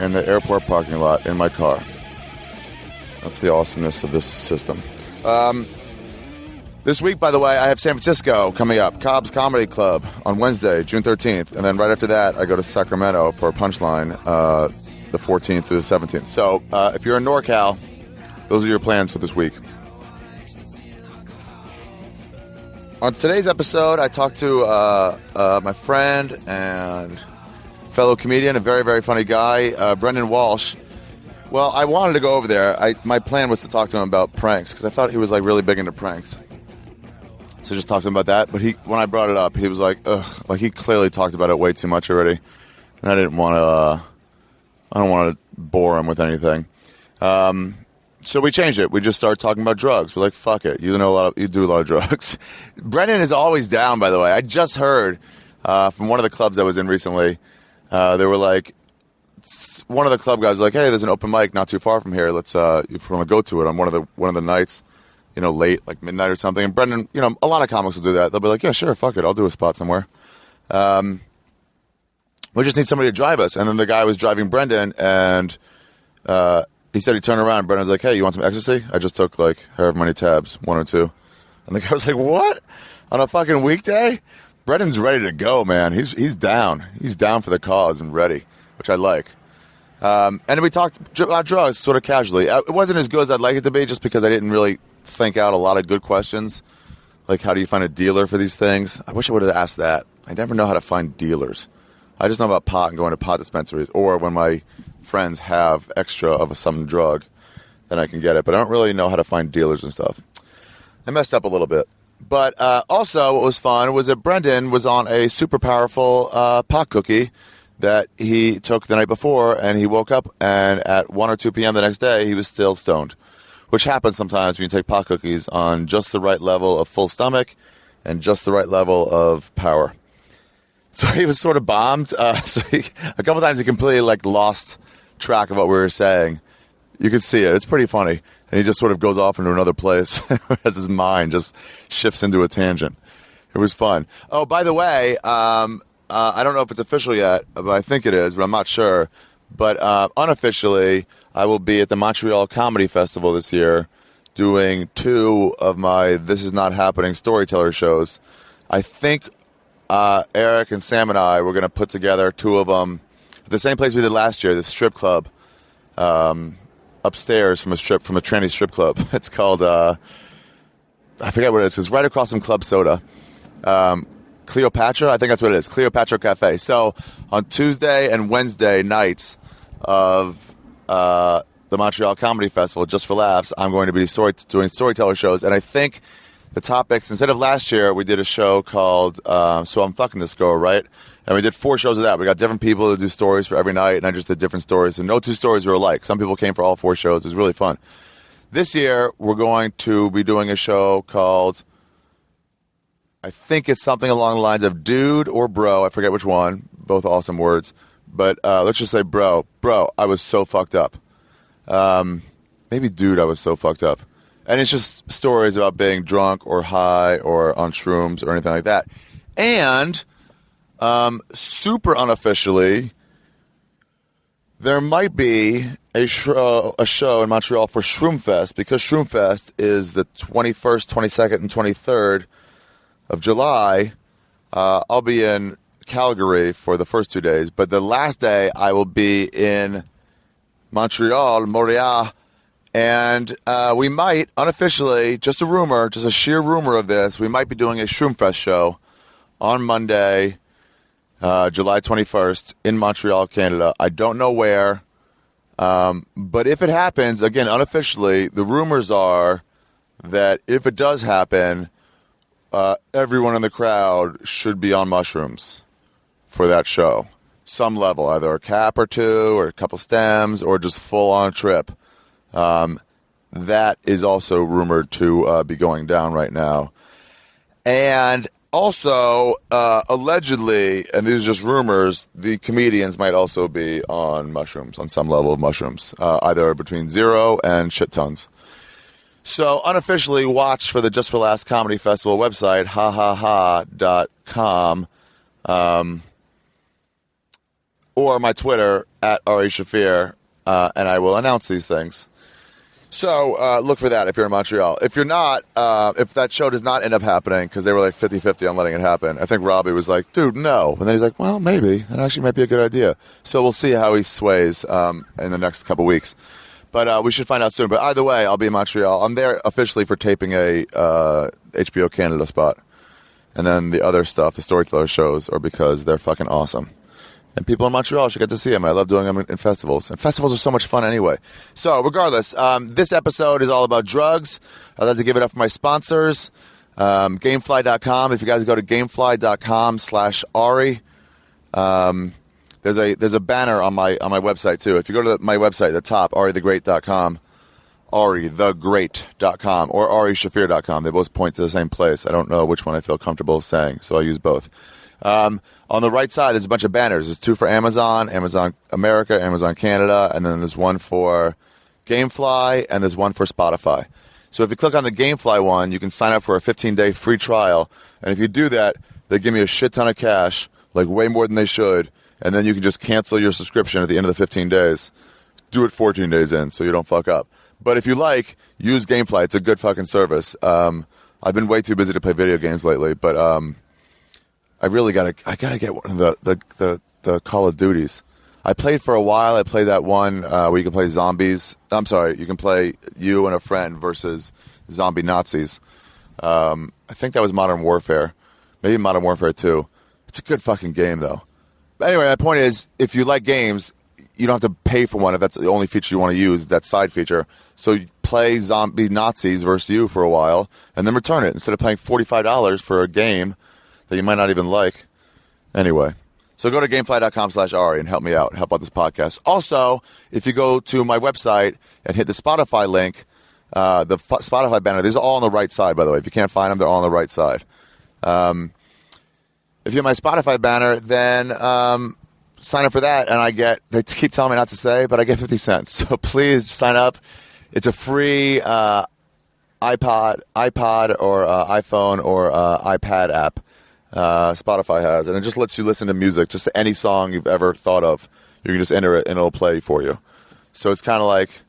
in the airport parking lot in my car. That's the awesomeness of this system. This week, by the way, I have San Francisco coming up. Cobb's Comedy Club on Wednesday, June 13th. And then right after that, I go to Sacramento for a Punchline the 14th through the 17th. So if you're in NorCal, those are your plans for this week. On today's episode, I talked to my friend and fellow comedian, a very, very funny guy, Brendon Walsh. Well, I wanted to go over there. My plan was to talk to him about pranks because I thought he was like really big into pranks. So just talked to him about that. But when I brought it up, he was like, ugh. Like he clearly talked about it way too much already. And I don't want to bore him with anything. So we changed it. We just started talking about drugs. We're like, fuck it. You do a lot of drugs. Brendon is always down, by the way. I just heard from one of the clubs I was in recently. They were like, one of the club guys was like, hey, there's an open mic not too far from here. Let's if you want to go to it on one of the nights, late, like midnight or something. And Brendon, a lot of comics will do that. They'll be like, yeah, sure, fuck it. I'll do a spot somewhere. We just need somebody to drive us. And then the guy was driving Brendon, and he said he turned around. Brendon was like, hey, you want some Ecstasy? I just took like however many tabs, 1 or 2. And the guy was like, what? On a fucking weekday? Brendon's ready to go, man. He's down. He's down for the cause and ready, which I like. And then we talked about drugs sort of casually. It wasn't as good as I'd like it to be just because I didn't really think out a lot of good questions. Like, how do you find a dealer for these things? I wish I would have asked that. I never know how to find dealers. I just know about pot and going to pot dispensaries, or when my friends have extra of some drug, then I can get it. But I don't really know how to find dealers and stuff. I messed up a little bit. But also what was fun was that Brendon was on a super powerful pot cookie that he took the night before, and he woke up, and at 1 or 2 p.m. the next day, he was still stoned, which happens sometimes when you take pot cookies on just the right level of full stomach and just the right level of power. So he was sort of bombed. A couple times he completely lost track of what we were saying. You could see it. It's pretty funny. And he just sort of goes off into another place as his mind just shifts into a tangent. It was fun. Oh, by the way, I don't know if it's official yet, but I think it is, but I'm not sure. But unofficially, I will be at the Montreal Comedy Festival this year doing 2 of my This Is Not Happening Storyteller shows. I think Eric and Sam and I were going to put together 2 of them at the same place we did last year, this strip club upstairs from a tranny strip club. It's called, I forget what it is. It's right across from Club Soda. Cleopatra, I think that's what it is, Cleopatra Cafe. So on Tuesday and Wednesday nights of the Montreal Comedy Festival, just for laughs, I'm going to be doing storyteller shows. And I think the topics, instead of last year, we did a show called So I'm Fucking This Girl, right? And we did 4 shows of that. We got different people to do stories for every night, and I just did different stories. And no 2 stories were alike. Some people came for all 4 shows. It was really fun. This year, we're going to be doing a show called, I think it's something along the lines of Dude or Bro. I forget which one. Both awesome words. But let's just say Bro. Bro, I was so fucked up. Maybe Dude, I was so fucked up. And it's just stories about being drunk or high or on shrooms or anything like that. And super unofficially, there might be a show in Montreal for Shroomfest, because Shroomfest is the 21st, 22nd, and 23rd of July. I'll be in Calgary for the first 2 days, but the last day I will be in Montreal, and we might, unofficially, just a rumor, just a sheer rumor of this, we might be doing a Shroomfest show on Monday, July 21st in Montreal, Canada. I don't know where, but if it happens, again, unofficially, the rumors are that if it does happen, everyone in the crowd should be on mushrooms for that show. Some level, either a cap or 2 or a couple stems or just full on trip. That is also rumored to be going down right now. And also, allegedly, and these are just rumors, the comedians might also be on mushrooms, on some level of mushrooms, either between 0 and shit tons. So unofficially, watch for the Just for Laughs Comedy Festival website, hahaha.com. or my Twitter at Ari Shaffir, and I will announce these things. So look for that if you're in Montreal. If you're not, if that show does not end up happening, because they were like 50-50 on letting it happen, I think Robbie was like, dude, no. And then he's like, well, maybe. That actually might be a good idea. So we'll see how he sways in the next couple weeks. But we should find out soon. But either way, I'll be in Montreal. I'm there officially for taping a HBO Canada spot. And then the other stuff, the Storyteller shows, are because they're fucking awesome. And people in Montreal should get to see them. I love doing them in festivals. And festivals are so much fun anyway. So regardless, this episode is all about drugs. I'd like to give it up for my sponsors. Gamefly.com. If you guys go to gamefly.com/Ari, there's a banner on my website too. If you go to my website at the top, arithegreat.com, arithegreat.com, or arishaffir.com. They both point to the same place. I don't know which one I feel comfortable saying, so I use both. On the right side, there's a bunch of banners. There's 2 for Amazon, Amazon America, Amazon Canada, and then there's one for Gamefly, and there's one for Spotify. So if you click on the Gamefly one, you can sign up for a 15-day free trial, and if you do that, they give me a shit ton of cash, like way more than they should, and then you can just cancel your subscription at the end of the 15 days. Do it 14 days in so you don't fuck up. But if you like, use Gamefly. It's a good fucking service. I've been way too busy to play video games lately, but I really gotta get one of the Call of Duties. I played for a while. I played that one where you can play zombies. I'm sorry, you can play you and a friend versus zombie Nazis. I think that was Modern Warfare, maybe Modern Warfare 2. It's a good fucking game though. But anyway, my point is, if you like games, you don't have to pay for one if that's the only feature you want to use, that side feature. So you play zombie Nazis versus you for a while, and then return it instead of paying $45 for a game that you might not even like. Anyway, so go to gamefly.com/Ari and help me out, help out this podcast. Also, if you go to my website and hit the Spotify link, the Spotify banner, these are all on the right side, by the way. If you can't find them, they're all on the right side. If you have my Spotify banner, then sign up for that, and they keep telling me not to say, but I get 50 cents. So please sign up. It's a free iPod or iPhone or iPad app. Spotify has, and it just lets you listen to music, just any song you've ever thought of. You can just enter it and it'll play for you. So it's kind of like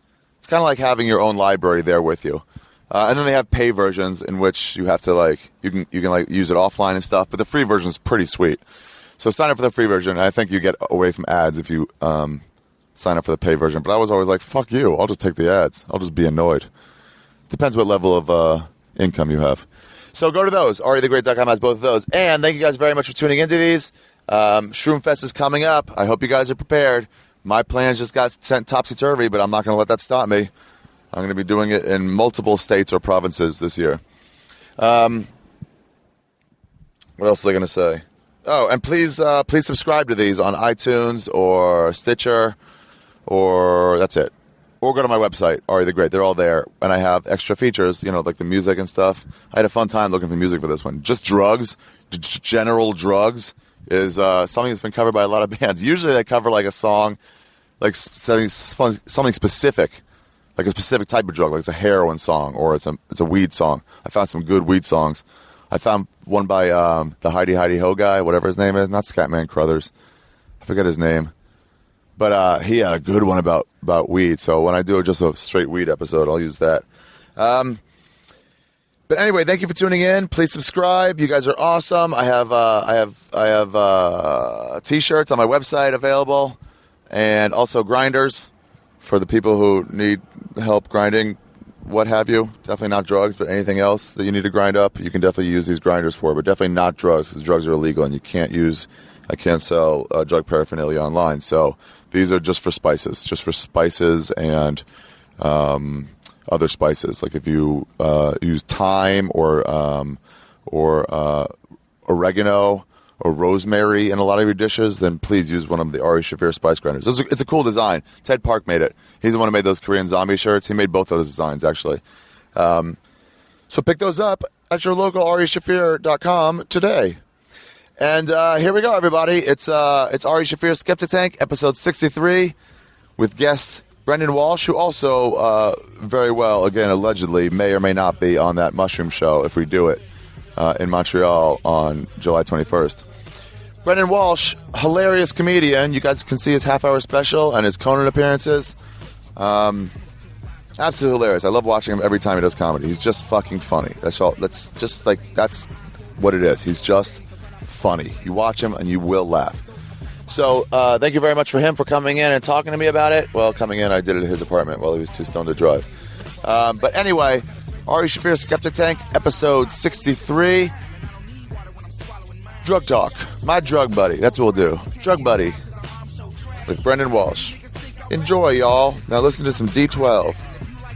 having your own library there with you. And then they have pay versions in which you have to you can use it offline and stuff, but the free version is pretty sweet. So sign up for the free version. And I think you get away from ads if you sign up for the pay version. But I was always like, fuck you, I'll just take the ads. I'll just be annoyed. Depends what level of income you have. So go to those. AriTheGreat.com has both of those. And thank you guys very much for tuning into these. Shroom Fest is coming up. I hope you guys are prepared. My plans just got sent topsy-turvy, but I'm not going to let that stop me. I'm going to be doing it in multiple states or provinces this year. What else was I going to say? Oh, and please subscribe to these on iTunes or Stitcher, or that's it. Or go to my website, Ari the Great. They're all there. And I have extra features, like the music and stuff. I had a fun time looking for music for this one. Just drugs, general drugs, is something that's been covered by a lot of bands. Usually they cover like a song, like something specific, like a specific type of drug, like it's a heroin song or it's a weed song. I found some good weed songs. I found one by the Heidi Ho guy, whatever his name is, not Scatman Crothers. I forget his name. But he had a good one about weed. So when I do just a straight weed episode, I'll use that. But anyway, thank you for tuning in. Please subscribe. You guys are awesome. I have t-shirts on my website available, and also grinders for the people who need help grinding, what have you. Definitely not drugs, but anything else that you need to grind up, you can definitely use these grinders for. But definitely not drugs, because drugs are illegal, and I can't sell drug paraphernalia online. So these are just for spices, and other spices. Like if you use thyme or oregano or rosemary in a lot of your dishes, then please use one of the Ari Shaffir spice grinders. It's a cool design. Ted Park made it. He's the one who made those Korean zombie shirts. He made both those designs, actually. So pick those up at your local arishaffir.com today. And here we go, everybody. It's Ari Shaffir Skeptic Tank, episode 63, with guest Brendon Walsh, who also very well, again, allegedly, may or may not be on that mushroom show if we do it in Montreal on July 21st. Brendon Walsh, hilarious comedian. You guys can see his half-hour special and his Conan appearances. Absolutely hilarious. I love watching him every time he does comedy. He's just fucking funny. That's all. That's what it is. He's just funny. You watch him and you will laugh. So thank you very much for him for coming in and talking to me about it. Well, coming in, I did it at his apartment while he was too stoned to drive. But anyway, Ari Shaffir Skeptic Tank, episode 63. Drug Talk. My drug buddy. That's what we'll do. Drug buddy with Brendon Walsh. Enjoy, y'all. Now listen to some D12.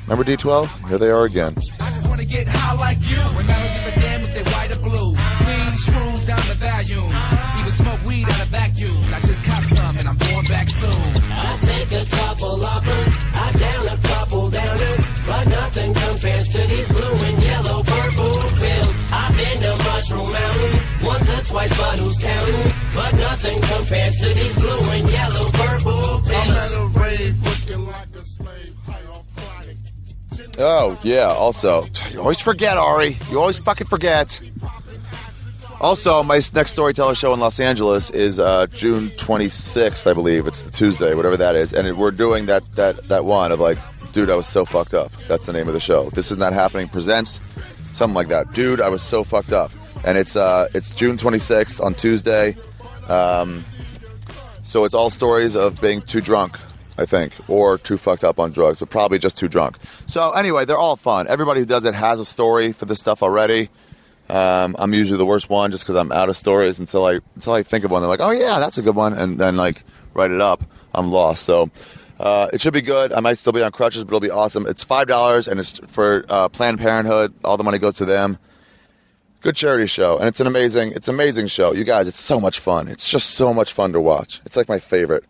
Remember D12? Here they are again. I just want to get high like you. And I don't give a damn if they're white or blue. Weed, shrooms down the volume. Even smoke weed out of vacuum. I just cop some and I'm going back soon. I take a couple uppers, I down a couple downers, but nothing compares to these blue and yellow purple pills. I've been to Mushroom Mountain once or twice, but who's counting? But nothing compares to these blue and yellow purple pills. I'm at a rave looking like a slave, high on chronic. Oh, yeah, also. You always forget, Ari. You always fucking forget. Also, my next Storyteller show in Los Angeles is June 26th, I believe. It's the Tuesday, whatever that is. And we're doing that one of like, dude, I was so fucked up. That's the name of the show. This Is Not Happening presents something like that. Dude, I was so fucked up. And it's June 26th on Tuesday. So it's all stories of being too drunk, I think, or too fucked up on drugs, but probably just too drunk. So anyway, they're all fun. Everybody who does it has a story for this stuff already. I'm usually the worst one just because I'm out of stories until I think of one. They're like, oh yeah, that's a good one, and then like write it up. I'm lost. So it should be good. I might still be on crutches, but it'll be awesome. It's $5 and it's for Planned Parenthood. All the money goes to them. Good charity show, and it's an amazing show. You guys, it's so much fun. It's just so much fun to watch. It's like my favorite.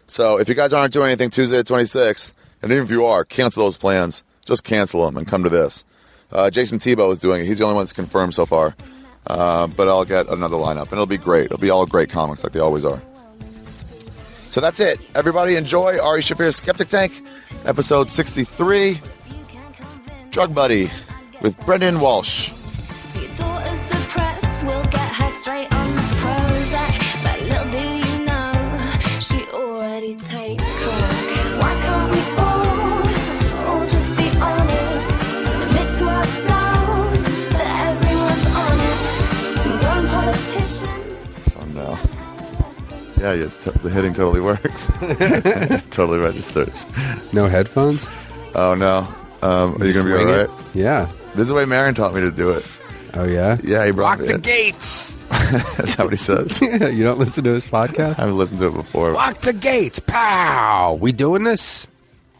So if you guys aren't doing anything Tuesday the 26th, and even if you are, cancel those plans. Just cancel them and come to this. Jason Tebow is doing it. He's the only one that's confirmed so far. But I'll get another lineup, and it'll be great. It'll be all great comics like they always are. So that's it. Everybody enjoy Ari Shaffir Skeptic Tank, episode 63, Drug Buddy with Brendon Walsh. Your daughter's depressed, we'll get her straight on the Prozac. But little do you know, she already takes crack. Why can't we all just be honest? Admit to ourselves that everyone's on it. Grown politicians. Oh no. Yeah, the hitting totally works. Totally registers. No headphones? Oh no. Are you going to be all right? Yeah. This is the way Marion taught me to do it. Oh, yeah? Yeah, he brought Lock me the gates! That's how he says. Yeah, you don't listen to his podcast? I haven't listened to it before. Lock the gates! Pow! We doing this?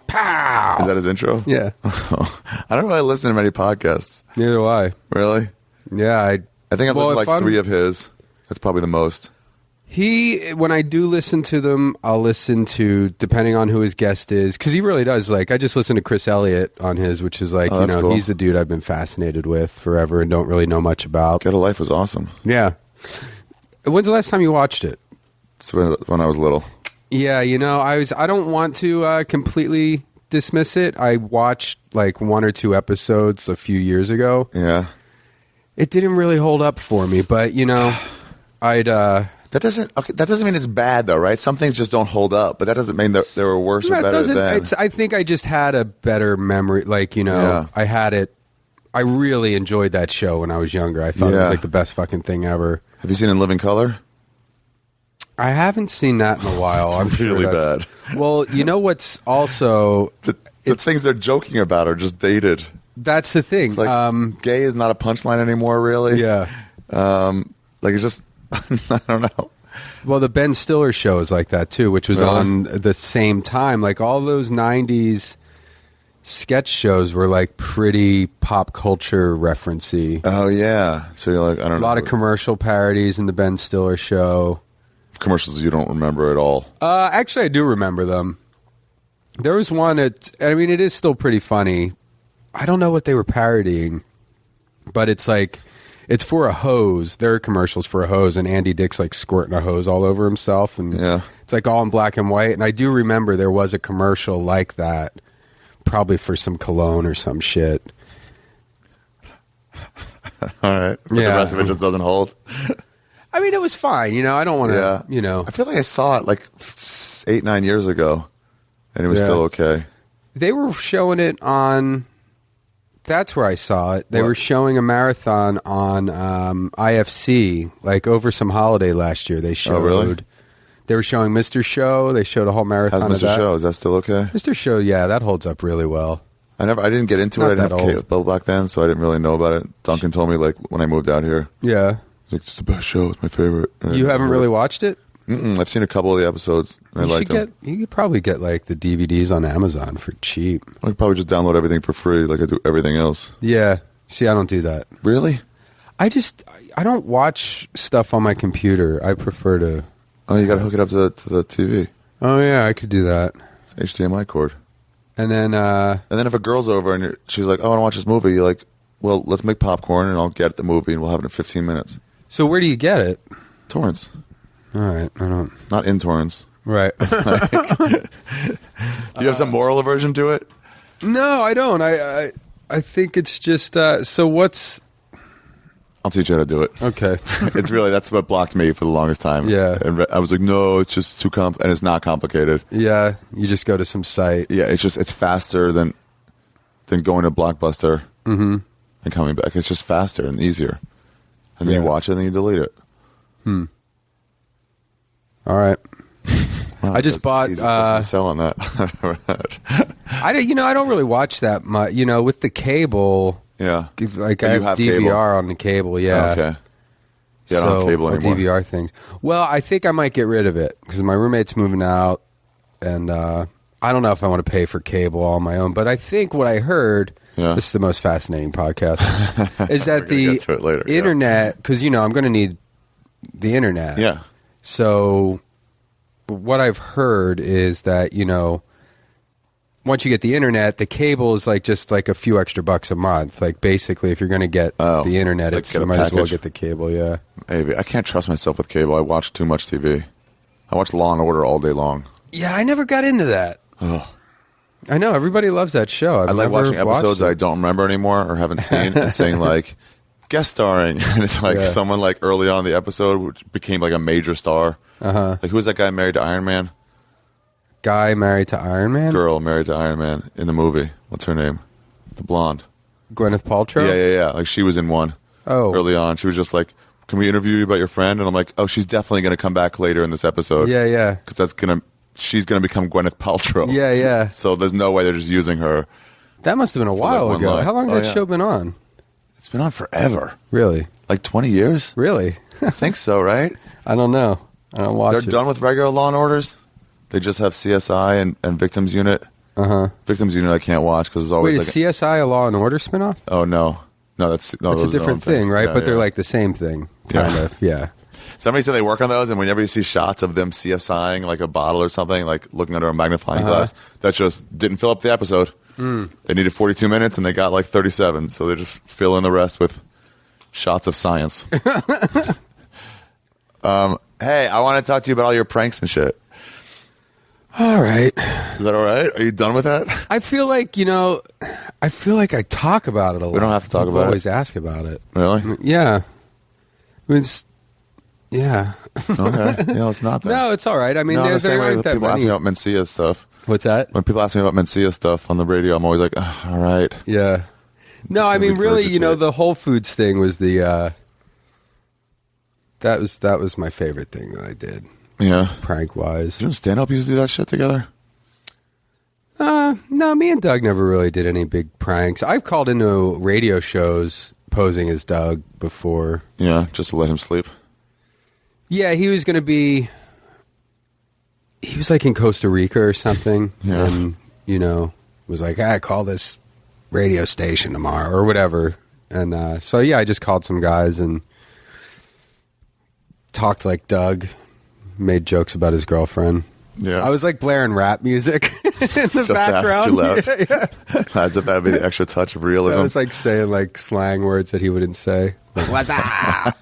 Pow! Is that his intro? Yeah. I don't really listen to many podcasts. Neither do I. Really? Yeah, I think I've listened to like 3 of his. That's probably the most. When I do listen to them, I'll listen to, depending on who his guest is, because he really does, like, I just listened to Chris Elliott on his, which is like, cool. He's a dude I've been fascinated with forever and don't really know much about. Get a Life was awesome. Yeah. When's the last time you watched it? It's when I was little. Yeah, I don't want to completely dismiss it. I watched like 1 or 2 episodes a few years ago. Yeah. It didn't really hold up for me, but That doesn't mean it's bad though, right? Some things just don't hold up, but that doesn't mean that they were worse or better than. I think I just had a better memory. Like, Yeah. I had it. I really enjoyed that show when I was younger. I thought it was like the best fucking thing ever. Have you seen In Living Color? I haven't seen that in a while. I'm really sure bad. Well, you know what's also The things they're joking about are just dated. that's the thing. It's like gay is not a punchline anymore, really. Yeah. Like it's just I don't know. Well, the Ben Stiller show is like that too, which was on the same time. Like all those 90s sketch shows were like pretty pop culture referencey. Oh yeah. So you're like, I don't know. A lot of commercial parodies in the Ben Stiller show. Commercials you don't remember at all. Actually, I do remember them. There was one. It is still pretty funny. I don't know what they were parodying, but it's like it's for a hose. There are commercials for a hose, and Andy Dick's like squirting a hose all over himself, and it's like all in black and white. And I do remember there was a commercial like that, probably for some cologne or some shit. All right. But the rest of it just doesn't hold. I mean, it was fine. I don't want to. Yeah. I feel like I saw it like 8-9 years ago, and it was Yeah. still okay. They were showing it on. That's where I saw it. They What? were showing a marathon on IFC, like over some holiday last year. They showed. Oh, really? They were showing Mr. Show. They showed a whole marathon. How's of Mr. that. Show? Is that still okay? Mr. Show, yeah, that holds up really well. I didn't get into it. not I didn't that have old. cable back then, so I didn't really know about it. Duncan told me like when I moved out here. Yeah, Like, it's the best show. It's my favorite. And you haven't really watched it. I've seen a couple of the episodes, and I You liked should them. you could probably get like the DVDs on Amazon for cheap. I could probably just download everything for free, like I do everything else. Yeah. See, I don't do that. Really? I don't watch stuff on my computer. I prefer to. Oh, you got to hook it up to the TV. Oh yeah, I could do that. It's HDMI cord. And then And then if a girl's over and she's like, "Oh, I want to watch this movie," you're like, "Well, let's make popcorn and I'll get the movie and we'll have it in 15 minutes." so where do you get it? Torrents, All right, I don't. not in torrents. Right. Do you have some moral aversion to it? No, I don't. I think it's just. So what's I'll teach you how to do it. okay? It's really that's what blocked me for the longest time. Yeah. And I was like, no, it's just too and it's not complicated. Yeah, you just go to some site. Yeah, it's faster than going to Blockbuster and coming back. It's just faster and easier. And then you Yeah. watch it and then you delete it. All right. Wow, I just that's bought, the easiest person to sell on that. I don't really watch that much. With the cable, Yeah. like Oh, I you have have DVR cable? on the cable. Yeah. Oh, okay. Yeah, I don't have cable or anymore. DVR things. Well, I think I might get rid of it because my roommate's moving out, and I don't know if I want to pay for cable on my own. But I think what I heard. Yeah. This is the most fascinating podcast. Is that We're gonna the get to it later, yeah. internet? Because I'm going to need the internet. Yeah. So what I've heard is that, once you get the internet, the cable is just like a few extra bucks a month. Like basically if you're going to get Oh, the internet, like it's get you a might as well package? get the cable, yeah. Maybe. I can't trust myself with cable. I watch too much TV. I watch Law and Order all day long. Yeah, I never got into that. I know everybody loves that show. I like watching episodes that I don't remember anymore or haven't seen and saying like guest starring, and it's like Yeah. someone like early on in the episode which became like a major star. Like who was that guy married to Iron Man? Guy married to Iron Man, Girl married to Iron Man in the movie. What's her name? The blonde. Gwyneth Paltrow. Yeah. Like she was in one. Oh. Early on, she was just like, "Can we interview you about your friend?" And I'm like, "Oh, she's definitely going to come back later in this episode." Yeah. because she's gonna become Gwyneth Paltrow. Yeah. So there's no way they're just using her. That must have been a while one ago. line. How long has Oh, that yeah. show been on? It's been on forever. Really? Like 20 years? Really? I think so, right? I don't know. I don't watch They're it. done with regular Law and Orders. They just have CSI and Victims Unit. Victims Unit I can't watch because there's always Wait, like is CSI a Law and Order spinoff? oh no, that's It's a those are their different own things. thing, right? Yeah, But they're yeah. like the same thing, kind Yeah. of. Yeah. Somebody said they work on those, and whenever you see shots of them CSIing like a bottle or something, like looking under a magnifying glass, that just didn't fill up the episode. They needed 42 minutes, and they got like 37, so they just fill in the rest with shots of science. Hey, I want to talk to you about all your pranks and shit. All right. Is that all right? Are you done with that? I feel like I talk about it a lot. We don't have to talk People about it. always ask about it. Really? Yeah. I mean, yeah. Okay. Yeah, it's not that. No, it's all right. I mean, No, there the same way aren't that that people ask many. me about Mencia stuff. What's that? When people ask me about Mencia stuff on the radio, I'm always like, "Ugh, all right. Yeah. No, I mean, really, the Whole Foods thing was the. That was my favorite thing that I did, Yeah. prank wise. You know, stand up used to do that shit together? No, me and Doug never really did any big pranks. I've called into radio shows posing as Doug before. Yeah, just to let him sleep. Yeah, he was going to be. He was like in Costa Rica or something, Yeah. and was like, call this radio station tomorrow or whatever. And so yeah, I just called some guys and talked like Doug, made jokes about his girlfriend. Yeah. I was like blaring rap music in the just to have it background. too loud. Yeah. As if that would be the extra touch of realism. I was like saying like slang words that he wouldn't say. Like, what's up?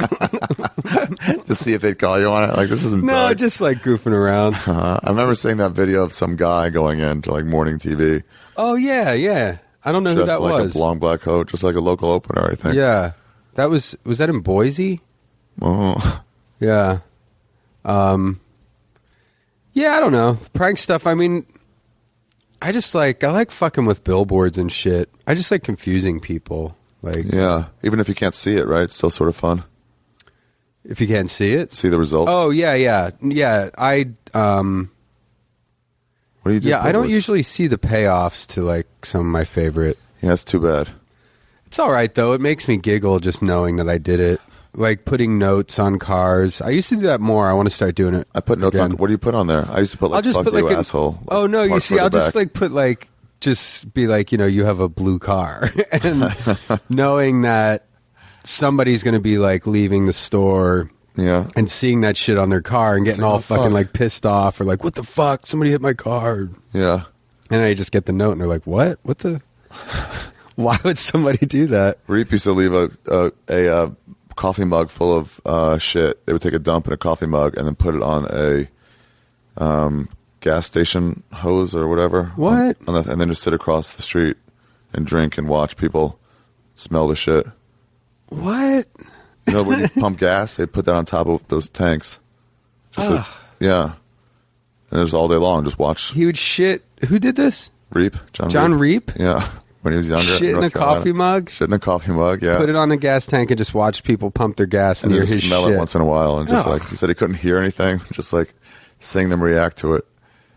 to see if they'd call you on it. Like, this isn't No, Doug. just like goofing around. I remember seeing that video of some guy going into like morning TV. Oh yeah. I don't know who Just that like was. a long black coat, just like a local opener, I think. Yeah, was that in Boise? Oh. Yeah. Yeah, I don't know. Prank stuff, I mean, I like fucking with billboards and shit. I just like confusing people. Like, Yeah, even if you can't see it, right? It's still sort of fun. if you can't see it. See the results. Oh, yeah. Yeah, What do you do? yeah, I don't billboards? usually see the payoffs to like some of my favorite. Yeah, it's too bad. It's all right though. It makes me giggle just knowing that I did it. Like putting notes on cars. I used to do that more. I want to start doing it. I put notes again. on. What do you put on there? I used to put like I'll just "fuck put you, like an- asshole." Oh no, you mark see, further I'll just back. like put like just be like, you know, you have a blue car, and knowing that somebody's going to be like leaving the store Yeah. and seeing that shit on their car and getting like, all oh, fucking fuck. like pissed off or like, what the fuck? Somebody hit my car. Yeah. And I just get the note and they're like, what? What the? Why would somebody do that? Reap used to leave a coffee mug full of shit. They would take a dump in a coffee mug and then put it on a gas station hose or whatever. What? And then just sit across the street and drink and watch people smell the shit. What? You know, when you pump gas, they put that on top of those tanks. Yeah. And there's all day long. Just watch He would shit. Who did this? Reap. John Reap? Yeah. When he was younger. Shit in North a Carolina. coffee mug? Shit in a coffee mug, yeah. Put it on a gas tank and just watch people pump their gas and and hear then his just smell shit. it once in a while. And just Ugh. like, he said he couldn't hear anything. Just like seeing them react to it.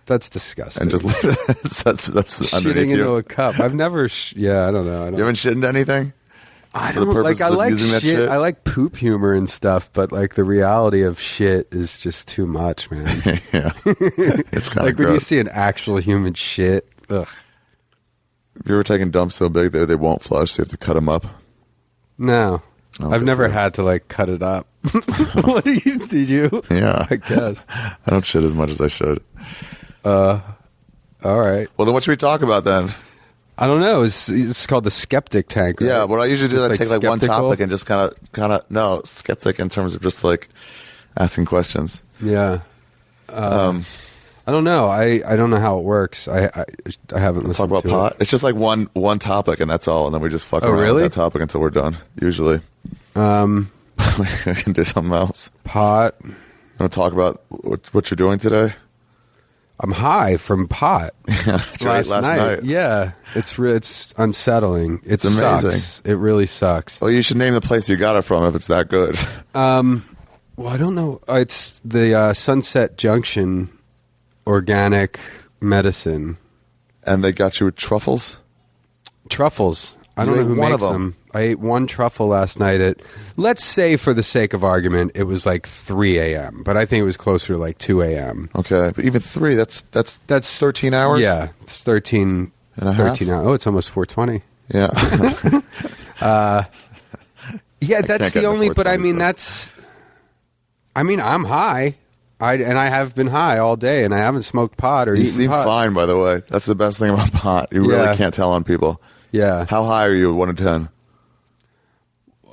That's disgusting. And just that's underneath shitting into you. a cup. I've never. Yeah, I don't know. I don't. You haven't shit into anything? I for the don't like. purposes I of like using that shit. shit? I like poop humor and stuff, but like the reality of shit is just too much, man. Yeah. It's kind Like of when you gross. see an actual human shit. Ugh. Have you ever taken dumps so big that they won't flush, so you have to cut them up? No, Oh, I've good never for you. had to like cut it up. What do you? Did you? Yeah. I guess. I don't shit as much as I should. All right. Well, then what should we talk about then? I don't know. It's called the Skeptic Tank. Right? Yeah, what I usually do is Just, I take like one skeptical? topic and just kind of, no, skeptic in terms of just like asking questions. Yeah. I don't know. I don't know how it works. I haven't listened Talk about to pot. it. It's just like one topic and that's all, and then we just fuck around really? with that topic until we're done. Usually, we can do something else. Pot. You want to talk about what you're doing today? I'm high from pot. That's right, last night. Yeah, it's unsettling. It It's amazing. sucks. It really sucks. Well, you should name the place you got it from if it's that good. Well, I don't know. It's the Sunset Junction Organic Medicine And they got you with truffles? Truffles. I don't You know who ate one makes of them. them. I ate one truffle last night at, let's say for the sake of argument, it was like 3 a.m., but I think it was closer to like 2 a.m. Okay, but even 3, that's 13 hours? Yeah, it's 13 And a half? 13 hours. Oh, it's almost 4:20. Yeah. Yeah, that's get the into only. But I 420 mean, stuff. I'm high. I have been high all day, and I haven't smoked pot or You eaten seem pot. fine, by the way. That's the best thing about pot. You Yeah. really can't tell on people. Yeah, How high are you, 1 to 10?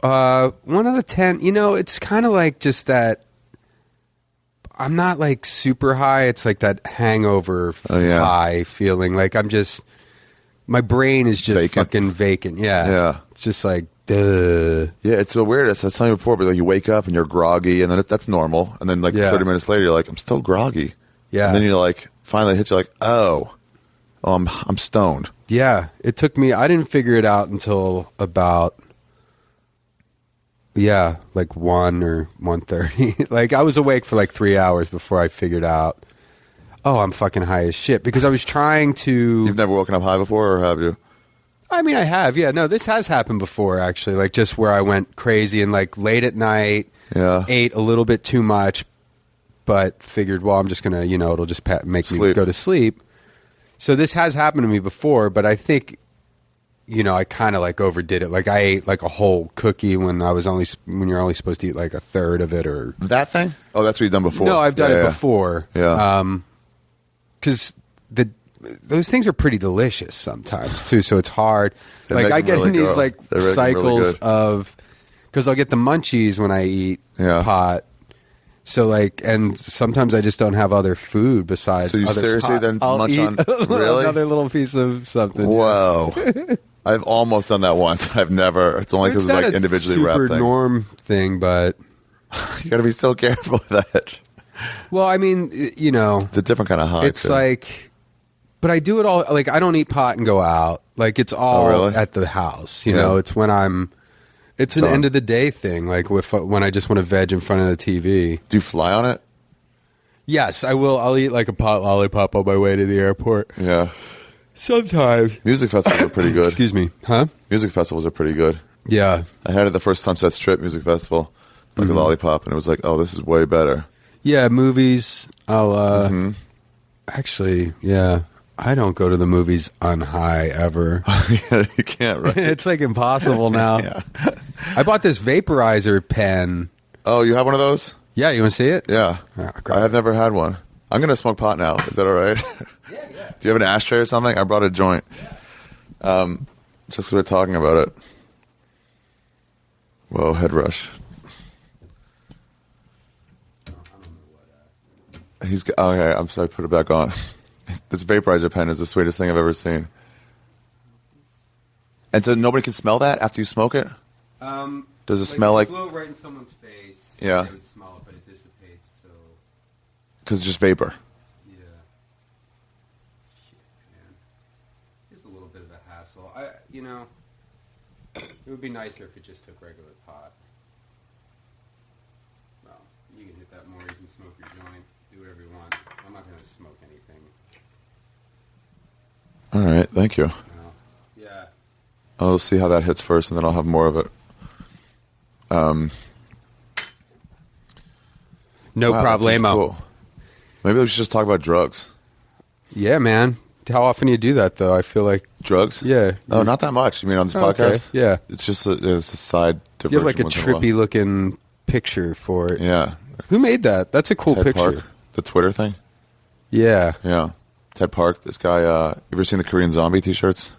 1 out of 10. You know, it's kind of like just that. I'm not like super high. It's like that hangover Oh, yeah. high feeling. Like I'm just, my brain is just Vacant. fucking vacant. Yeah, Yeah. It's just like, duh. Yeah, it's so weird. As I was telling you before, but like you wake up and you're groggy, and then that's normal. And then like Yeah. 30 minutes later, you're like, I'm still groggy. Yeah. And then you're like, finally it hits you like, oh, I'm stoned. Yeah, it took me. I didn't figure it out until about, like 1 or 1:30. Like I was awake for like 3 hours before I figured out. Oh, I'm fucking high as shit because I was trying to. You've never woken up high before, or have you? I mean, I have. Yeah, no, this has happened before actually. Like just where I went crazy and like late at night, Yeah. ate a little bit too much, but figured, well, I'm just gonna, it'll just make me Sleep. go to sleep. So this has happened to me before, but I think, I kind of like overdid it. Like I ate like a whole cookie when you're only supposed to eat like a third of it, or That thing? Oh, that's what you've done before. no, I've done Yeah, it yeah. before. Yeah. Because those things are pretty delicious sometimes too. So it's hard. They like make I them get really in these good. like They make them really cycles good. of, because I'll get the munchies when I eat Yeah. pot. So like, and sometimes I just don't have other food besides. So you other seriously pot. then I'll munch eat on- really? another little piece of something. Whoa. I've almost done that once. I've never. It's only because It's it's not like a individually super wrapped thing. norm thing, but You got to be so careful with that. Well, I mean, you know, It's a different kind of high. it's too. like, but I do it all. Like, I don't eat pot and go out. Like, it's all really? at the house. You Yeah. know, it's when it's an Done. end of the day thing. Like when I just want to veg in front of the TV. Do you fly on it? Yes, I will. I'll eat like a pot lollipop on my way to the airport. Yeah. Sometimes. Music festivals are pretty good. Excuse me. Huh? Music festivals are pretty good. Yeah. I had it at the first Sunset Strip Music Festival, like a lollipop, and it was like, oh, this is way better. Yeah, movies. I'll actually, yeah. I don't go to the movies on high ever. Yeah, you can't, right? It's like impossible now. Yeah. I bought this vaporizer pen. Oh, you have one of those? Yeah, you want to see it? Yeah. Ah, great. I have never had one. I'm going to smoke pot now. Is that all right? Yeah. Do you have an ashtray or something? I brought a joint. Just we're talking about it. Whoa, head rush. Okay, I'm sorry, put it back on. This vaporizer pen is the sweetest thing I've ever seen. And so nobody can smell that after you smoke it? Does it smell like... blow it right in someone's face? Yeah. They would smell it, but it dissipates. So Because it's just vapor. yeah. Shit, man. Just a little bit of a hassle. It would be nicer if it just took regular pot. Well, you can hit that more. You can smoke your joint. Do whatever you want. I'm not going to smoke anything. All right, thank you. No. Yeah. I'll see how that hits first, and then I'll have more of it. No Wow, that tastes problemo. cool. Maybe we should just talk about drugs. Yeah, man. How often do you do that, though? I feel like Drugs? Yeah. Oh, not that much. You mean on this Oh, okay. podcast? Yeah. It's just it's a side diversion. you have like a once in while. trippy-looking picture for it. Yeah. Who made that? That's a cool Ted picture. Park, the Twitter thing. Yeah. Yeah. Ted Park, this guy, you ever seen the Korean zombie t-shirts?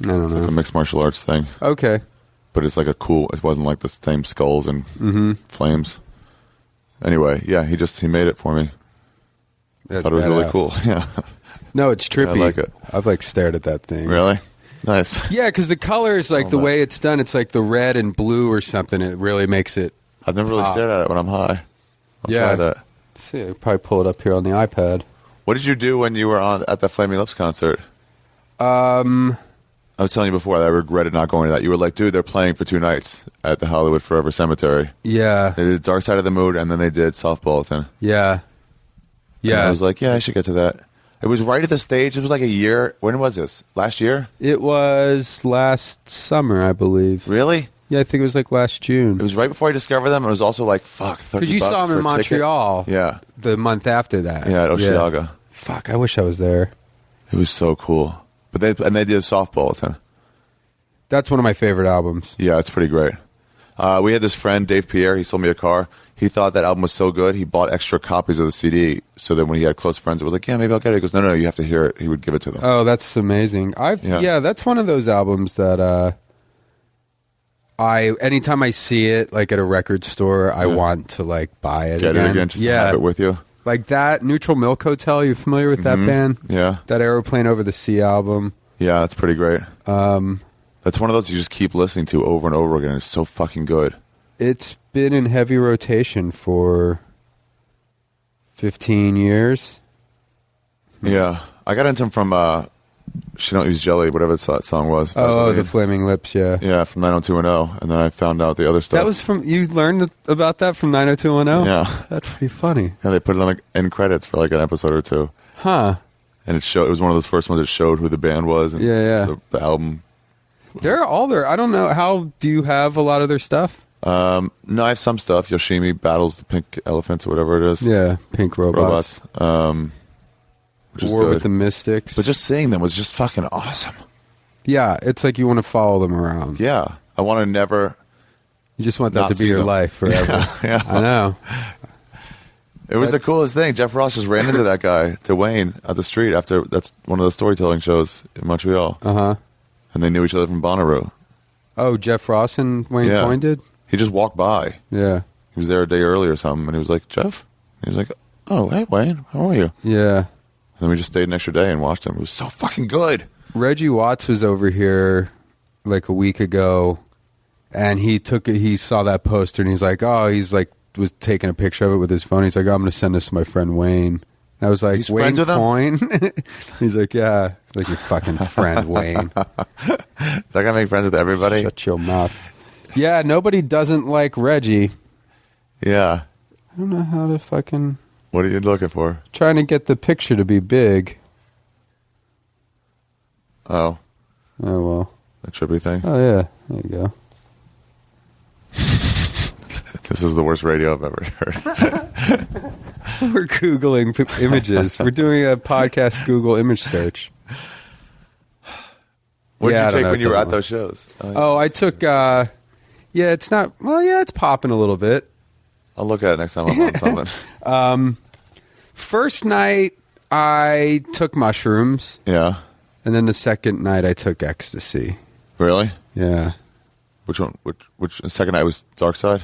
I don't It's like know. a mixed martial arts thing. Okay. But it's like it wasn't like the same skulls and flames. Anyway, yeah, he made it for me. That's Thought it was really badass. cool. Yeah. No, it's trippy. I like it. I've like stared at that thing. Really? Nice. Yeah, because the colors, like the man. way it's done, it's like the red and blue or something. It really makes it. I've never really stared at it when I'm high. I'll Yeah. try that. See, I'll probably pull it up here on the iPad. What did you do when you were at the Flaming Lips concert? I was telling you before that I regretted not going to that. You were like, dude, they're playing for 2 nights at the Hollywood Forever Cemetery. Yeah. They did Dark Side of the Moon, and then they did Soft Bulletin. Yeah. And Yeah. I was like, yeah, I should get to that. It was right at the stage. It was like a year. When was this? Last year? It was last summer, I believe. Really? Yeah, I think it was like last June. It was right before I discovered them. It was also like, fuck, 30 Because you bucks saw him for in a ticket. Montreal. Yeah. The month after that. Yeah, at Oshiaga. Fuck, I wish I was there. It was so cool. But they did Soft Bulletin. That's one of my favorite albums. Yeah, it's pretty great. We had this friend, Dave Pierre. He sold me a car. He thought that album was so good, he bought extra copies of the CD. So that when he had close friends, it was like, yeah, maybe I'll get it. He goes, no, you have to hear it. He would give it to them. Oh, that's amazing. Yeah. That's one of those albums that anytime I see it like at a record store, I want to like buy it Get again. it again, just to yeah. have it with you. Like that Neutral Milk Hotel, you familiar with that band? Yeah. That Aeroplane Over the Sea album. Yeah, that's pretty great. That's one of those you just keep listening to over and over again. It's so fucking good. It's been in heavy rotation for 15 years. Yeah. I got into him from She Don't Use Jelly, whatever that song was. Oh, the Vaseline. Flaming Lips, yeah. Yeah, from 90210. And then I found out the other stuff. That was from, you learned about that from 90210? Yeah. That's pretty funny. Yeah, they put it on the end credits for like an episode or two. Huh. And it was one of those first ones that showed who the band was and Yeah. the album. They're all there. I don't know. How do you have a lot of their stuff? No, I have some stuff. Yoshimi battles the pink elephants or whatever it is. Yeah, Pink Robots. Which is War good. with the Mystics. But just seeing them was just fucking awesome. yeah, it's like you want to follow them around. Yeah. I want to never... You just want that Not to be see your them. life forever. Yeah. I know. It was the coolest thing. Jeff Ross just ran into that guy, to Wayne, at the street after... That's one of the storytelling shows in Montreal. Uh-huh. And they knew each other from Bonnaroo. Oh, Jeff Ross and Wayne Yeah. Coyne did? He just walked by. Yeah. He was there a day early or something, and he was like, Jeff? He was like, oh, hey, Wayne, how are you? Yeah. And then we just stayed an extra day and watched him. It was so fucking good. Reggie Watts was over here like a week ago, And he saw that poster and he's like, was taking a picture of it with his phone. He's like, I'm going to send this to my friend Wayne. And I was like, He's Wayne friends with him? Coyne? He's like, yeah. He's like, your fucking friend, Wayne. Is that guy make friends with everybody? Shut your mouth. Yeah, nobody doesn't like Reggie. Yeah. I don't know how to fucking... What are you looking for? Trying to get the picture to be big. Oh, Oh, well. the trippy thing. Oh, yeah. There you go. This is the worst radio I've ever heard. We're Googling images. We're doing a podcast Google image search. What did Yeah, I you don't take know, when it you were doesn't at those shows? Oh, I took... yeah, it's not... Well, yeah, it's popping a little bit. I'll look at it next time I'm on something. First night, I took mushrooms. Yeah. And then the second night, I took ecstasy. Really? Yeah. Which one? Which second night was Dark Side?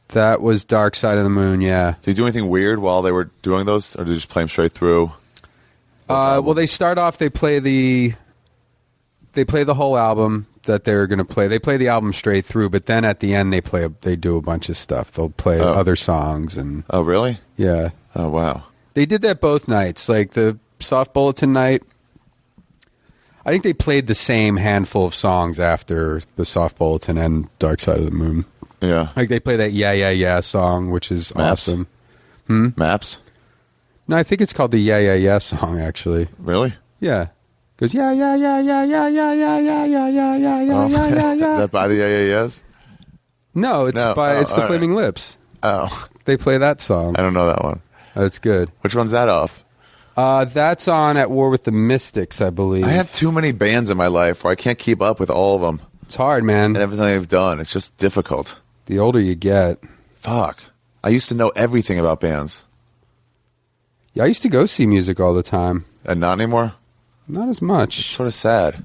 That was Dark Side of the Moon, yeah. Did you do anything weird while they were doing those, or did you just play them straight through? Well, they start off. They play the whole album that they're going to play. They play the album straight through, but then at the end they do a bunch of stuff. They'll play other songs and Oh, really? yeah. Oh, wow. They did that both nights. Like the Soft Bulletin night, I think they played the same handful of songs after the Soft Bulletin and Dark Side of the Moon. Yeah. Like they play that Yeah Yeah Yeah song, which is Maps? awesome. Maps? No, I think it's called the Yeah Yeah Yeah song actually. Really? Yeah. Goes yeah yeah yeah yeah yeah yeah yeah yeah yeah yeah yeah yeah Oh, yeah yeah yeah. Is that by the AAS? No, it's No. it's the all Flaming right. Lips. Oh, They play that song. I don't know that one. That's good. Which one's that off? That's on At War with the Mystics, I believe. I have too many bands in my life where I can't keep up with all of them It's hard, man. and everything I've done. It's just difficult. The older you get. Fuck. I used to know everything about bands. Yeah, I used to go see music all the time. And not anymore? Not as much. It's sort of sad.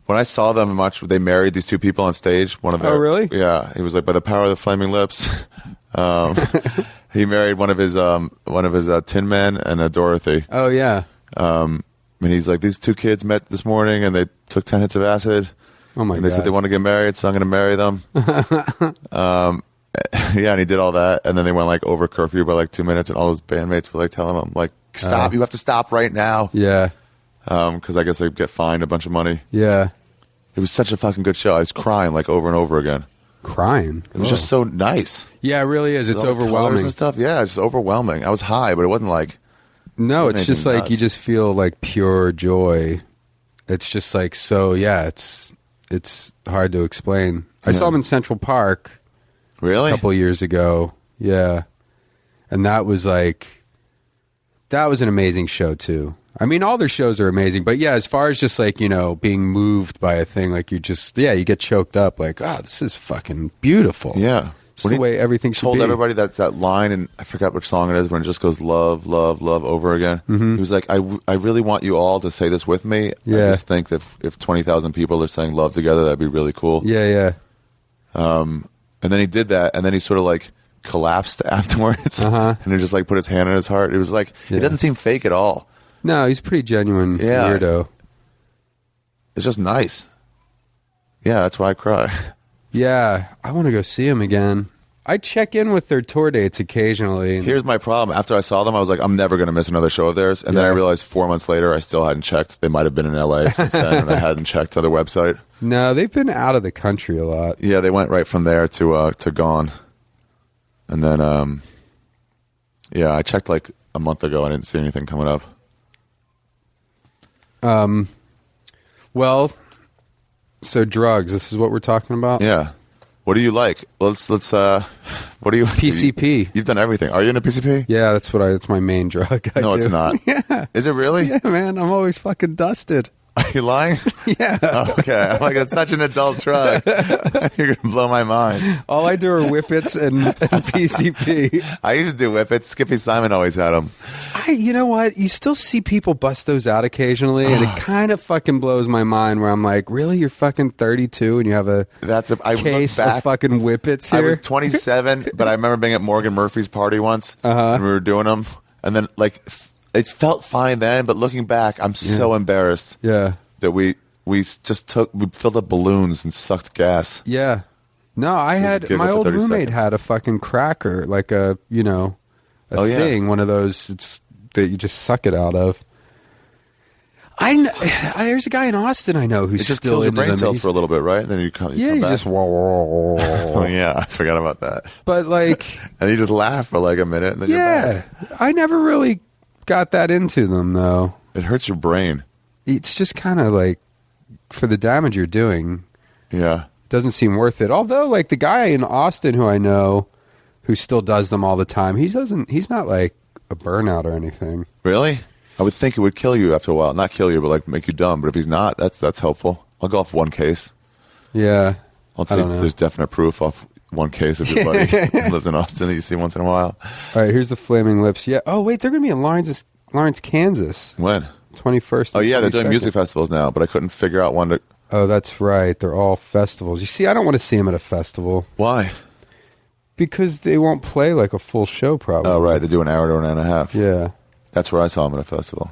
When I saw them they married these two people on stage. One of their, Oh, really? Yeah. He was like, by the power of the Flaming Lips. He married one of his Tin Men and a Dorothy. Oh, yeah. And he's like, these two kids met this morning and they took 10 hits of acid. Oh, my And they God. said they want to get married, so I'm going to marry them. Yeah, and he did all that. And then they went like over curfew by like 2 minutes, and all his bandmates were like telling him, like, stop, you have to stop right now. Yeah. Because I guess they get fined a bunch of money. Yeah. It was such a fucking good show. I was crying like over and over again. Crying. It was just so nice. Yeah, it really is. It's All the colors overwhelming. and stuff. Yeah, it's just overwhelming. I was high, but it wasn't like, No, it's Amazing just like nuts. you just feel like pure joy. It's just like so. Yeah, it's hard to explain. I saw him in Central Park really? a couple years ago. Yeah, and that was an amazing show too. I mean, all their shows are amazing, but yeah, as far as just like being moved by a thing, like you get choked up. Like, this is fucking beautiful. Yeah. It's the way everything should told be. everybody that line, and I forgot which song it is, when it just goes love, love, love over again. Mm-hmm. He was like, I really want you all to say this with me. Yeah. I just think that if 20,000 people are saying love together, that'd be really cool. Yeah, yeah. And then he did that, and then he sort of like collapsed afterwards, and he just like put his hand on his heart. It was like, Yeah. it doesn't seem fake at all. No, he's a pretty genuine Yeah. weirdo. It's just nice. Yeah, that's why I cry. Yeah, I want to go see him again. I check in with their tour dates occasionally. Here's my problem. After I saw them, I was like, I'm never going to miss another show of theirs. And then I Yeah. realized 4 months later, I still hadn't checked. They might have been in LA since then, and I hadn't checked on their website. No, they've been out of the country a lot. Yeah, they went right from there to Gone. And then, yeah, I checked like a month ago. I didn't see anything coming up. Well, so drugs. This is what we're talking about. Yeah. What do you like? Let's what do you PCP. You've done everything. Are you into PCP? Yeah, that's my main drug. No, it's do. not. Yeah, Is it really? yeah, man. I'm always fucking dusted. Are you lying? Yeah. Okay. I'm like, it's such an adult drug. You're going to blow my mind. All I do are whippets and PCP. I used to do whippets. Skippy Simon always had them. You know what? You still see people bust those out occasionally, and it kind of fucking blows my mind. Where I'm like, really? You're fucking 32 and you have a I look case back. of fucking whippets I here? was 27, but I remember being at Morgan Murphy's party once, and we were doing them, and then like it felt fine then, but looking back, I'm so embarrassed Yeah. that we we filled up balloons and sucked gas. Yeah. No, I had giggle my for old 30 roommate seconds. had a fucking cracker, like a Oh, yeah. thing, one of those that you just suck it out of. There's a guy in Austin I know who's It just still kills your into brain them. cells He's- for a little bit, right? Then you come yeah, you back. just Oh yeah, I forgot about that. but like And you just laugh for like a minute, and then you're yeah, back. I never really got that into them though. It hurts your brain. It's just kind of like for the damage you're doing, Yeah. doesn't seem worth it. Although like the guy in Austin who I know who still does them all the time, he's not like a burnout or anything. Really? I would think it would kill you after a while. Not kill you, but like make you dumb. But if he's not, that's helpful. I'll go off one case. Yeah. I'll I say don't know. there's definite proof off one case of your buddy who lives in Austin that you see once in a while. All right, here's the Flaming Lips. Yeah. Oh wait, they're gonna be in Lawrence, Kansas, When? 21st. Oh and yeah, they're doing 22nd. music festivals now, but I couldn't figure out one to. Oh, that's right. They're all festivals. You see, I don't want to see them at a festival Why? because they won't play like a full show. Probably. Oh right, they do an hour to an hour and a half. Yeah. That's where I saw him at a festival.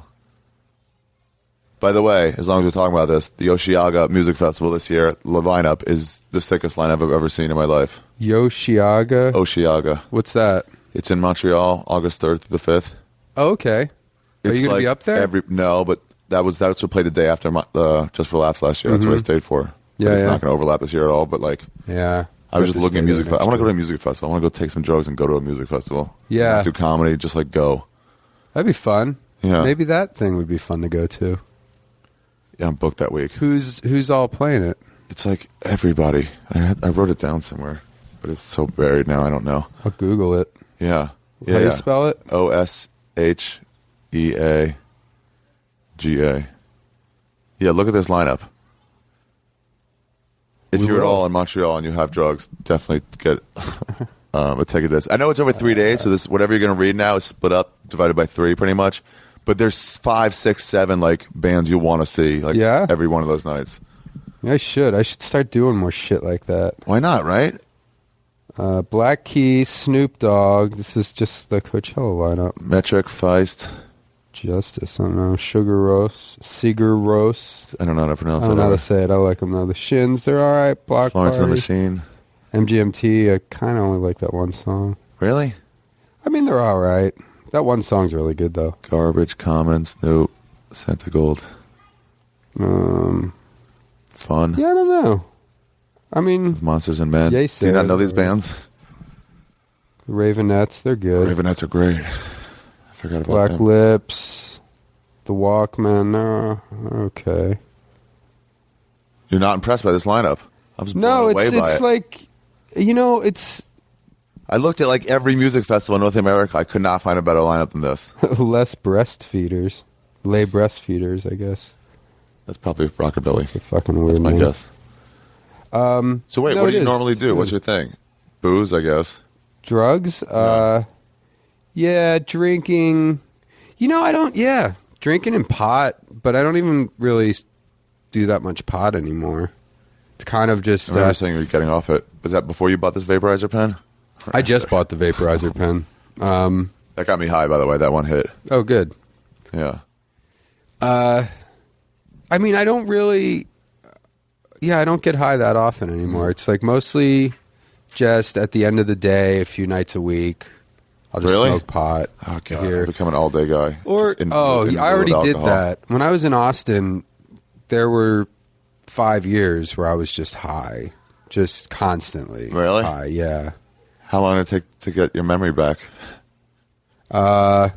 By the way, as long as we're talking about this, the Oshiaga Music Festival this year, the lineup is the sickest lineup I've ever seen in my life. Yoshiaga. Oshiaga. What's that? It's in Montreal, August 3rd to the 5th. Oh, okay. Are It's you gonna be up there? No, but that's what played the day after Just for Laughs last year. That's what I stayed for. But Yeah, it's yeah. not going to overlap this year at all. But like, Yeah. I was You have just to looking at stay music. there I want to next go to a year. music festival. I want to go take some drugs and go to a music festival. Yeah. Not do comedy. Just like go. That'd be fun. Yeah. Maybe that thing would be fun to go to. Yeah, I'm booked that week. Who's all playing it? It's like everybody. I wrote it down somewhere, but it's so buried now. I don't know. I'll Google it. Yeah. How do you spell it? OSHEAGA. Yeah, look at this lineup. If We you're at will. all in Montreal and you have drugs, definitely get a ticket to this. I know it's over 3 days, so this whatever you're going to read now is split up, divided by 3 pretty much. But there's 5, 6, 7 like bands you want to see, like Yeah? every one of those nights. Yeah, I should start doing more shit like that. Why not, right? Black Keys, Snoop Dogg. This is just the Coachella lineup. Metric, Feist. Justice. I don't know. Sugar Roast. Sigur Roast. I don't know how to pronounce I don't it. know how to say it. I like them though. The Shins, they're all right. Block Florence and the Party. Machine. MGMT. I kind of only like that one song. Really? I mean, they're all right. That one song's really good though. Garbage, Commons, Nope, Santa Gold. Fun. Yeah, I don't know. I mean, Monsters and Men. Yay, Do you not Sarah. know these bands? the Ravenettes, they're good. Ravenettes are great. I forgot about Black them. Lips, The Walkmen. Okay. You're not impressed by this lineup? I was blown No, away by it's it. like, it's I looked at like every music festival in North America. I could not find a better lineup than this. less breastfeeders. Lay breastfeeders, I guess. That's probably rockabilly. It's a fucking weird That's my name. guess. So wait, no, what it do you is. normally do? What's your thing? Booze, I guess. Drugs? Yeah, drinking. I don't, drinking and pot, but I don't even really do that much pot anymore. It's kind of just, I remember saying you're getting off it. Was that before you bought this vaporizer pen? I just bought the vaporizer pen. That got me high, by the way. That one hit. Oh, good. Yeah. I mean, I don't really, I don't get high that often anymore. It's like mostly just at the end of the day, a few nights a week, I'll just Really? smoke pot. Oh, God. Here. I've become an all-day guy. Or, Just in I lieu of already did alcohol. that. When I was in Austin, there were 5 years where I was just high, just constantly. Really? High, yeah. How long did it take to get your memory back? I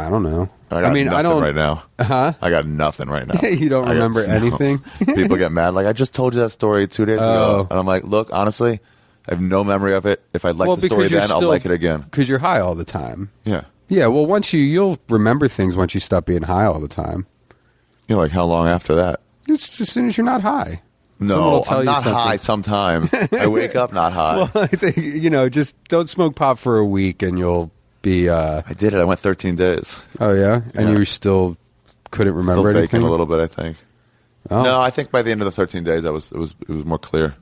don't know. I got mean, nothing I don't. right now. Huh? I got nothing right now. You don't I got- remember no. anything? People get mad. Like, I just told you that story 2 days Oh. ago. And I'm like, look, honestly, I have no memory of it. If I like the story then, I'll like it again. Because you're high all the time. Yeah. Yeah, well, you'll remember things once you stop being high all the time. You're like, how long after that? It's as soon as you're not high. Someone No, will tell I'm you not something. high sometimes. I wake up not high. Well, I think, just don't smoke pot for a week and you'll be, I did it. I went 13 days. oh yeah? And Yeah. you still couldn't Still remember faking anything? a little bit, I think. Oh. No, I think by the end of the 13 days, it was more clear.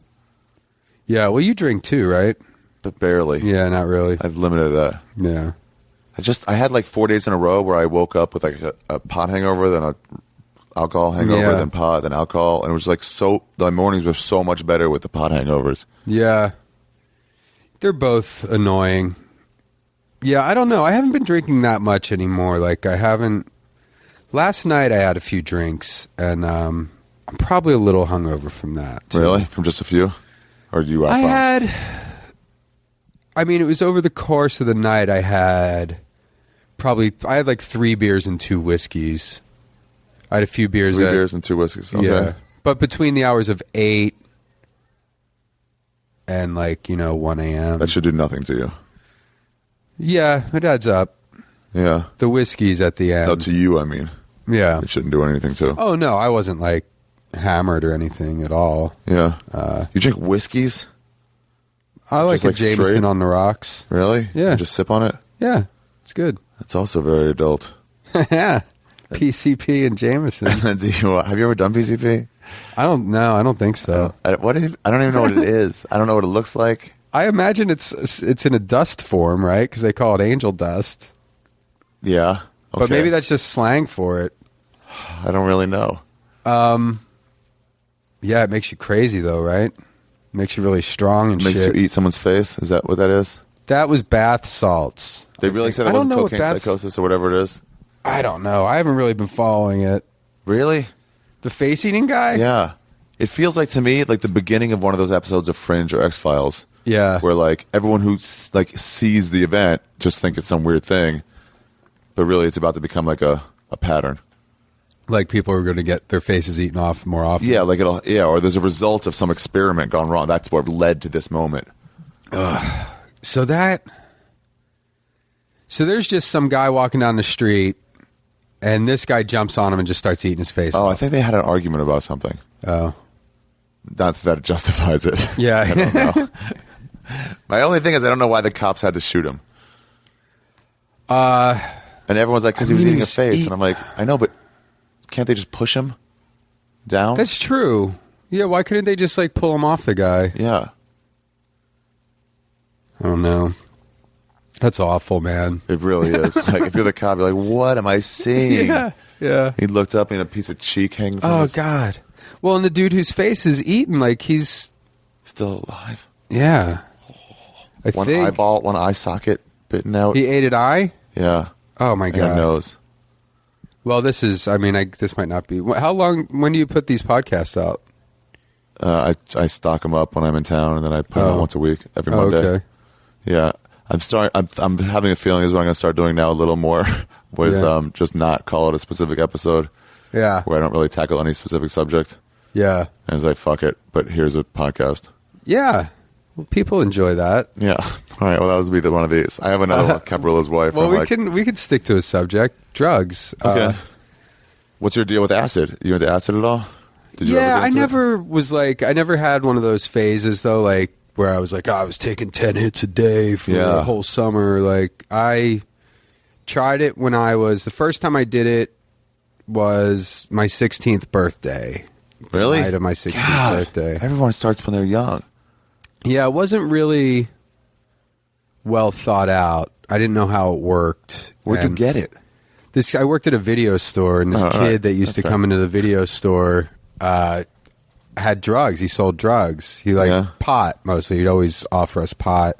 Yeah, well, you drink too, right? But barely. Yeah, not really. I've limited that. Yeah. I had like 4 days in a row where I woke up with like a pot hangover, then a alcohol hangover Yeah. than pot than alcohol, and it was like the mornings were so much better with the pot hangovers. Yeah. They're both annoying. Yeah, I don't know. I haven't been drinking that much anymore. Like, I haven't. Last night I had a few drinks, and I'm probably a little hungover from that. Too. Really, from just a few, or you? I had. I mean, it was over the course of the night. I had like 3 beers and 2 whiskeys. I had a few beers. 3 beers and 2 whiskeys. Okay. Yeah, but between the hours of 8 and 1 a.m. That should do nothing to you. Yeah, it adds up. Yeah. The whiskeys at the end. No, to you, I mean. Yeah. It shouldn't do anything to. Oh no, I wasn't hammered or anything at all. Yeah. You drink whiskeys? I like Just, a Jameson straight? on the rocks. Really? Yeah. You just sip on it? Yeah, it's good. That's also very adult. Yeah, PCP and Jameson. Have you ever done PCP? I don't know. I don't think so. I don't even know what it is. I don't know what it looks like. I imagine it's in a dust form, right? Because they call it angel dust. Yeah. Okay. But maybe that's just slang for it. I don't really know. Yeah, it makes you crazy though, right? Makes you really strong and Makes shit. you eat someone's face? Is that what that is? That was bath salts. They really said I that don't wasn't know what cocaine that's- psychosis or whatever it is? I don't know. I haven't really been following it. Really? The face eating guy? Yeah. It feels like to me like the beginning of one of those episodes of Fringe or X-Files. Yeah. Where everyone who sees the event just think it's some weird thing, but really it's about to become a pattern. Like people are going to get their faces eaten off more often. Yeah, or there's a result of some experiment gone wrong. That's what led to this moment. So there's just some guy walking down the street, and this guy jumps on him and just starts eating his face Oh, I off. think they had an argument about something. Oh. Not that it justifies it. Yeah. I don't know. My only thing is I don't know why the cops had to shoot him. And everyone's like, because he was eating his face. And I'm like, I know, but can't they just push him down? That's true. Yeah, why couldn't they just pull him off the guy? Yeah. I don't know. That's awful, man. It really is. If you're the cop, you're like, what am I seeing? Yeah. He looked up and a piece of cheek hanging from Oh, his... God. Well, and the dude whose face is eaten, he's... Still alive. Yeah. I One think eyeball, one eye socket bitten out. he ate an eye? Yeah. Oh, my And a God. nose. Well, this is... this might not be... When do you put these podcasts out? I stock them up when I'm in town, and then I put them Oh. out once a week, every Oh, Monday. okay. Yeah, I'm having a feeling this is what I'm going to start doing now a little more, with Yeah. just not call it a specific episode Yeah. where I don't really tackle any specific subject. Yeah. And it's like, fuck it, but here's a podcast. Yeah. Well, people enjoy that. Yeah. All right. Well, that was one of these. I have another one, Caprilla's wife. Well, I'm we could stick to a subject. Drugs. Okay. What's your deal with acid? You into acid at all? Did you ever Yeah, get I into it? never was I never had one of those phases though, where I was I was taking 10 hits a day for the whole summer. I tried it when the first time I did it was my 16th birthday. Really? The night of my 16th God, birthday. Everyone starts when they're young. Yeah, it wasn't really well thought out. I didn't know how it worked. Where'd you And get it? I worked at a video store, and this Oh, kid all right. that used to That's come into the video store had drugs. He sold drugs. He pot mostly. He'd always offer us pot.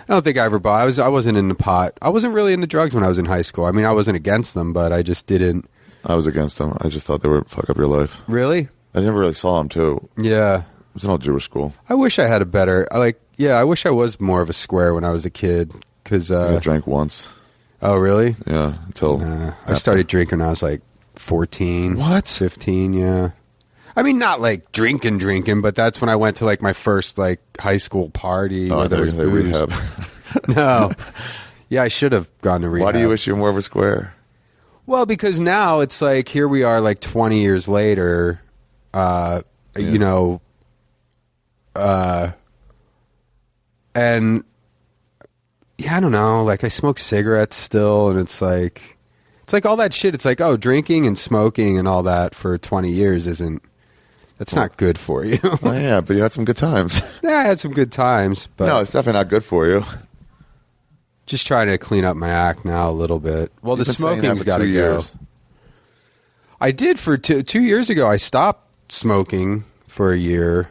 I don't think I ever bought. I wasn't into pot. I wasn't really into drugs when I was in high school. I mean, I wasn't against them, but I just didn't. I was against them. I just thought they would fuck up your life. Really? I never really saw them too. Yeah. It was an all Jewish school. I wish I had a better. I wish I was more of a square when I was a kid. Because I drank once. oh, really? Yeah, until I started drinking when I was 14. What? 15, yeah. I mean, not drinking, but that's when I went to my first high school party. Oh, where I there thought you was said booze. rehab. No. Yeah, I should have gone to rehab. Why do you wish you were more of a square? Well, because now it's here we are 20 years later, you know, and yeah, I don't know, I smoke cigarettes still, and it's all that shit. It's oh, drinking and smoking and all that for 20 years that's not good for you. Oh, yeah, but you had some good times. Yeah, I had some good times, but No, it's definitely not good for you. just trying to clean up my act now a little bit. Well, You've the been saying that smoking's for got to 2 go. years. I did for 2 years ago. I stopped smoking for a year,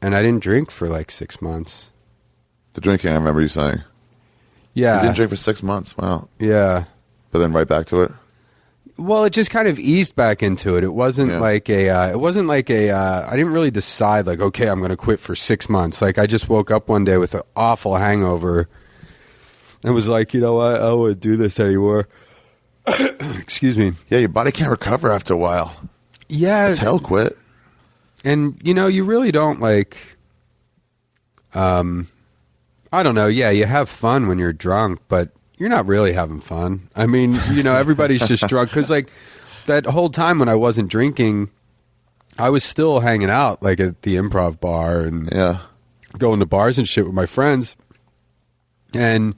and I didn't drink for like 6 months. The drinking, I remember you saying. Yeah. You didn't drink for 6 months. Wow. Yeah. But then right back to it. Well, it just kind of eased back into it. It wasn't like I didn't really decide like, okay, I'm going to quit for 6 months. Like I just woke up one day with an awful hangover and was like, you know what? I don't want to do this anymore. Excuse me. Yeah, your body can't recover after a while. Yeah. It's hell quit. And, you know, you really don't like, I don't know. Yeah, you have fun when you're drunk, but you're not really having fun. I mean, you know, everybody's just drunk. Because, like, that whole time when I wasn't drinking, I was still hanging out, like, at the Improv bar and going to bars and shit with my friends. And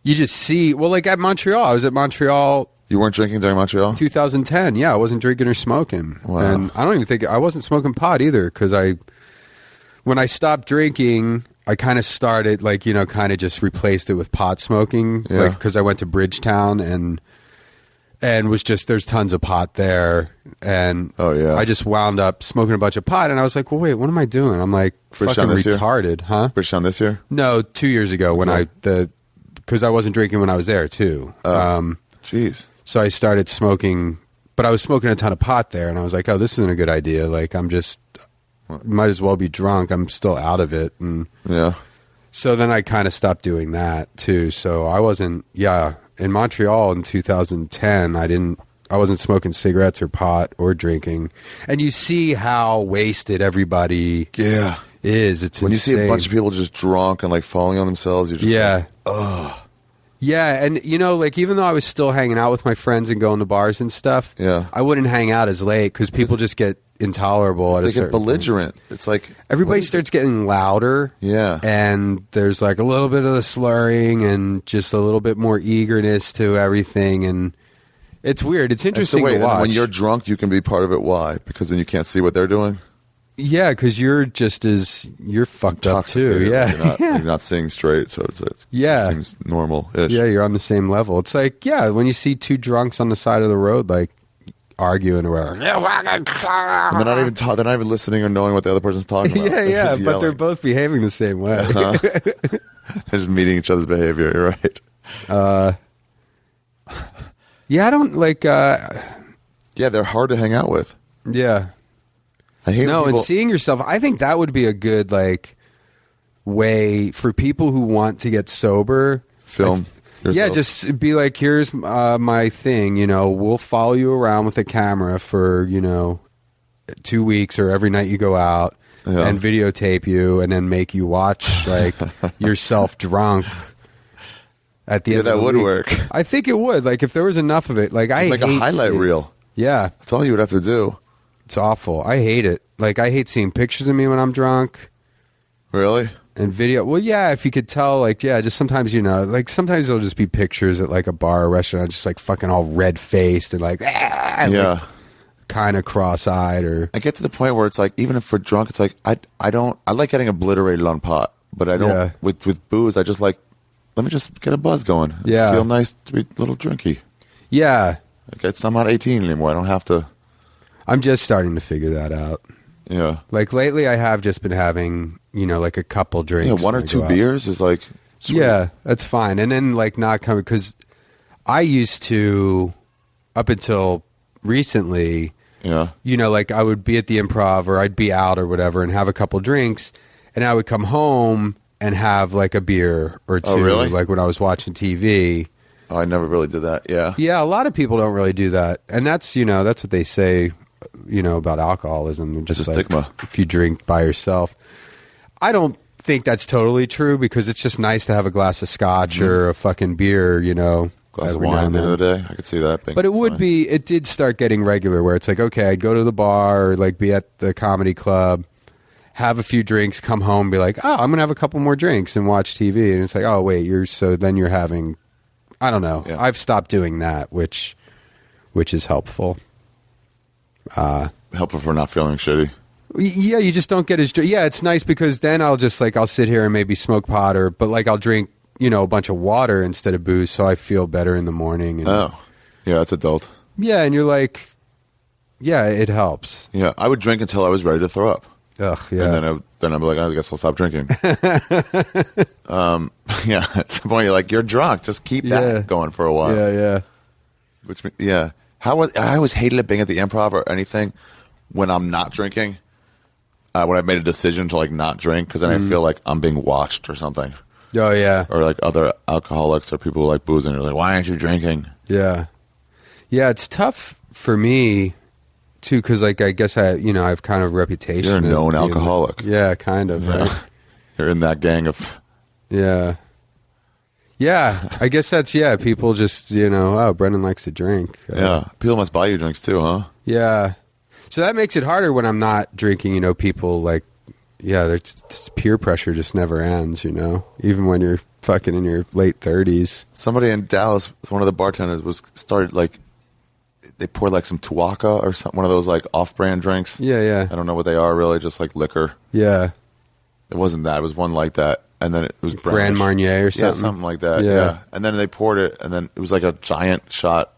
you just see, well, like, at Montreal. I was at Montreal. You weren't drinking during Montreal? 2010, yeah. I wasn't drinking or smoking. Wow. And I don't even think, I wasn't smoking pot either. Because when I stopped drinking, I kind of started, like, you know, kind of just replaced it with pot smoking. Yeah. Like, because I went to Bridgetown and was just, there's tons of pot there. And I just wound up smoking a bunch of pot. And I was like, well, wait, what am I doing? I'm like, Bridgetown fucking retarded, huh? Bridgetown this year? No, 2 years ago when because I wasn't drinking when I was there too. Jeez. So I started smoking, but I was smoking a ton of pot there. And I was like, oh, this isn't a good idea. Like, I'm just, might as well be drunk. I'm still out of it. And so then I kind of stopped doing that too. So I wasn't, in Montreal in 2010, I wasn't smoking cigarettes or pot or drinking. And you see how wasted everybody is. It's when insane. You see a bunch of people just drunk and like falling on themselves, you're just like, ugh. Yeah, and you know, like even though I was still hanging out with my friends and going to bars and stuff, I wouldn't hang out as late because people just get intolerable at a certain They get belligerent. point. It's like everybody starts getting louder. Yeah, and there's like a little bit of the slurring and just a little bit more eagerness to everything, and it's weird. It's interesting to watch. When you're drunk, you can be part of it. Why? Because then you can't see what they're doing. Yeah, because you're fucked up too. Yeah, you're not seeing straight, so it seems normal-ish. Yeah, you're on the same level. It's like when you see two drunks on the side of the road, like arguing or whatever, and they're not even listening or knowing what the other person's talking about. yeah, but they're both behaving the same way. They're just meeting each other's behavior. You're right. I don't like. Yeah, they're hard to hang out with. Yeah. And seeing yourself, I think that would be a good way for people who want to get sober. Film. Just be like, here's my thing. You know, we'll follow you around with a camera for 2 weeks or every night you go out and videotape you and then make you watch like yourself drunk. At the end of the would week. work. I think it would. Like if there was enough of it, like I make a highlight reel. Yeah, that's all you would have to do. It's awful. I hate it. Like, I hate seeing pictures of me when I'm drunk. Really? And video. Well, yeah, if you could tell, like, just sometimes, sometimes it'll just be pictures at, like, a bar or restaurant, just, like, fucking all red-faced and, like, like, kind of cross-eyed or... I get to the point where it's like, even if we're drunk, it's like, I like getting obliterated on pot, but I don't, with booze, I just like, let me just get a buzz going. Yeah. Feel nice to be a little drinky. Yeah. Okay, I'm not 18 anymore. I don't have to... I'm just starting to figure that out. Yeah. Like lately I have just been having, like a couple drinks. Yeah, one or two beers is like... Sweet. Yeah, that's fine. And then like not coming, because I used to, up until recently, like I would be at the Improv or I'd be out or whatever and have a couple drinks and I would come home and have like a beer or two. Oh, really? Like when I was watching TV. Oh, I never really did that. Yeah. Yeah, a lot of people don't really do that. And that's, that's what they say, about alcoholism. Just it's a like stigma. If you drink by yourself. I don't think that's totally true because it's just nice to have a glass of scotch or a fucking beer, Glass of wine at the end of the day. I could see that. But it did start getting regular where it's like, okay, I'd go to the bar or like be at the comedy club, have a few drinks, come home, be like, oh, I'm going to have a couple more drinks and watch TV. And it's like, oh, wait, then you're having, I don't know. Yeah. I've stopped doing that, which is helpful. Helpful for not feeling shitty. Yeah, you just don't get as... Yeah, it's nice because then I'll just like, I'll sit here and maybe smoke pot but like I'll drink, a bunch of water instead of booze so I feel better in the morning. And, yeah, that's adult. Yeah, and you're like, Yeah, it helps. Yeah, I would drink until I was ready to throw up. Ugh, yeah. And then I'd be like, I guess I'll stop drinking. Yeah, at some point you're like, you're drunk. Just keep that going for a while. Yeah. I always hated it being at the Improv or anything when I'm not drinking. When I've made a decision to like not drink, because then I feel like I'm being watched or something. Oh, yeah. Or like other alcoholics or people who like boozing. You're like, why aren't you drinking? Yeah. Yeah, it's tough for me too, because like I guess I've kind of reputation. You're a known alcoholic. Yeah, kind of. Yeah. Right? You're in that gang of. Yeah. Yeah, I guess that's people just Brendon likes to drink. Yeah, people must buy you drinks too, huh? Yeah, so that makes it harder when I'm not drinking. People like, there's peer pressure just never ends. Even when you're fucking in your late 30s. Somebody in Dallas, one of the bartenders started like. They poured like some Tuaca or something, one of those like off-brand drinks. Yeah. I don't know what they are really, just like liquor. Yeah. It wasn't that. It was one like that. And then it was Grand brownish. Marnier or something. Yeah, something like that. Yeah. And then they poured it, and then it was like a giant shot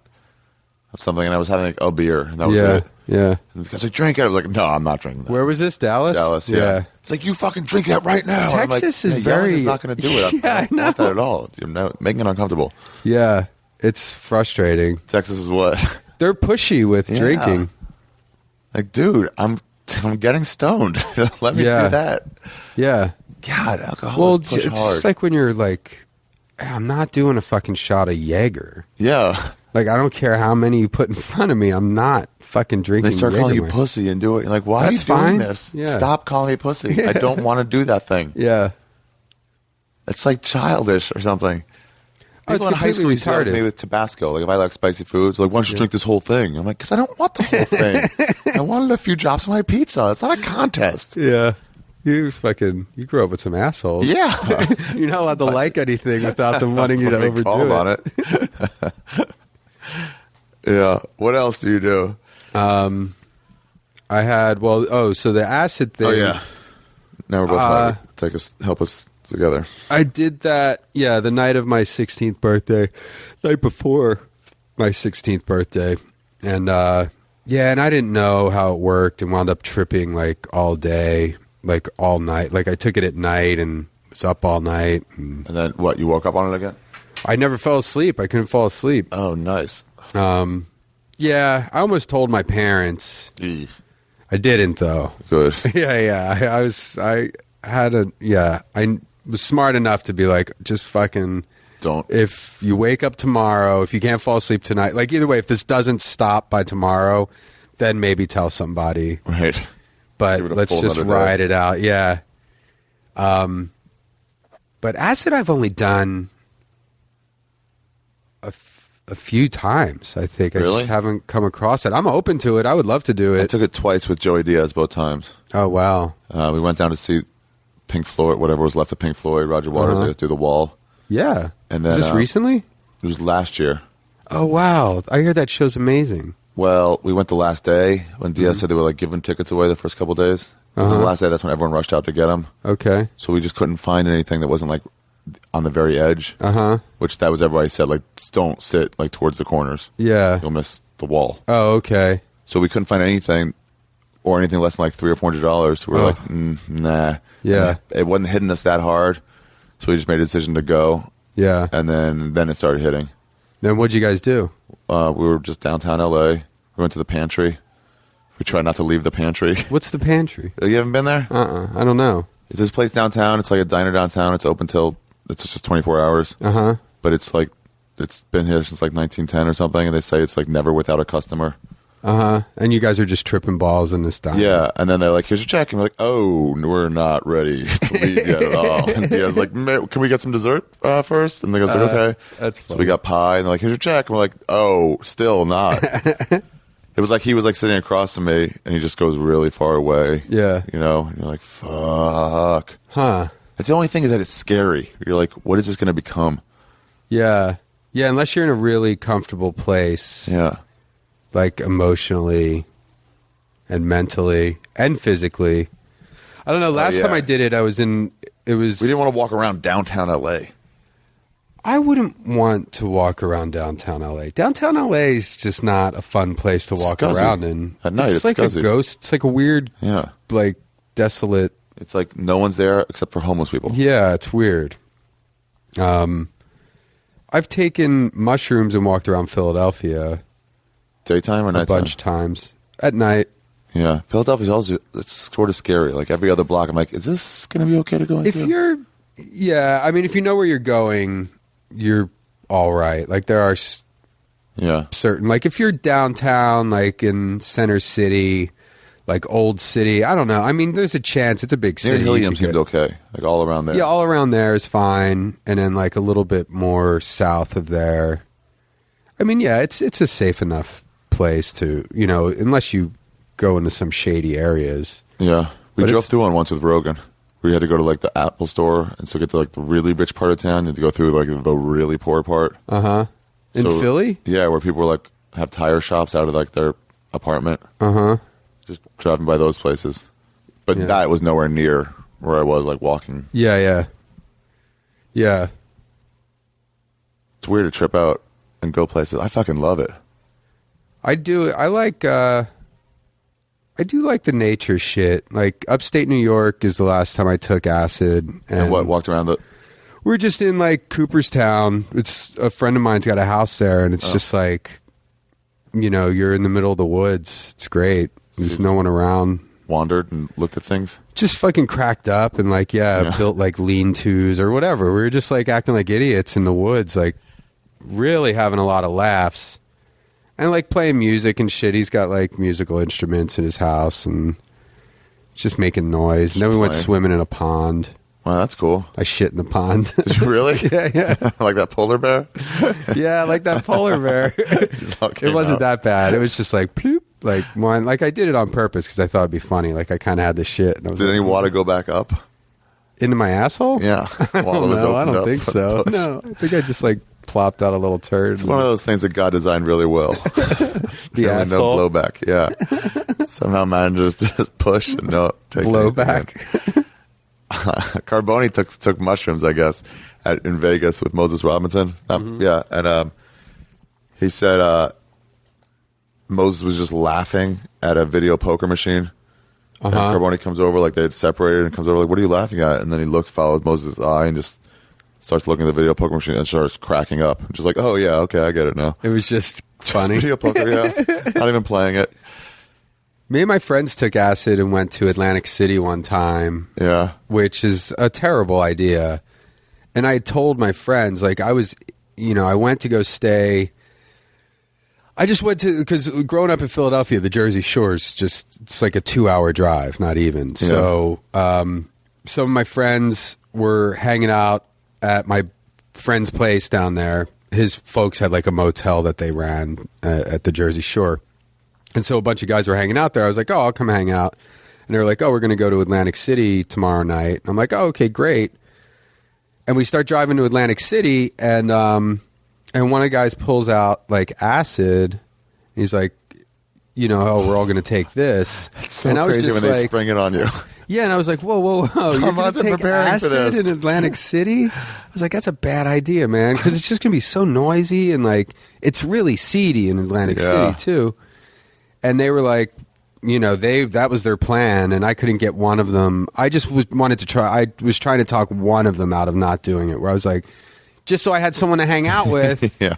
of something, and I was having like a beer, and that was it. Yeah. And the guy's like, drink it. I was like, no, I'm not drinking that. Where was this? Dallas? Dallas, yeah. It's like, you fucking drink that right now. Texas is yelling very... is not going to do it. I don't want that at all. You're making it uncomfortable. Yeah. It's frustrating. Texas is what? They're pushy with drinking. Like, dude, I'm getting stoned. Let me do that. Yeah. God, alcohol is push it's hard. just like when you're like, I'm not doing a fucking shot of Jaeger. Yeah. Like, I don't care how many you put in front of me. I'm not fucking drinking They start calling you Jägermeister. pussy and do it. You're like, why That's are you doing fine. this? Yeah. Stop calling me pussy. I don't want to do that thing. Yeah. It's like childish or something. People in high completely school used to like retarded. me with Tabasco. Like, if I like spicy foods, like, why don't you drink this whole thing? I'm like, because I don't want the whole thing. I wanted a few drops of my pizza. It's not a contest. Yeah. You grew up with some assholes. Yeah. You're not allowed to like anything without them wanting you to Somebody overdo called it. on it. Yeah. What else do you do? I had, so the acid thing. Oh, yeah. Now we're both high. Help us together. I did that, the night of my 16th birthday, night before my 16th birthday. And, and I didn't know how it worked and wound up tripping like all day, like all night. Like I took it at night and was up all night. And then what, you woke up on it again? I never fell asleep. I couldn't fall asleep. Oh, nice. Yeah, I almost told my parents. Eesh. I didn't though. Good. I was smart enough to be like, just fucking Don't. If you wake up tomorrow, if you can't fall asleep tonight, like either way, if this doesn't stop by tomorrow, then maybe tell somebody. Right. But Give it a let's full just another ride day. it out. Yeah. But acid I've only done a few times, I think. I Really? just haven't come across it. I'm open to it. I would love to do I it. took it twice with Joey Diaz both times. Oh, wow. We went down to see Pink Floyd, whatever was left of Pink Floyd, Roger Waters, Uh-huh. I guess, do The Wall. Yeah. And then, Is this recently? It was last year. Oh, wow. I hear that show's amazing. Well, we went the last day when Diaz said they were like giving tickets away the first couple days. It was the last day. That's when everyone rushed out to get them. Okay. So we just couldn't find anything that wasn't like on the very edge. Which that was everybody said, like, don't sit like towards the corners. Yeah. You'll miss the wall. Oh, okay. So we couldn't find anything or anything less than like $300 or $400. So we were like, nah. Yeah. And it wasn't hitting us that hard. So we just made a decision to go. Yeah. And then it started hitting. Then what'd you guys do? We were just downtown LA. We went to the pantry. We tried not to leave the pantry. What's the pantry? You haven't been there? I don't know. It's this place downtown. It's like a diner downtown. It's open till it's just 24 hours. But it's like it's been here since like 1910 or something, and they say it's like never without a customer. And you guys are just tripping balls in this diner. Yeah, and then they're like, "Here's your check," and we're like, "Oh, we're not ready to leave yet at all." And Diaz like, "Can we get some dessert first?" And they go, like, "Okay." That's so funny. we got pie, and they're like, "Here's your check," and we're like, "Oh, still not." It was like he was like sitting across from me, and he just goes really far away. Yeah. you know, and you're like, "Fuck." Huh. That's the only thing is that it's scary. You're like, "What is this going to become?" Yeah. Yeah, unless you're in a really comfortable place. Yeah. Like emotionally and mentally and physically. I don't know. Last yeah. time I did it, it was We didn't want to walk around downtown LA. I wouldn't want to walk around downtown LA. Downtown LA is just not a fun place to walk Scuzzy. around in. At night, it's like scuzzy. a ghost. It's like a weird, Yeah. like desolate. It's like no one's there except for homeless people. Yeah, it's weird. I've taken mushrooms and walked around Philadelphia Daytime or a nighttime? bunch of times. At night. Yeah. Philadelphia's also, it's sort of scary. Like every other block, I'm like, is this going to be okay to go into? If you're, yeah, I mean, if you know where you're going, you're all right. Like there are Yeah. certain, like if you're downtown, like in Center City, like Old City, I don't know. I mean, there's a chance. It's a big Near city. Hilliam You could seemed okay. Like all around there. Yeah, all around there is fine, and then like a little bit more south of there. I mean, yeah, it's a safe enough place to, you know, unless you go into some shady areas. Yeah. We But drove it's- through one once with Rogan. We had to go to like the Apple store, and so get to like the really rich part of town, you had to go through like the really poor part. In So- Philly? Yeah, where people were like have tire shops out of like their apartment. Just driving by those places. But Yeah. that was nowhere near where I was like walking. Yeah. It's weird to trip out and go places. I fucking love it. I do. I like. I do like the nature shit. Like upstate New York is the last time I took acid, And what, walked around the... We're just in like Cooperstown. It's a friend of mine's got a house there, and it's just like, you know, you're in the middle of the woods. It's great. There's no one around. Wandered and looked at things. Just fucking cracked up and like, yeah, built like lean-tos or whatever. We were just like acting like idiots in the woods, like really having a lot of laughs and like playing music and shit. He's got like musical instruments in his house and just making noise. And then we went playing. swimming in a pond. Wow, that's cool. I shit in the pond. Did you really? yeah. Like that polar bear? Yeah, like that polar bear. Just all It came wasn't out. that bad. It was just like ploop, like one. Like I did it on purpose because I thought it'd be funny. Like I kind of had the shit. And I was Did like, any water go back up? into my asshole? Yeah. While it was No, I opened don't up think for so. the push. No, I think I just like plopped out a little turd. It's one of those things that God designed really well. the Really asshole no blowback. Yeah. Somehow manages to just push and no take anything blowback. in. Carboni took mushrooms, I guess, in Vegas with Moses Robinson. Yeah, and he said Moses was just laughing at a video poker machine. And Carboni comes over, like they had separated, and comes over like, "What are you laughing at?" And then he looks, follows Moses' eye, and just starts looking at the video poker machine and starts cracking up. Just like, "Oh yeah, okay, I get it now." It was just Just funny. video poker, yeah. Not even playing it. Me and my friends took acid and went to Atlantic City one time, Yeah. which is a terrible idea. And I told my friends, like I was, you know, I went to go stay. I just went to, because growing up in Philadelphia, the Jersey Shore's just, it's like a 2-hour drive, not even. So some of my friends were hanging out at my friend's place down there. His folks had like a motel that they ran at the Jersey Shore. And so a bunch of guys were hanging out there. I was like, oh, I'll come hang out. And they were like, oh, we're going to go to Atlantic City tomorrow night. I'm like, oh, okay, great. And we start driving to Atlantic City, and one of the guys pulls out like acid. He's like, you know, oh, we're all going to take this. It's so and I was crazy just when they like, spring it on you. yeah, and I was like, whoa, you're I'm going not to take preparing for acid this. in Atlantic City? I was like, that's a bad idea, man, because it's just going to be so noisy, and like it's really seedy in Atlantic Yeah. City too. And they were like, you know, that was their plan, and I couldn't get one of them. I just wanted to try. I was trying to talk one of them out of not doing it. Where I was like, just so I had someone to hang out with, Yeah.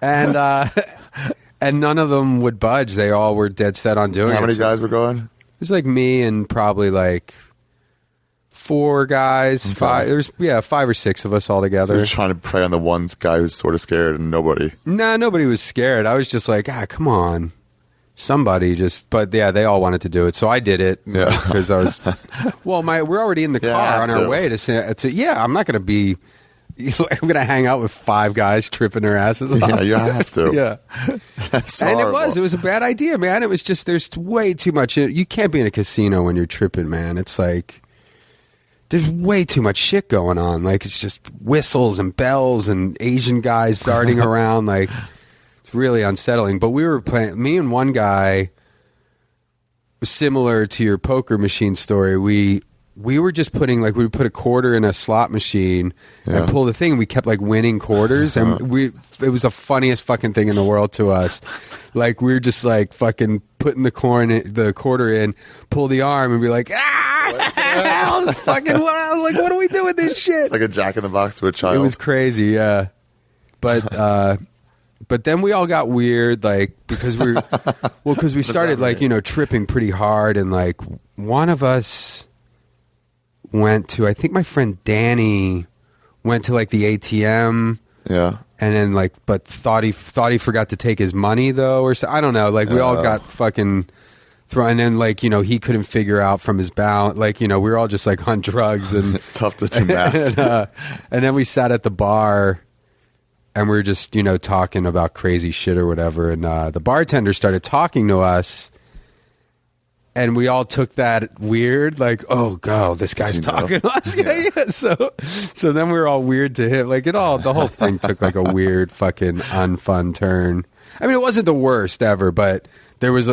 and none of them would budge. They all were dead set on doing it. How many So guys were going? it was like me and probably like 4 guys. Five. There's 5 or 6 of us all So together. you're trying to prey on the one guy who's sort of scared and nobody. Nah, nobody was scared. I was just like, come on. Somebody just, but yeah, they all wanted to do it, so I did it. Yeah. Because I was, well, we're already in the Yeah, car have on our to. way to. Yeah, I'm not going to be. I'm going to hang out with 5 guys tripping their asses off. Yeah, you have to. Yeah, That's and horrible. it was a bad idea, man. It was just there's way too much. You can't be in a casino when you're tripping, man. It's like there's way too much shit going on. Like it's just whistles and bells and Asian guys darting around. Like it's really unsettling. But we were playing. Me and one guy, similar to your poker machine story. We we were just putting like we would put a quarter in a slot machine and pull the thing. We kept like winning quarters, and it was the funniest fucking thing in the world to us. Like we were just like fucking putting the quarter in, pull the arm, and be like, fucking wow! Like what do we do with this shit? Like a Jack in the Box to a child. It was crazy, yeah. But then we all got weird, like because we started like tripping pretty hard, and like one of us went to, I think my friend Danny went to like the ATM, and then like but thought he forgot to take his money though, or so, I don't know. Like we all got fucking thrown, and then like he couldn't figure out from his balance. Like we were all just like on drugs, and it's tough to do math. And then we sat at the bar. And we were just, talking about crazy shit or whatever. And the bartender started talking to us. And we all took that weird, like, oh, God, this guy's talking to us. Yeah. So then we were all weird to him. Like, the whole thing took like a weird fucking unfun turn. I mean, it wasn't the worst ever, but there was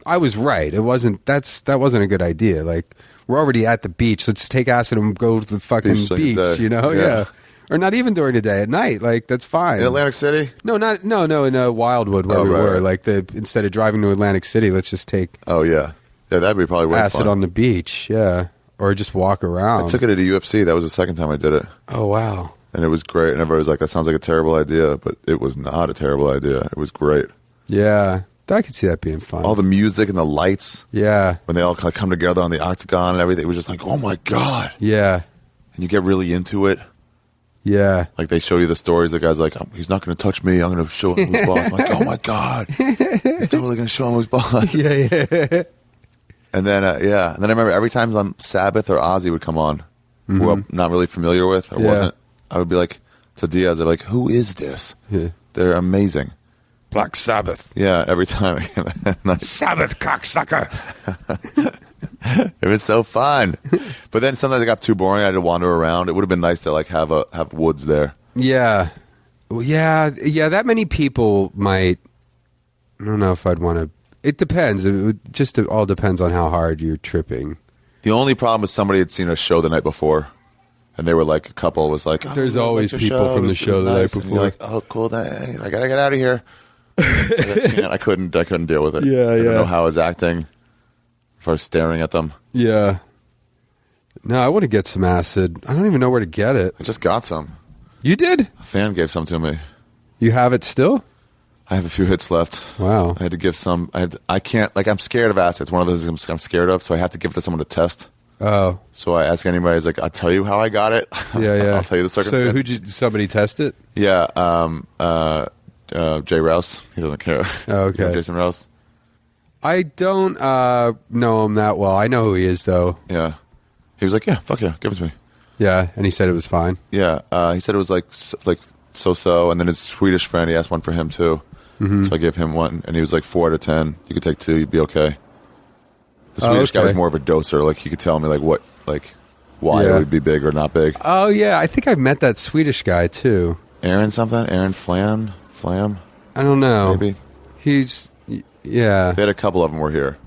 I was right. That wasn't a good idea. Like, we're already at the beach. Let's take acid and go to the fucking beach, Yeah. Or not even during the day, at night. Like that's fine. In Atlantic City? No, in Wildwood where we were. Right. Like instead of driving to Atlantic City, let's just take. Oh yeah, that'd be probably way acid fun. On the beach, yeah, or just walk around. I took it at a UFC. That was the second time I did it. Oh wow! And it was great. And everybody was like, "That sounds like a terrible idea," but it was not a terrible idea. It was great. Yeah, I could see that being fun. All the music and the lights. Yeah, when they all kind of come together on the octagon and everything, it was just like, "Oh my god!" Yeah, and you get really into it. Yeah. Like they show you the stories. The guy's like, he's not going to touch me. I'm going to show him who's boss. I'm like, oh my God. He's totally going to show him who's boss. Yeah. And then, And then I remember every time Sabbath or Ozzy would come on, who I'm not really familiar with or wasn't, I would be like, to Diaz, I'd be like, who is this? Yeah. They're amazing. Black Sabbath. Yeah, every time. Sabbath cocksucker. It was so fun, but then sometimes it got too boring. I had to wander around. It would have been nice to like have woods there. Yeah, That many people might. I don't know if I'd want to. It depends. It all depends on how hard you're tripping. The only problem is somebody had seen a show the night before, and they were like, a couple was like, "There's always people from the show the night before." Like, oh, cool. I gotta get out of here. I couldn't deal with it. Yeah, I don't know how I was acting. If I was staring at them. Yeah. No, I want to get some acid. I don't even know where to get it. I just got some. You did? A fan gave some to me. You have it still? I have a few hits left. Wow. I had to give some. I can't, like, I'm scared of acid. It's one of those things I'm scared of, so I have to give it to someone to test. Oh. So I ask anybody, like, I'll tell you how I got it. Yeah. I'll tell you the circumstances. So somebody test it? Yeah. Jay Rouse. He doesn't care. Oh, okay. You know Jason Rouse? I don't know him that well. I know who he is, though. Yeah. He was like, yeah, fuck yeah, give it to me. Yeah, and he said it was fine. Yeah. He said it was like so-so, and then his Swedish friend, he asked one for him, too. Mm-hmm. So I gave him one, and he was like 4 out of 10. You could take 2, you'd be okay. The Swedish guy was more of a doser. Like, he could tell me, like, what, like, why it would be big or not big. Oh, yeah. I think I've met that Swedish guy, too. Aaron something? Aaron Flam? I don't know. Maybe. Yeah. They had a couple of them were here.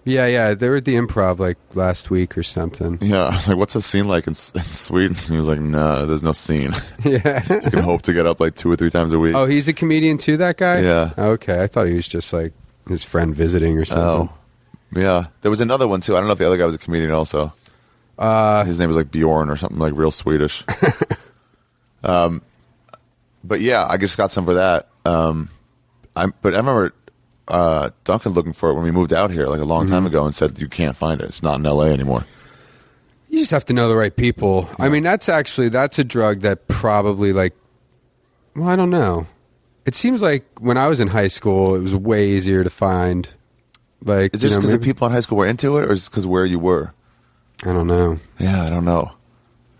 Yeah. They were at the Improv, like, last week or something. Yeah. I was like, what's the scene like in Sweden? He was like, no, there's no scene. Yeah. You can hope to get up, like, 2 or 3 times a week. Oh, he's a comedian, too, that guy? Yeah. Okay. I thought he was just, like, his friend visiting or something. Oh. Yeah. There was another one, too. I don't know if the other guy was a comedian also. His name was, like, Bjorn or something, like, real Swedish. But, yeah, I just got some for that. But I remember Duncan looking for it when we moved out here like a long time ago and said you can't find it. It's not in LA anymore. You just have to know the right people. Yeah. I mean, that's a drug that probably I don't know. It seems like when I was in high school, it was way easier to find. Like, is this because the people in high school were into it, or is it because where you were? I don't know. Yeah, I don't know.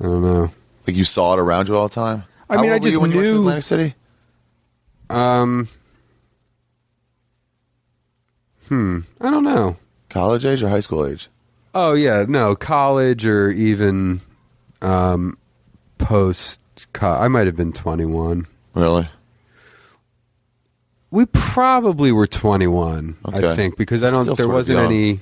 Like you saw it around you all the time. I mean, I just when knew. You went to Atlantic City? I don't know. College age or high school age? Oh yeah, no, college or even post. I might have been 21. Really? We probably were 21. Okay. I think because there wasn't any.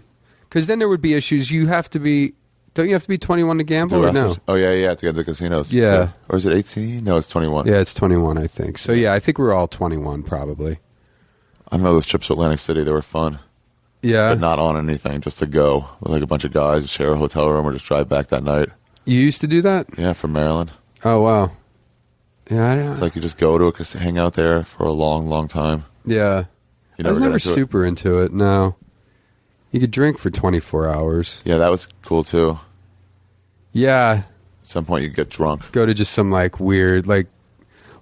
Because then there would be issues. You have to be Don't you have to be 21 to gamble or no? Oh, yeah, to get to the casinos. Yeah. Or is it 18? No, it's 21. Yeah, it's 21, I think. So, yeah, I think we're all 21 probably. I know those trips to Atlantic City, they were fun. Yeah. But not on anything, just to go with like a bunch of guys, share a hotel room, or just drive back that night. You used to do that? Yeah, from Maryland. Oh, wow. Yeah, I don't know. It's like you just go to it, hang out there for a long, long time. Yeah. You I was get never into it. super into it, no. You could drink for 24 hours. Yeah, that was cool too. Yeah. At some point, you get drunk. Go to just some like weird, like,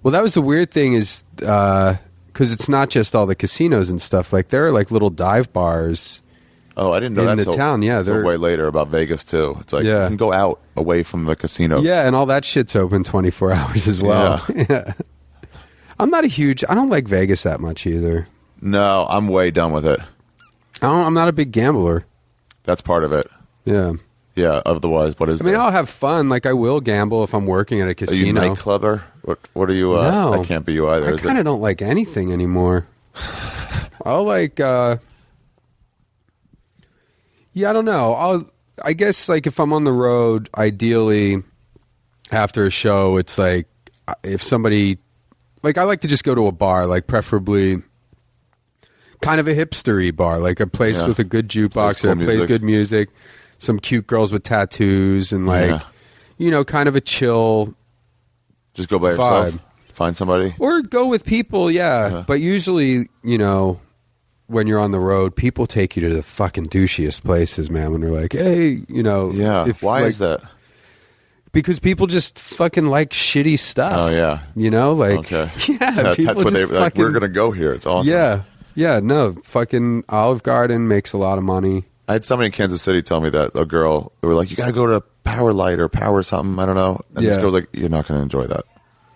well, that was the weird thing is, because it's not just all the casinos and stuff. Like, there are like little dive bars. Oh, I didn't know In that the till, town, yeah, till they're- way later about Vegas too. It's like Yeah. you can go out away from the casino. Yeah, and all that shit's open 24 hours as well. Yeah. I'm not I don't like Vegas that much either. No, I'm way done with it. I'm not a big gambler. That's part of it. Yeah. Yeah. Otherwise, what is? I mean, there? I'll have fun. Like, I will gamble if I'm working at a Are you casino. night clubber? What are you? No. That can't be you either. I Is kind it? of don't like anything anymore. I'll like, yeah, I don't know. I guess like if I'm on the road, ideally after a show, it's like if somebody, like I like to just go to a bar, like preferably kind of a hipstery bar, like a place Yeah. with a good jukebox Plays cool or plays music. good music, some cute girls with tattoos and like, Yeah. you know, kind of a chill. Just go by yourself. Vibe. Find somebody. Or go with people, yeah. But usually, you know, when you're on the road, people take you to the fucking douchiest places, man. When they're like, hey, you know. Yeah. Why is that? Because people just fucking like shitty stuff. Oh, yeah. You know, like, Okay. yeah. people That's what they just like. We're fucking- gonna go here. It's awesome. Yeah. Yeah, no. Fucking Olive Garden makes a lot of money. I had somebody in Kansas City tell me that a girl. They were like, "You got to go to Power Light or Power something." I don't know. And this Yeah. girl's like, "You're not going to enjoy that."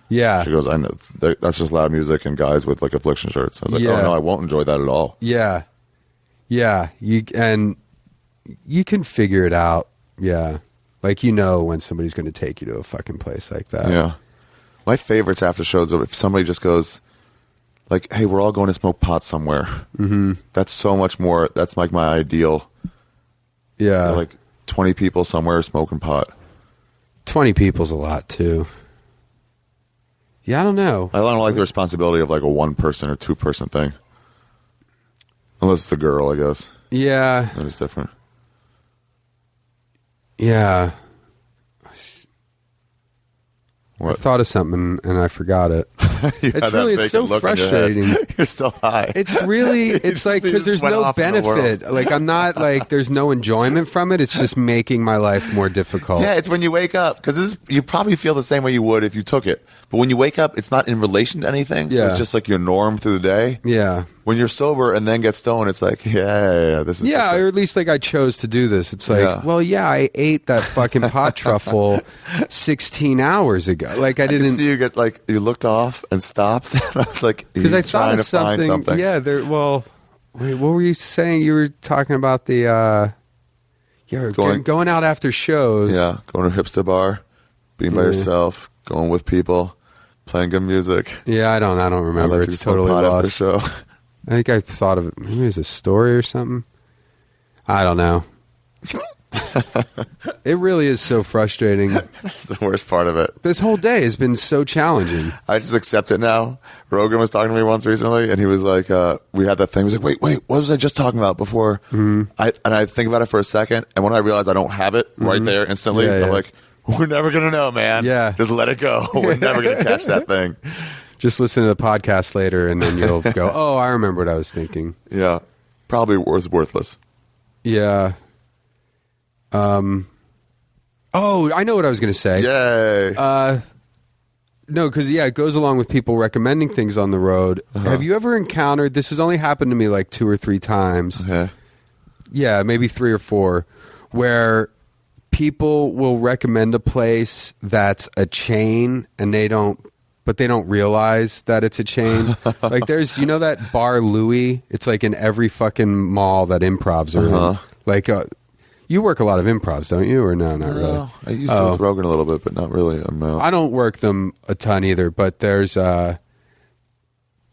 Yeah. She goes, "I know that's just loud music and guys with like affliction shirts." I was like, Yeah. "Oh no, I won't enjoy that at all." Yeah. Yeah. You can figure it out. Yeah. Like, you know when somebody's going to take you to a fucking place like that. Yeah. My favorites after shows are if somebody just goes, like, "Hey, we're all going to smoke pot somewhere." Mm-hmm. That's so much more. That's like my ideal. Yeah. Like 20 people somewhere smoking pot. 20 people's a lot too. Yeah, I don't know. I don't like the responsibility of like a 1-person or 2-person thing. Unless it's the girl, I guess. Yeah. That is different. Yeah. I What? thought of something and I forgot it. You had It's that really, vacant it's so look in your head. frustrating. You're still high. It's really, it's like, You because just there's went no off in the world. benefit. Like, I'm not like, there's no enjoyment from it. It's just making my life more difficult. Yeah, it's when you wake up because you probably feel the same way you would if you took it. But when you wake up, it's not in relation to anything. So Yeah. it's just like your norm through the day. Yeah. When you're sober and then get stoned, it's like, yeah, this is Yeah, or different. at least like I chose to do this. It's like, Yeah. well, yeah, I ate that fucking pot truffle 16 hours ago. Like I I can didn't, see you get like you looked off and stopped. And I was like, because he's I thought trying of to find something. Yeah, there. Well, wait, what were you saying? You were talking about the going out after shows. Yeah, going to a hipster bar, being by Yeah. yourself, going with people, playing good music. Yeah, I don't remember. I like to It's smoke totally pot after the lost. show. I think I thought of it. Maybe it was a story or something. I don't know. It really is so frustrating. That's the worst part of it. This whole day has been so challenging. I just accept it now. Rogan was talking to me once recently, and he was like, we had that thing. He was like, wait, what was I just talking about before? Mm-hmm. I think about it for a second, and when I realize I don't have it right there instantly, Yeah, I'm yeah. like, we're never going to know, man. Yeah. Just let it go. We're never going to catch that thing. Just listen to the podcast later, and then you'll go, "Oh, I remember what I was thinking." Yeah. Probably was worthless. Yeah. Oh, I know what I was going to say. Yay. No, because it goes along with people recommending things on the road. Have you ever encountered? This has only happened to me like 2 or 3 times. Okay. Yeah, maybe 3 or 4, where people will recommend a place that's a chain, and they don't realize that it's a chain. Like there's, that bar Louie? It's like in every fucking mall that improvs are in. Like, you work a lot of improvs, don't you? Or no, not really. I used to with Rogan a little bit, but not really. I don't work them a ton either, but there's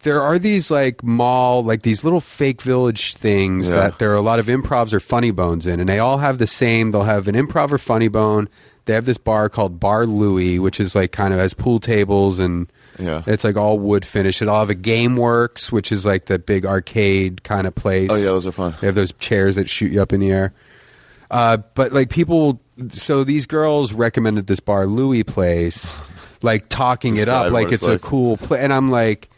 there are these like mall, like these little fake village things that there are a lot of improvs or funny bones in, and they all have the same. They'll have an improv or funny bone. They have this bar called Bar Louie, which is like kind of has pool tables and it's like all wood finish. It all have a Game Works, which is like the big arcade kind of place. Oh yeah, those are fun. They have those chairs that shoot you up in the air. But like people, so these girls recommended this Bar Louie place, like talking it up like it's a cool place, and I'm like,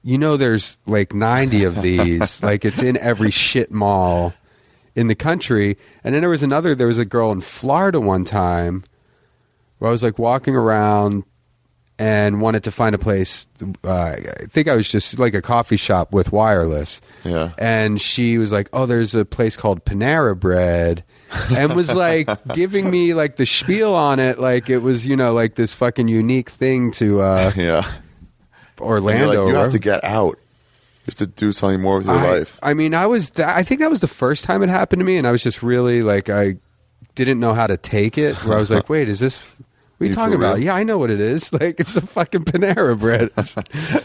you know, there's like 90 of these, like it's in every shit mall in the country. And then there was a girl in Florida one time where I was like walking around and wanted to find a place. I think I was just like a coffee shop with wireless. Yeah. And she was like, oh, there's a place called Panera Bread. And was like giving me like the spiel on it. Like it was, you know, like this fucking unique thing to Orlando. Like, you have to get out. You have to do something more with your life. I mean, I think that was the first time it happened to me, and I was just really like, I didn't know how to take it. Where I was like, wait, is this? What are you talking about? Yeah, I know what it is. Like, it's a fucking Panera Bread.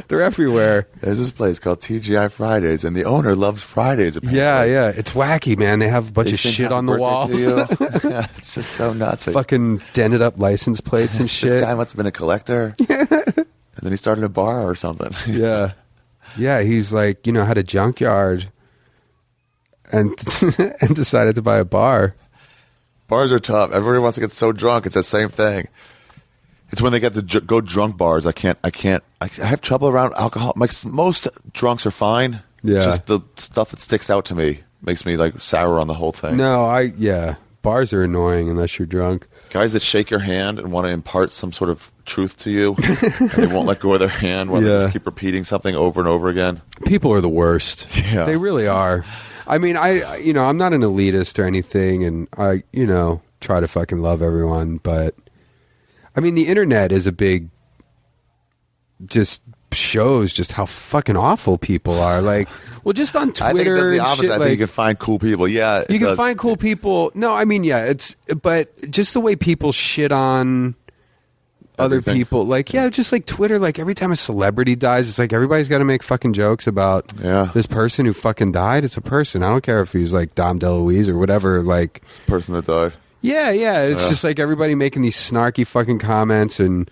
They're everywhere. There's this place called TGI Fridays, and the owner loves Fridays. Apparently. Yeah. It's wacky, man. They have a bunch of shit on the walls. Yeah, it's just so nuts. Fucking dented up license plates and shit. This guy must have been a collector. And then he started a bar or something. Yeah. Yeah, he's like, you know, had a junkyard and and decided to buy a bar. Bars are tough. Everybody wants to get so drunk. It's the same thing. It's when they get the go drunk bars. I have trouble around alcohol. Like most drunks are fine. Yeah. Just the stuff that sticks out to me makes me like sour on the whole thing. No, bars are annoying unless you're drunk. Guys that shake your hand and want to impart some sort of truth to you, and they won't let go of their hand while they just keep repeating something over and over again. People are the worst. Yeah. They really are. I mean, I'm not an elitist or anything, and I, try to fucking love everyone, but I mean, the internet is a big, just shows just how fucking awful people are. Like, well, just on Twitter. I think that's the opposite. Shit, I think you can find cool people. Yeah, you can find cool people. No, I mean, but just the way people shit on other people, like, just like Twitter, like every time a celebrity dies, it's like everybody's got to make fucking jokes about this person who fucking died. It's a person. I don't care if he's like Dom DeLuise or whatever, like person that died. Yeah. It's just like everybody making these snarky fucking comments and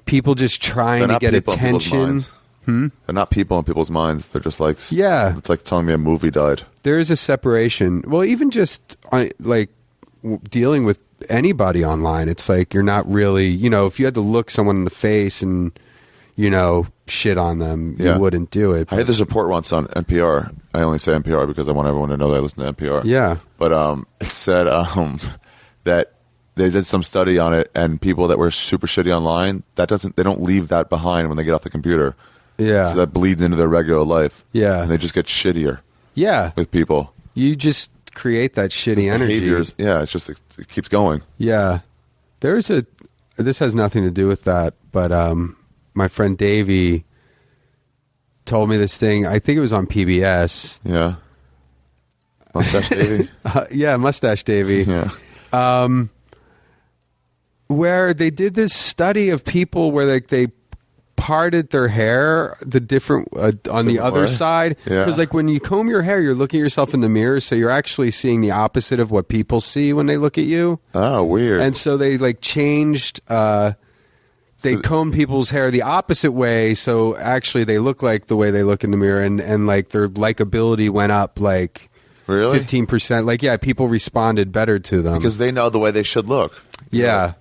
people just trying to get attention. They're not people in people's minds. They're just like, it's like telling me a movie died. There is a separation. Well, even just like dealing with anybody online, it's like you're not really, if you had to look someone in the face and, shit on them, you wouldn't do it. I had this report once on NPR. I only say NPR because I want everyone to know that I listen to NPR. Yeah. But it said that they did some study on it, and people that were super shitty online, they don't leave that behind when they get off the computer. Yeah. So that bleeds into their regular life. Yeah. And they just get shittier. Yeah. With people. You just create that shitty energy. Behaviors. Yeah, it's just it keeps going. Yeah. This has nothing to do with that, but my friend Davey told me this thing. I think it was on PBS. Yeah. Mustache Davey? Mustache Davey. Yeah. Where they did this study of people where they parted their hair the different on the other side, because like when you comb your hair, you're looking at yourself in the mirror, so you're actually seeing the opposite of what people see when they look at you. Oh, weird. And so they like changed they combed people's hair the opposite way, so actually they look like the way they look in the mirror, and like their likability went up like really 15%. Like people responded better to them because they know the way they should look. Yeah.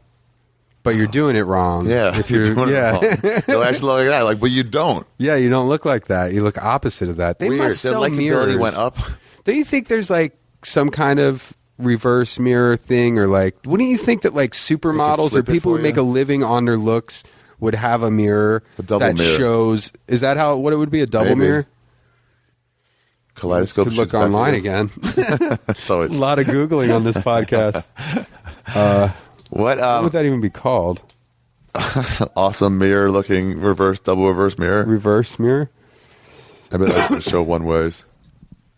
But you're doing it wrong. Yeah, if you're doing it wrong. They'll actually look like that. Like, but you don't. Yeah, you don't look like that. You look opposite of that. They Weird. must sell mirrors. Went up. Don't you think there's like some kind of reverse mirror thing, or like, wouldn't you think that like supermodels or people who make a living on their looks would have a mirror that mirror. shows? Is that what it would be? A double mirror? Kaleidoscope. Could look online again. It's always a lot of Googling on this podcast. What would that even be called? Awesome mirror looking double reverse mirror. Reverse mirror? I bet that's going to show one ways.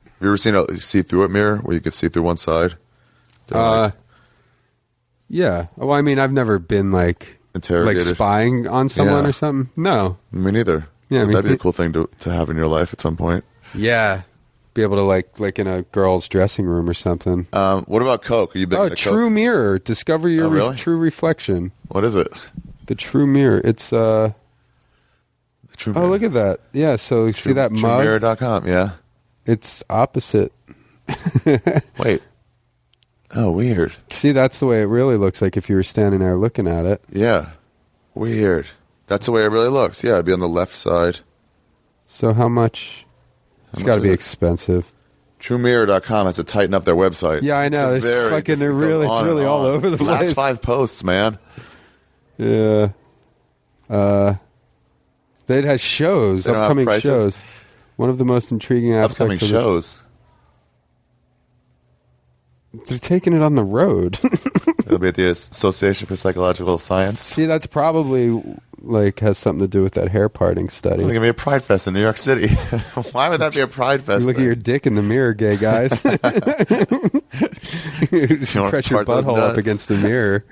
Have you ever seen a see-through it mirror where you could see through one side? Yeah. Well, I mean, I've never been like interrogated, like spying on someone or something. No. Me neither. Yeah, I mean, That'd be a cool thing to have in your life at some point. Yeah, be able to like in a girl's dressing room or something. What about Coke? Are you big into True Coke? Mirror. Discover your really? true reflection. What is it? The True Mirror. It's The True Mirror. Oh, look at that. Yeah, so you see that mug? TrueMirror.com, yeah. It's opposite. Wait. Oh, weird. See, that's the way it really looks like if you were standing there looking at it. Yeah. Weird. That's the way it really looks. Yeah, it'd be on the left side. So how much? It's got to much be is it? expensive. TrueMirror.com has to tighten up their website. Yeah, I know. It's It's fucking. They're really. It's really all over the Last place. 5 posts, man. Yeah. It has shows, They don't have upcoming prices? shows. One of the most intriguing aspects Upcoming of the shows. They're taking it on the road. It'll be at the Association for Psychological Science. See, that's probably like has something to do with that hair parting study. It's going to be a Pride Fest in New York City. Why would that be a Pride Fest? You look at your dick in the mirror, gay guys. You just wanna press your part those butthole up nuts? against the mirror.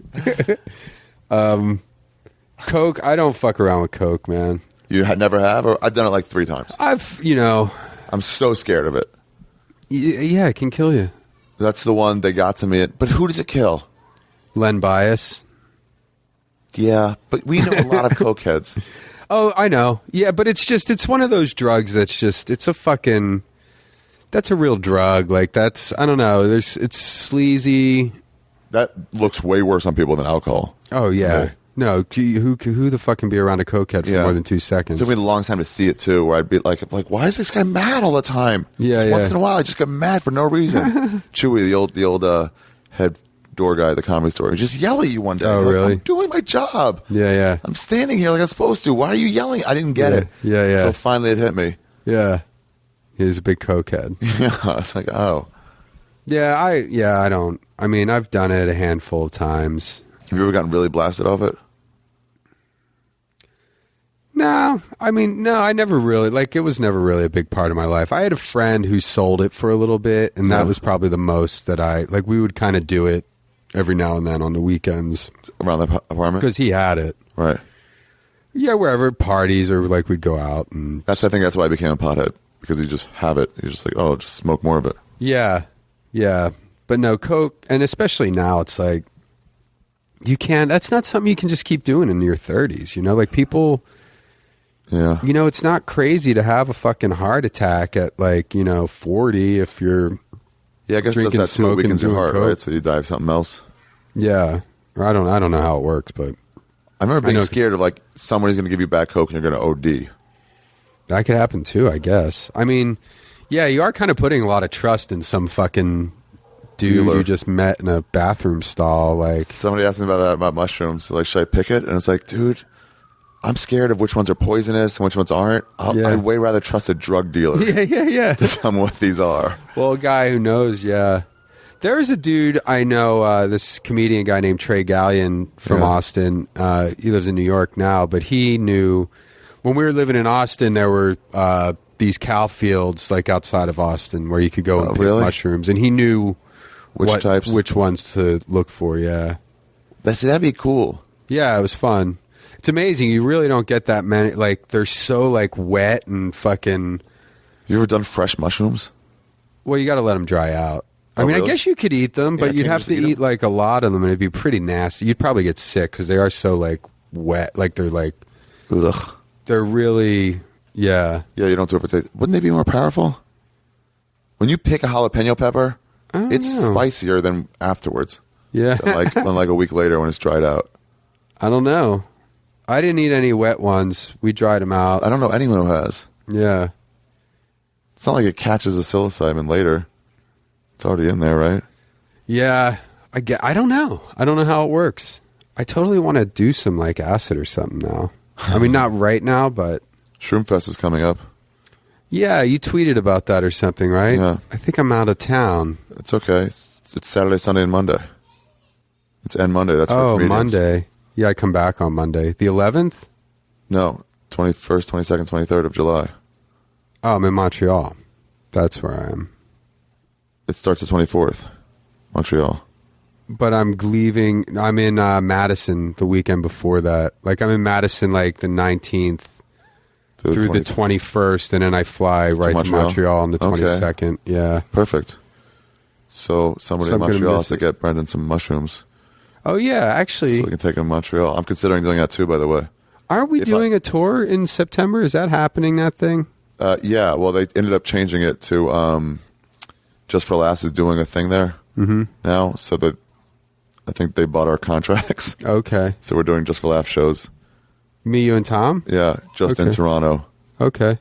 Coke, I don't fuck around with Coke, man. You never have? Or I've done it like 3 times. I'm so scared of it. Yeah, it can kill you. That's the one they got to me. But who does it kill? Len Bias. Yeah, but we know a lot of cokeheads. Oh, I know. Yeah, but it's one of those drugs it's a real drug. Like I don't know. It's sleazy. That looks way worse on people than alcohol. Oh yeah. Okay. No, who the fuck can be around a cokehead for more than 2 seconds? It took me a long time to see it too, where I'd be like, why is this guy mad all the time? Yeah, Once in a while, I just get mad for no reason. Chewy, the old head door guy at the Comedy Store, he'd just yell at you one day. Oh, Like, really? I'm doing my job. Yeah. I'm standing here like I'm supposed to. Why are you yelling? I didn't get it. Yeah. So finally, it hit me. Yeah. He's a big cokehead. Yeah, it's like, oh. I don't. I mean, I've done it a handful of times. Have you ever gotten really blasted off it? No, I never really, it was never really a big part of my life. I had a friend who sold it for a little bit, and that was probably the most that we would kind of do it every now and then on the weekends. Around the apartment? Because he had it. Right. Yeah, wherever, parties, or we'd go out. And I think that's why I became a pothead, because you just have it. You're just like, oh, just smoke more of it. Yeah. But no, Coke, and especially now, it's like, that's not something you can just keep doing in your 30s, people... Yeah. It's not crazy to have a fucking heart attack at 40 if you're Yeah, I guess drinking, that's what smoking, weakens your doing heart, coke. right? So you die of something else. Yeah. Or I don't know how it works, but I remember being know- scared of somebody's going to give you bad coke and you're going to OD. that could happen too, I guess. I mean, yeah, you are kind of putting a lot of trust in some fucking dude Dealer. you just met in a bathroom stall. Somebody asked me about mushrooms. Like, should I pick it? And it's like, dude, I'm scared of which ones are poisonous and which ones aren't. I'd way rather trust a drug dealer Yeah. to tell me what these are. Well, a guy who knows, yeah. There's a dude I know, this comedian guy named Trey Gallion from Austin. He lives in New York now, but he knew when we were living in Austin, there were these cow fields outside of Austin where you could go and pick mushrooms, and he knew Which types? which ones to look for. Yeah, That'd be cool. yeah, it was fun. It's amazing. You really don't get that many. They're so wet and fucking. You ever done fresh mushrooms? Well, you got to let them dry out. I mean, really? I guess you could eat them, but Yeah, you'd can't you have just to eat eat a lot of them, and it'd be pretty nasty. You'd probably get sick because they are so wet. Ugh. They're really yeah. Yeah, you don't do it for taste. Wouldn't they be more powerful? When you pick a jalapeno pepper, it's know. spicier than afterwards. Yeah. than a week later when it's dried out. I don't know. I didn't eat any wet ones. We dried them out. I don't know anyone who has. Yeah. It's not like it catches the psilocybin later. It's already in there, right? Yeah. I don't know. I don't know how it works. I totally want to do some acid or something now. I mean, not right now, but Shroom Fest is coming up. yeah, you tweeted about that or something, right? Yeah. I think I'm out of town. It's okay. It's Saturday, Sunday, and Monday. It's end Monday. That's for comedians. Monday. Yeah, I come back on Monday. The 11th? No, 21st, 22nd, 23rd of July. Oh, I'm in Montreal. That's where I am. It starts the 24th, Montreal. But I'm leaving. I'm in Madison the weekend before that. I'm in Madison the 19th through the 21st, and then I fly right to Montreal on the 22nd. Okay. Yeah. Perfect. So somebody in Montreal has to get Brendon some mushrooms. Oh, yeah, actually. So we can take him to Montreal. I'm considering doing that too, by the way. Aren't we doing a tour in September? Is that happening, that thing? Yeah, well, they ended up changing it to Just for Laughs is doing a thing there now. So that I think they bought our contracts. Okay. So we're doing Just for Laughs shows. Me, you, and Tom? Yeah, just in Toronto. Okay.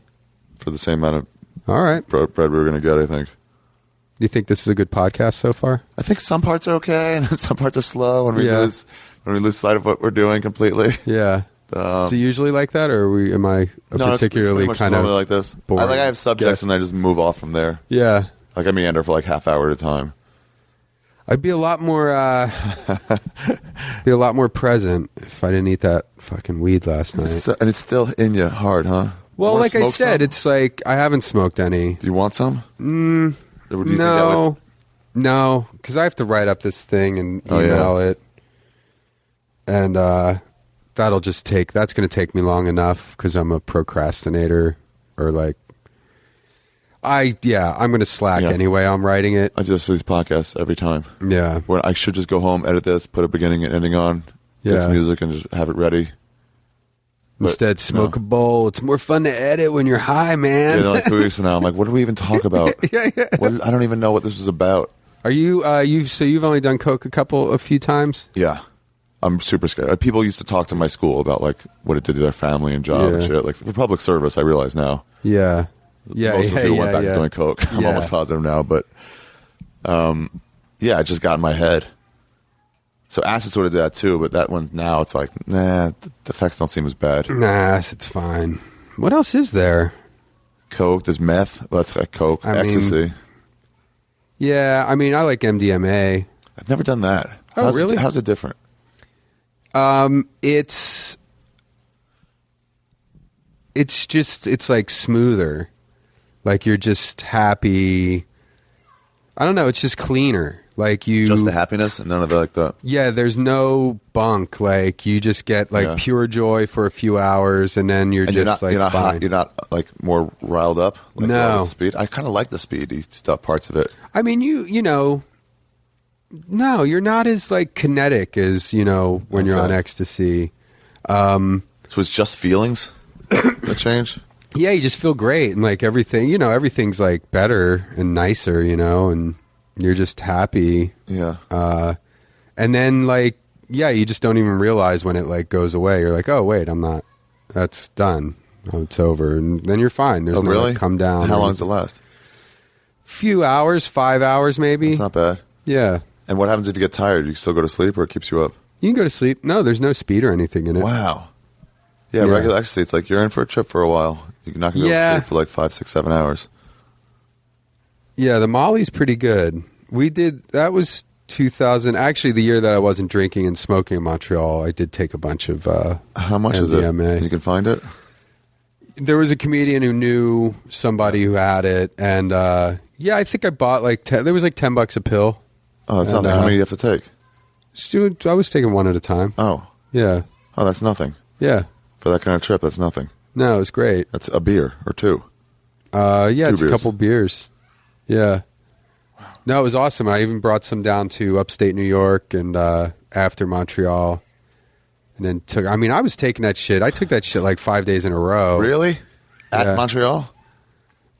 For the same amount of all right bread we were going to get, I think. Do you think this is a good podcast so far? I think some parts are okay, and some parts are slow when we lose sight of what we're doing completely. Yeah. Is it usually like that, or am I particularly kind of like this? I have subjects, and I just move off from there. Yeah. Like I meander for like half hour at a time. I'd be a lot more present if I didn't eat that fucking weed last night. And it's still in you hard, huh? Well, like I said, it's like I haven't smoked any. Do you want some? No, because I have to write up this thing and email it, and that's going to take me long enough because I'm a procrastinator, or like I'm going to slack anyway. I'm writing it. I do this for these podcasts every time. Yeah, where I should just go home, edit this, put a beginning and ending on, get some music, and just have it ready. Instead, smoke a bowl. It's more fun to edit when you're high, man. Yeah, like 2 weeks from now, I'm like, what do we even talk about? I don't even know what this was about. Are you? You've only done coke a few times? Yeah, I'm super scared. People used to talk to my school about like what it did to their family and job and shit. Like for public service, I realize now. Yeah, most of the people went back to doing coke. I'm almost positive now, but it just got in my head. So acid sort of did that too, but that one now it's like, the effects don't seem as bad. Nah, acid's fine. What else is there? Coke, there's meth. Well, that's like coke. Ecstasy. I like MDMA. I've never done that. Oh, really? How's it different? It's like smoother. Like you're just happy. I don't know. It's just cleaner. Like just the happiness and none of the Yeah, there's no bunk. Like you just get like pure joy for a few hours, and then you're you're just not fine. Hot, you're not like more riled up. Like no speed. I kind of like the speedy stuff, parts of it. I mean, no, you're not as like kinetic as when you're on ecstasy. So it's just feelings that change. Yeah, you just feel great, and like everything, everything's like better and nicer, and you're just happy. Yeah. And then you just don't even realize when it like goes away. You're like, oh wait, I'm not. That's done. Oh, it's over, and then you're fine. There's no really? Come down. How long does it last? Few hours, 5 hours maybe. It's not bad. Yeah. And what happens if you get tired? You still go to sleep, or it keeps you up? You can go to sleep. No, there's no speed or anything in it. Wow. Yeah, regular ecstasy. It's like you're in for a trip for a while. You're not going to be able to sleep for like 5, 6, 7 hours. Yeah, the Molly's pretty good. That was 2000. Actually, the year that I wasn't drinking and smoking in Montreal, I did take a bunch of How much MDMA. is it? You can find it? There was a comedian who knew somebody who had it, and I think I bought like there was like $10 a pill. Oh, that's nothing. How many do you have to take? I was taking one at a time. Oh. Yeah. Oh, that's nothing. Yeah. For that kind of trip, that's nothing. No, it was great. That's a beer or two. It's a couple beers. Yeah. No, it was awesome. I even brought some down to upstate New York and after Montreal. And then I was taking that shit. I took that shit like 5 days in a row. Really? At Montreal?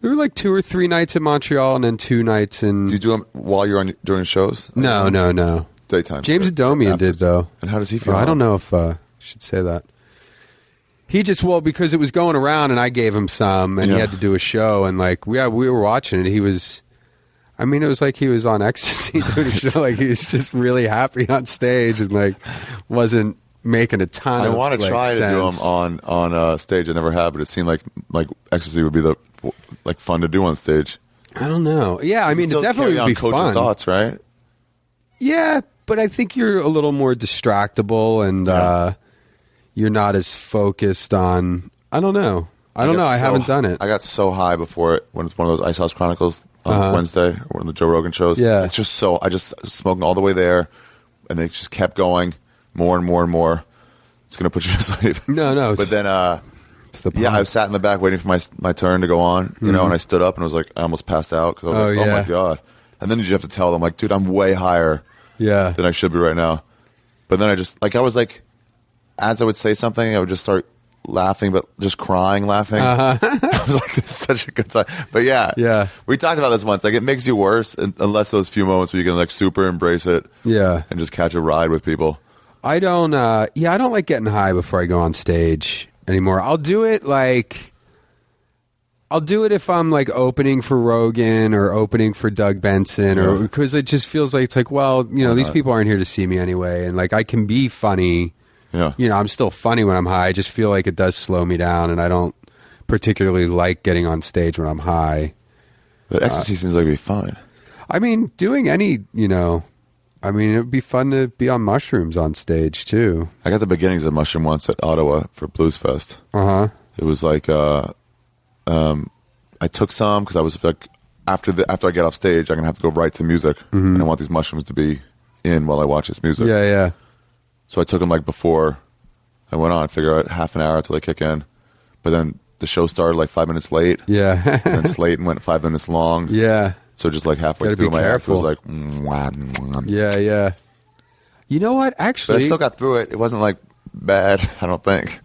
There were like 2 or 3 nights in Montreal and then 2 nights in... Do you do them while you're doing shows? No. Daytime. James Adomian did, though. And how does he feel? I don't know if I should say that. He just, because it was going around and I gave him some and he had to do a show and like, we were watching it. He was, it was like he was on ecstasy doing a show. Like he was just really happy on stage and like wasn't making a ton of I want to try sense. to do them on stage. I never have, but it seemed like ecstasy would be the fun to do on stage. I don't know. Yeah, it definitely would be coach fun. Your thoughts, right? Yeah, but I think you're a little more distractible and you're not as focused on. I don't know. I haven't done it. I got so high before it when it's one of those Ice House Chronicles on Wednesday or one of the Joe Rogan shows. Yeah, it's just I just smoking all the way there, and they just kept going more and more and more. It's gonna put you to sleep. No. But then It's the Yeah, I pump. sat in the back waiting for my turn to go on, you know, and I stood up and was like, I almost passed out because I was like, oh my God. And then you have to tell them, like, dude, I'm way higher than I should be right now. But then I just, like, I was like, as I would say something, I would just start laughing, but just crying laughing. I was like, this is such a good time. But yeah, we talked about this once. Like, it makes you worse unless those few moments where you can like super embrace it, and just catch a ride with people. I don't like getting high before I go on stage anymore. I'll do it if I'm like opening for Rogan or opening for Doug Benson, or because it just feels like it's like, well, you know, these people aren't here to see me anyway, and like I can be funny. Yeah. You know, I'm still funny when I'm high. I just feel like it does slow me down, and I don't particularly like getting on stage when I'm high. But Ecstasy seems like it'd be fine. I mean, doing any, you know, I mean, it would be fun to be on mushrooms on stage too. I got the beginnings of mushroom once at Ottawa for Blues Fest. It was like I took some because I was like, after I get off stage, I'm gonna have to go right to music, and I want these mushrooms to be in while I watch this music. Yeah. So I took them like before I went on, figure out half an hour until they kick in. But then the show started like 5 minutes late. Yeah. And then Slayton went 5 minutes long. Yeah. So just like halfway Gotta through be my act careful. was like, mwah, mwah. Yeah. You know what? But I Actually, still got through it. It wasn't like bad, I don't think.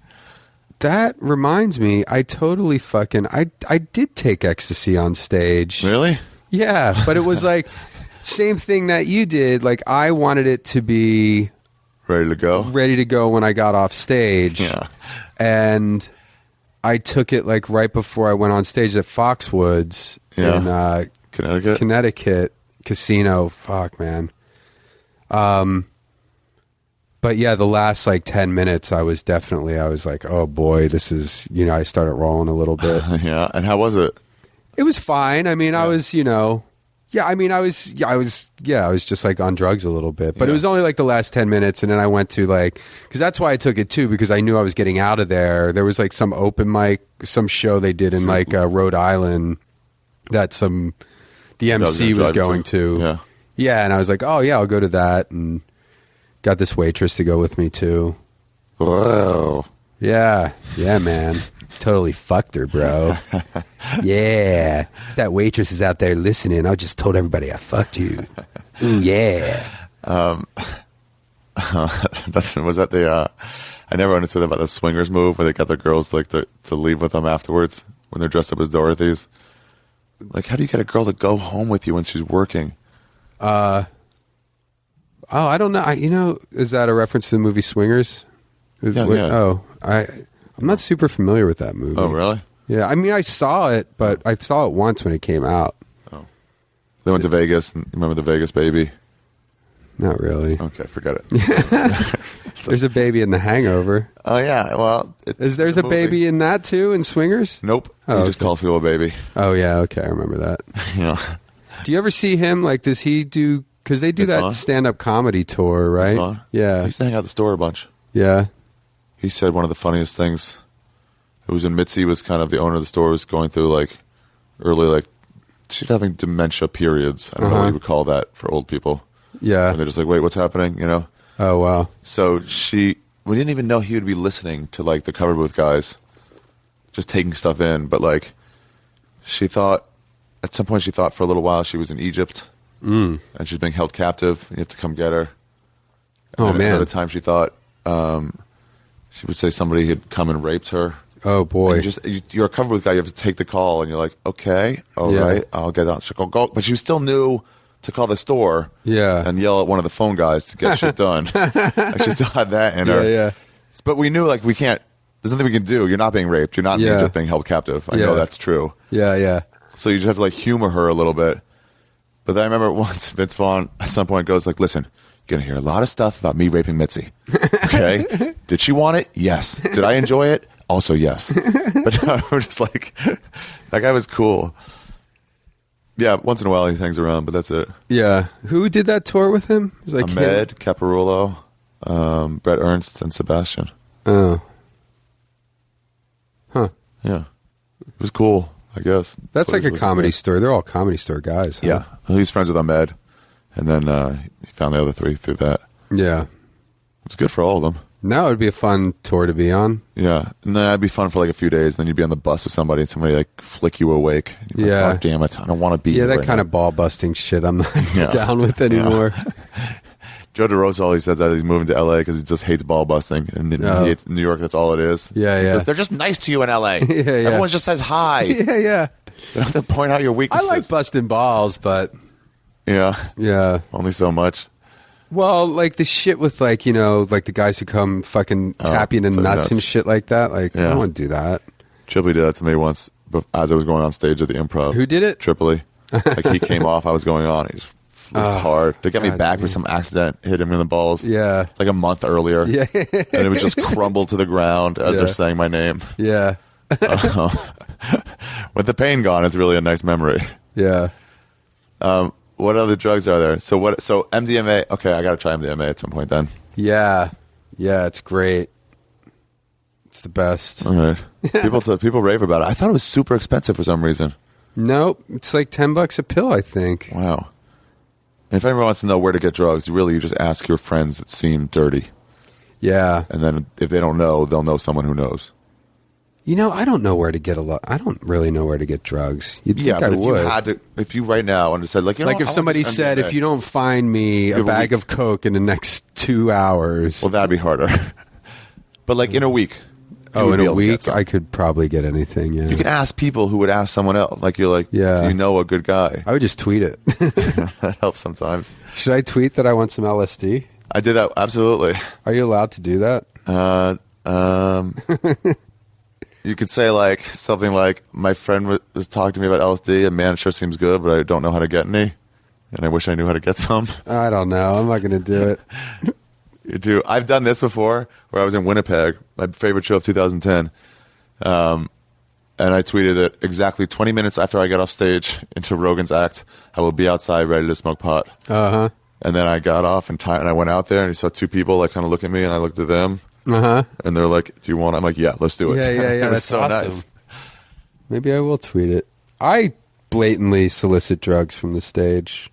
that reminds me, I totally I did take Ecstasy on stage. Really? Yeah, but it was like same thing that you did. Like I wanted it to be Ready to go? ready to go when I got off stage. Yeah. And I took it like right before I went on stage at Foxwoods in Connecticut Casino. Fuck, man. But yeah, the last like 10 minutes, I was like, oh boy, this is, you know, I started rolling a little bit. Yeah. And how was it? It was fine. I mean, I was, you know, I was just like on drugs a little bit, but it was only like the last 10 minutes. And then I went to like, cause that's why I took it too, because I knew I was getting out of there. There was like some open mic, some show they did in like Rhode Island that the MC was going to. Yeah. Yeah. And I was like, oh yeah, I'll go to that. And got this waitress to go with me too. Whoa. Yeah. Yeah, man. Totally fucked her, bro. Yeah. If that waitress is out there listening, I just told everybody I fucked you. Ooh, yeah. Was that the I never understood about the swingers move where they got the girls like to leave with them afterwards when they're dressed up as Dorothy's. Like, how do you get a girl to go home with you when she's working? Oh, I don't know. You know, is that a reference to the movie Swingers? Yeah. Oh, I'm not super familiar with that movie. Oh, really? Yeah, I mean, I saw it, but I saw it once when it came out. Oh. They went to Vegas. Remember the Vegas baby? Not really. Okay, forget it. There's a baby in The Hangover. Oh, yeah. Well, There's a baby in that too, in Swingers? Nope. Oh, He just calls people a baby. Oh, yeah, okay, I remember that. Yeah. Do you ever see him, like, does he do, because they do It's that on. stand-up comedy tour, right? It's on. He Yeah. used to hang out at the store a bunch. Yeah. He said one of the funniest things. It was when Mitzi was kind of the owner of the store, was going through like early, like she's having dementia periods. I don't know what you would call that for old people. Yeah. And they're just like, wait, what's happening? You know? Oh, wow. So we didn't even know he would be listening to like the cover booth guys, just taking stuff in. But like, at some point she thought for a little while she was in Egypt and she's being held captive. And you have to come get her. And Oh, then man. Another time she thought she would say somebody had come and raped her. Oh, boy. And you're a cover booth guy. You have to take the call, and you're like, okay, all Yeah. right, I'll get out. She'll go, but she still knew to call the store, and yell at one of the phone guys to get shit done. Like, she still had that in her. Yeah. But we knew, like, we can't. There's nothing we can do. You're not being raped. You're not in Egypt being held captive. I know that's true. Yeah. So you just have to like humor her a little bit. But then I remember once Vince Vaughn at some point goes like, listen, you're going to hear a lot of stuff about me raping Mitzi. Okay? Did she want it? Yes. Did I enjoy it? Also, yes. But we're just like, that guy was cool. Yeah, once in a while he hangs around, but that's it. Yeah. Who did that tour with him? It was like Ahmed, him? Caparulo, Brett Ernst, and Sebastian. Oh. Huh. Yeah. It was cool, I guess. That's like a what comedy it was. store. They're all comedy store guys. Huh? Yeah. Well, he's friends with Ahmed. And then he found the other three through that. Yeah. It's good for all of them. No, it'd be a fun tour to be on. Yeah, and then that'd be fun for like a few days. And then you'd be on the bus with somebody, and somebody like flick you awake. And you're Yeah. like, God damn it, I don't want to be. Yeah, here that right kind now. of ball busting shit I'm not Yeah. down with anymore. Joe DeRosa always says that he's moving to LA because he just hates ball busting, and in Oh. he hates New York, that's all it is. Yeah, He yeah. goes, they're just nice to you in LA. Yeah, yeah. Everyone just says hi. You Yeah. don't have to point out your I weaknesses. like busting balls, but Yeah, yeah. only so much. Well, like the shit with like, like the guys who come fucking tap you in the so nuts nuts. and shit like that. Like, I Yeah. don't want to do that. Tripoli did that to me once as I was going on stage at the Improv. Who did it? Tripoli. Like he came off, I was going on. He just flipped hard. They got me God back for damn. some accident, hit him in the balls. Yeah. Like a month earlier. Yeah. And it would just crumble to the ground as they're Yeah. saying my name. Yeah. With the pain gone, it's really a nice memory. Yeah. What other drugs are there? So MDMA. Okay, I got to try MDMA at some point then. Yeah. Yeah, it's great. It's the best. All right. People rave about it. I thought it was super expensive for some reason. Nope. It's like $10 a pill, I think. Wow. And if anyone wants to know where to get drugs, you just ask your friends that seem dirty. Yeah. And then if they don't know, they'll know someone who knows. I don't know where to get I don't really know where to get drugs. You'd think Yeah, I but if you would. had to, if you right now and said like, Like if somebody said, if you don't find me a have a bag week. of Coke in the next 2 hours. well, that'd be harder. But like in a week. you Oh, would in be a able to get week, some. I could probably get anything, yeah. You can ask people who would ask someone else. Like you're like, Yeah. do you know a good guy? I would just tweet it. That helps sometimes. Should I tweet that I want some LSD? I did that absolutely. Are you allowed to do that? You could say like something like, my friend was talking to me about LSD, and man, it sure seems good, but I don't know how to get any, and I wish I knew how to get some. I don't know. I'm not going to do it. You do. I've done this before, where I was in Winnipeg, my favorite show of 2010, and I tweeted it exactly 20 minutes after I got off stage into Rogan's act. I will be outside ready to smoke pot. Uh-huh. And then I got off and I went out there, and I saw two people like kind of look at me, and I looked at them, Uh-huh. and they're like, "Do you want?" I'm like, "Yeah, let's do it." Yeah, yeah, yeah. It was That's so awesome. nice. Maybe I will tweet it. I blatantly solicit drugs from the stage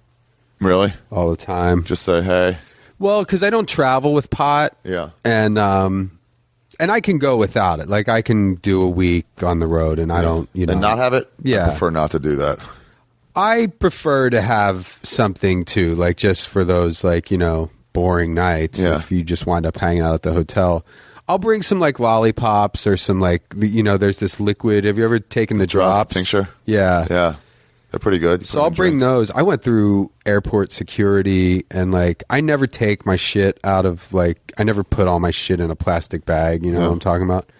Really? all the time. Just say, "Hey." Well, because I don't travel with pot. Yeah. And I can go without it. Like I can do a week on the road, and I don't, And not have it? Yeah. I prefer not to do that. I prefer to have something too, like just for those boring nights. Yeah. If you just wind up hanging out at the hotel, I'll bring some like lollipops or some there's this liquid. Have you ever taken the drops? Tincture? Yeah. Yeah. They're pretty good. So I'll bring those. I went through airport security, and I never take my shit out of I never put all my shit in a plastic bag. You know what I'm talking about?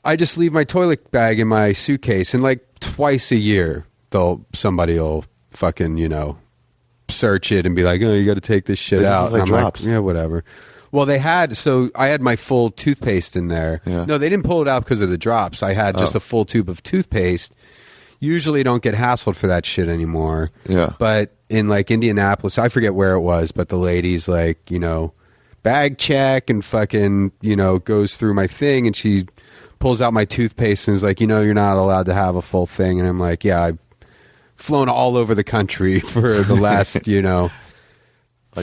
I just leave my toilet bag in my suitcase, and twice a year, somebody will fucking search it and be like, "Oh, you got to take this shit They just out." look like And I'm drops. yeah, whatever. Well, I had my full toothpaste in there. Yeah. No, they didn't pull it out because of the drops. I had just a full tube of toothpaste. Usually don't get hassled for that shit anymore. Yeah. But in Indianapolis, I forget where it was, but the lady's bag check and fucking, goes through my thing, and she pulls out my toothpaste and is like, you're not allowed to have a full thing. And I'm like, yeah, I've flown all over the country for the last, I'm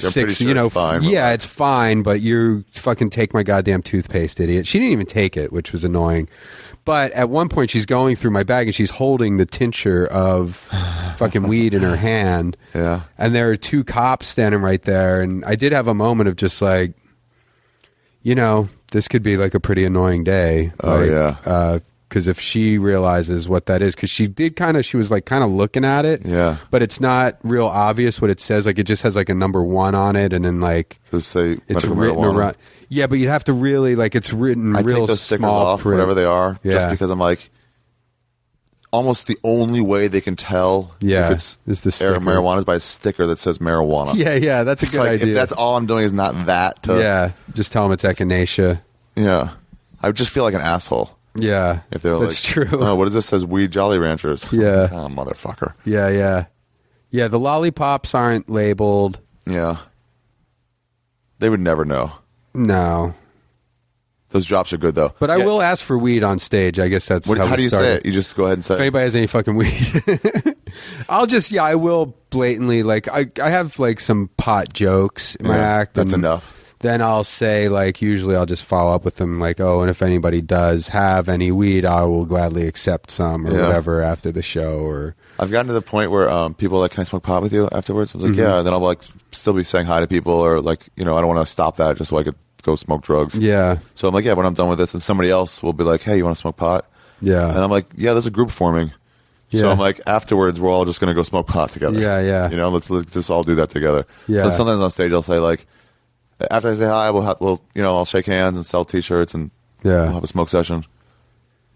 pretty sure it's fine. but yeah, it's fine, but you fucking take my goddamn toothpaste, idiot. She didn't even take it, which was annoying. But at one point, she's going through my bag, and she's holding the tincture of fucking weed in her hand. Yeah. And there are two cops standing right there. And I did have a moment of just this could be a pretty annoying day. Oh, yeah. Because if she realizes what that is, because she was kind of looking at it. Yeah. But it's not real obvious what it says. It just has a number 1 on it, and then Just say it's medical written marijuana. around. Yeah, but you'd have to really it's written I real take those stickers small off, print. whatever they are, just Yeah. because I'm almost the only way they can tell Yeah, if it's is the sticker. marijuana is by a sticker that says marijuana. Yeah, that's a It's good idea. if that's all I'm doing is not that. Yeah, just tell them it's echinacea. Yeah. I would just feel like an asshole Yeah, if they were that's true. Oh, what does this says? Weed Jolly Ranchers. Yeah. Oh, motherfucker. Yeah. The lollipops aren't labeled. Yeah. They would never know. No, Those drops are good though. but I Yeah. will ask for weed on stage. I guess that's How we do you started. say it? You just go ahead and say If it. anybody has any fucking weed, I will blatantly I have some pot jokes in my act. Yeah, that's and enough. then I'll say, like, usually I'll just follow up with them, like, oh, and if anybody does have any weed, I will gladly accept some or whatever after the show. Or I've gotten to the point where people are like, can I smoke pot with you afterwards? I was like, yeah. And then I'll like still be saying hi to people, or like, I don't want to stop that just so I could go smoke drugs. Yeah. So I'm like, yeah, when I'm done with this, and somebody else will be like, hey, you want to smoke pot? Yeah. And I'm like, yeah, there's a group forming. Yeah. So I'm like, afterwards, we're all just going to go smoke pot together. Yeah. Let's just all do that together. Yeah. So sometimes on stage, I'll say like, after I say hi, I'll shake hands and sell T-shirts, and we'll have a smoke session. And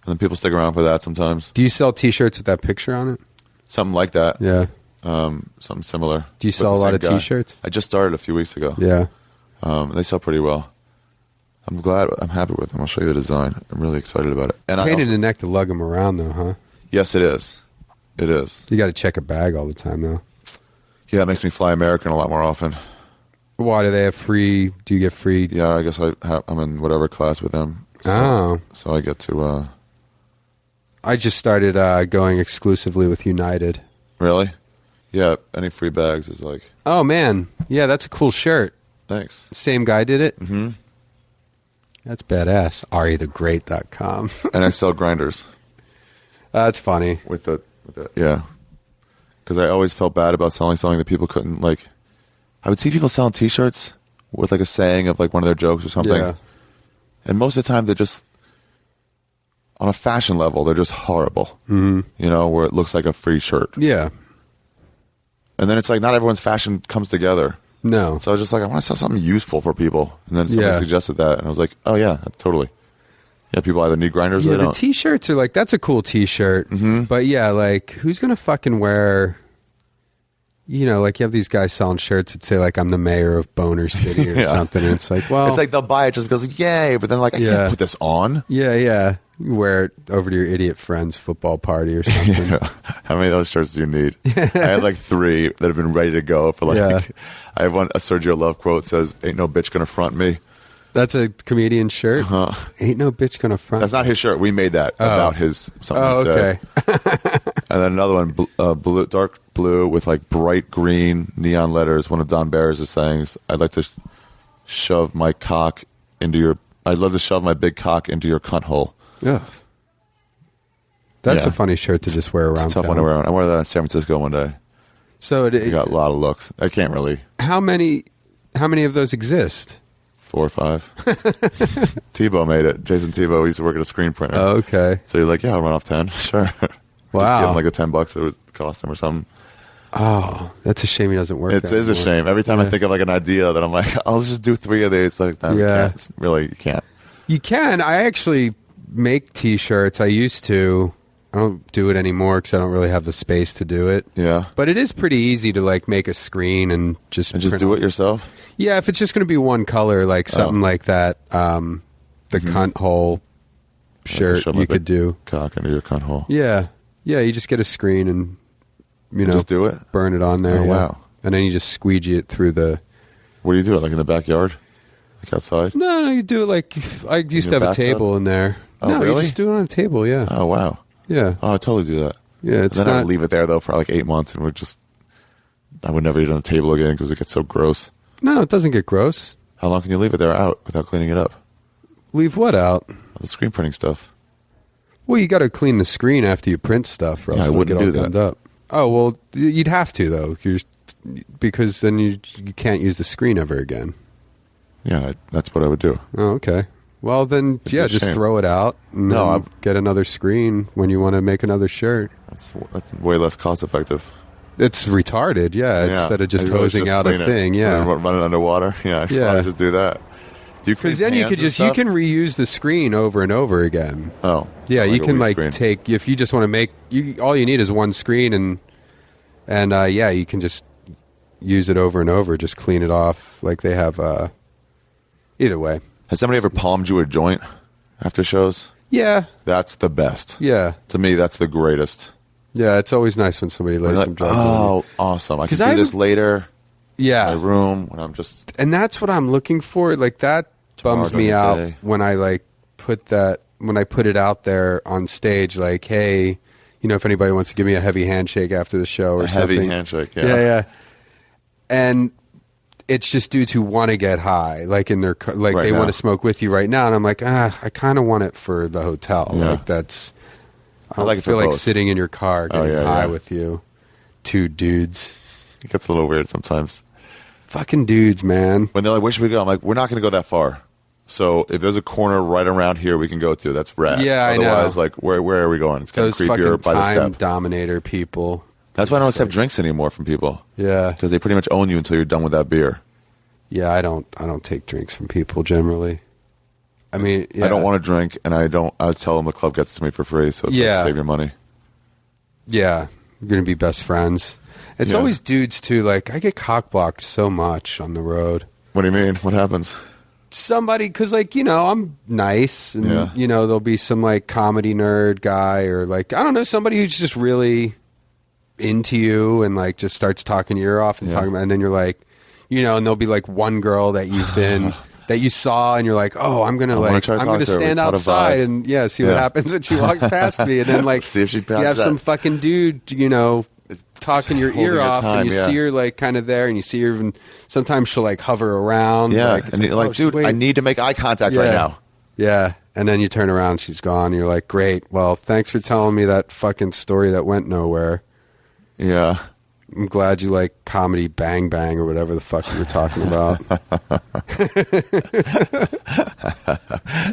then people stick around for that sometimes. Do you sell T-shirts with that picture on it? Something like that. Yeah. Something similar. Do you sell a lot of T-shirts? I just started a few weeks ago. Yeah. They sell pretty well. I'm happy with them. I'll show you the design. I'm really excited about it. And Pain in the neck to lug them around, though, huh? Yes, it is. It is. You got to check a bag all the time, though. Yeah, it makes me fly American a lot more often. Why do they have free? Do you get free? Yeah, I guess I'm in whatever class with them. So I get to. I just started going exclusively with United. Really? Yeah. Any free bags is like. Oh man, yeah, that's a cool shirt. Thanks. Same guy did it. Mm-hmm. That's badass. AriTheGreat.com. And I sell grinders. That's funny. With the yeah. Because I always felt bad about selling something that people couldn't like. I would see people selling T-shirts with like a saying of like one of their jokes or something. Yeah. And most of the time they're just, on a fashion level, they're just horrible. Mm-hmm. Where it looks like a free shirt. Yeah. And then it's like not everyone's fashion comes together. No. So I was just like, I want to sell something useful for people. And then somebody suggested that. And I was like, oh yeah, totally. Yeah, people either need grinders or they the don't. T-shirts are like, that's a cool T-shirt. Mm-hmm. But yeah, like, who's going to fucking wear... like you have these guys selling shirts that say like I'm the mayor of Boner City or something. And it's like, well, it's like they'll buy it just because like, yay, but then like I can't put this on. Yeah. You wear it over to your idiot friend's football party or something. How many of those shirts do you need? I have like 3 that have been ready to go for like. I have one. A Sergio Love quote says, "Ain't no bitch gonna front me." That's a comedian shirt. Ain't no bitch gonna front. That's not his shirt. We made that about his something. Okay. And then another one, blue, dark blue with like bright green neon letters. One of Don Barris' sayings: "I'd like to shove my cock into your. I'd love to shove my big cock into your cunt hole." Yeah. That's a funny shirt to just wear around. It's a tough one to wear around. I wore that in San Francisco one day. So it got a lot of looks. I can't really. How many of those exist? 4 or 5. Tebow made it. Jason Tebow used to work at a screen printer. Oh, okay. So you're like, yeah, I'll run off 10. Sure. Wow. Just give him like the $10 it would cost him or something. Oh, that's a shame he doesn't work. It is a shame. Every time I think of like an idea that I'm like, I'll just do 3 of these. Like, no, you can't. Really, you can't. You can. I actually make T-shirts. I used to. I don't do it anymore because I don't really have the space to do it. Yeah. But it is pretty easy to like make a screen and just do it yourself. Yeah, if it's just going to be one color, like something like that, the cunt hole shirt you could do. Cock into your cunt hole. Yeah. You just get a screen and just do it. Burn it on there. Oh, wow. And then you just squeegee it through the. What do you do? Like in the backyard, like outside? No, you do it like I used to have a table in there. Oh, no, really? You just do it on a table. Yeah. Oh, wow. Yeah. Oh, I totally do that. Yeah, it's then not. I would leave it there though for like 8 months, and I would never eat it on the table again because it gets so gross. No, it doesn't get gross. How long can you leave it there out without cleaning it up? Leave what out? The screen printing stuff. Well, you got to clean the screen after you print stuff, or else I it'll wouldn't get all do that. gummed up. Oh well, you'd have to though, because then you can't use the screen ever again. Yeah, that's what I would do. Oh, okay. Well, then, just throw it out and then get another screen when you want to make another shirt. That's way less cost effective. It's retarded, instead of just hosing out a thing, run it underwater. Yeah, I'd probably just do that. Because then you can reuse the screen over and over again. Oh, yeah, you can take if you just want to make all you need is one screen and you can just use it over and over. Just clean it off like they have. Either way. Has somebody ever palmed you a joint after shows? Yeah. That's the best. Yeah. To me, that's the greatest. Yeah, it's always nice when somebody lays some drugs on you. Awesome. I can do this later in my room when I'm just... And that's what I'm looking for. Like, that bums me out when I, put it out there on stage, like, hey, if anybody wants to give me a heavy handshake after the show or something. A heavy handshake, Yeah. And... it's just dudes who want to get high, like in their like Right they now. want to smoke with you right now, and I'm like, I kind of want it for the hotel. Yeah. Like that's. I like it for feel like both. sitting in your car getting high yeah. with you, two dudes, It gets a little weird sometimes. fucking dudes, man. When they're like, where should we go? I'm like, we're not going to go that far. So if there's a corner right around here we can go to, that's rad. Yeah, I know. Otherwise, like, where are we going? It's kind of Those creepier fucking by the time step. dominator people. That's why I don't accept drinks anymore from people. Yeah, Because they pretty much own you until you're done with that beer. yeah. I don't take drinks from people generally. I mean, yeah. I don't want to drink, and I tell them the club gets it to me for free, so it's Yeah. like, save your money. Yeah, you're gonna be best friends. It's Yeah. always dudes too. Like I get cock blocked so much on the road. What do you mean? What happens? Somebody, because like I'm nice, and Yeah. there'll be some like comedy nerd guy or like I don't know somebody who's just really into you and like just starts talking your ear off and Yeah. talking about, and then you're like, and there'll be like one girl that you've been. That you saw and you're like, oh, I'm gonna wanna try to I'm talk gonna to her. We stand caught a outside vibe. and see what Yeah. happens when she walks past me, and then like See if she you passes have some that. fucking dude, talking your holding ear your off, time, and you yeah. see her like kind of there, and you see her even sometimes she'll like hover around, Yeah, like, it's and you're like, oh, she's dude, I waiting. need to make eye contact right now. Yeah, and then you turn around, she's gone. You're like, great. Well, thanks for telling me that fucking story that went nowhere. Yeah. I'm glad you like comedy Bang Bang or whatever the fuck you were talking about.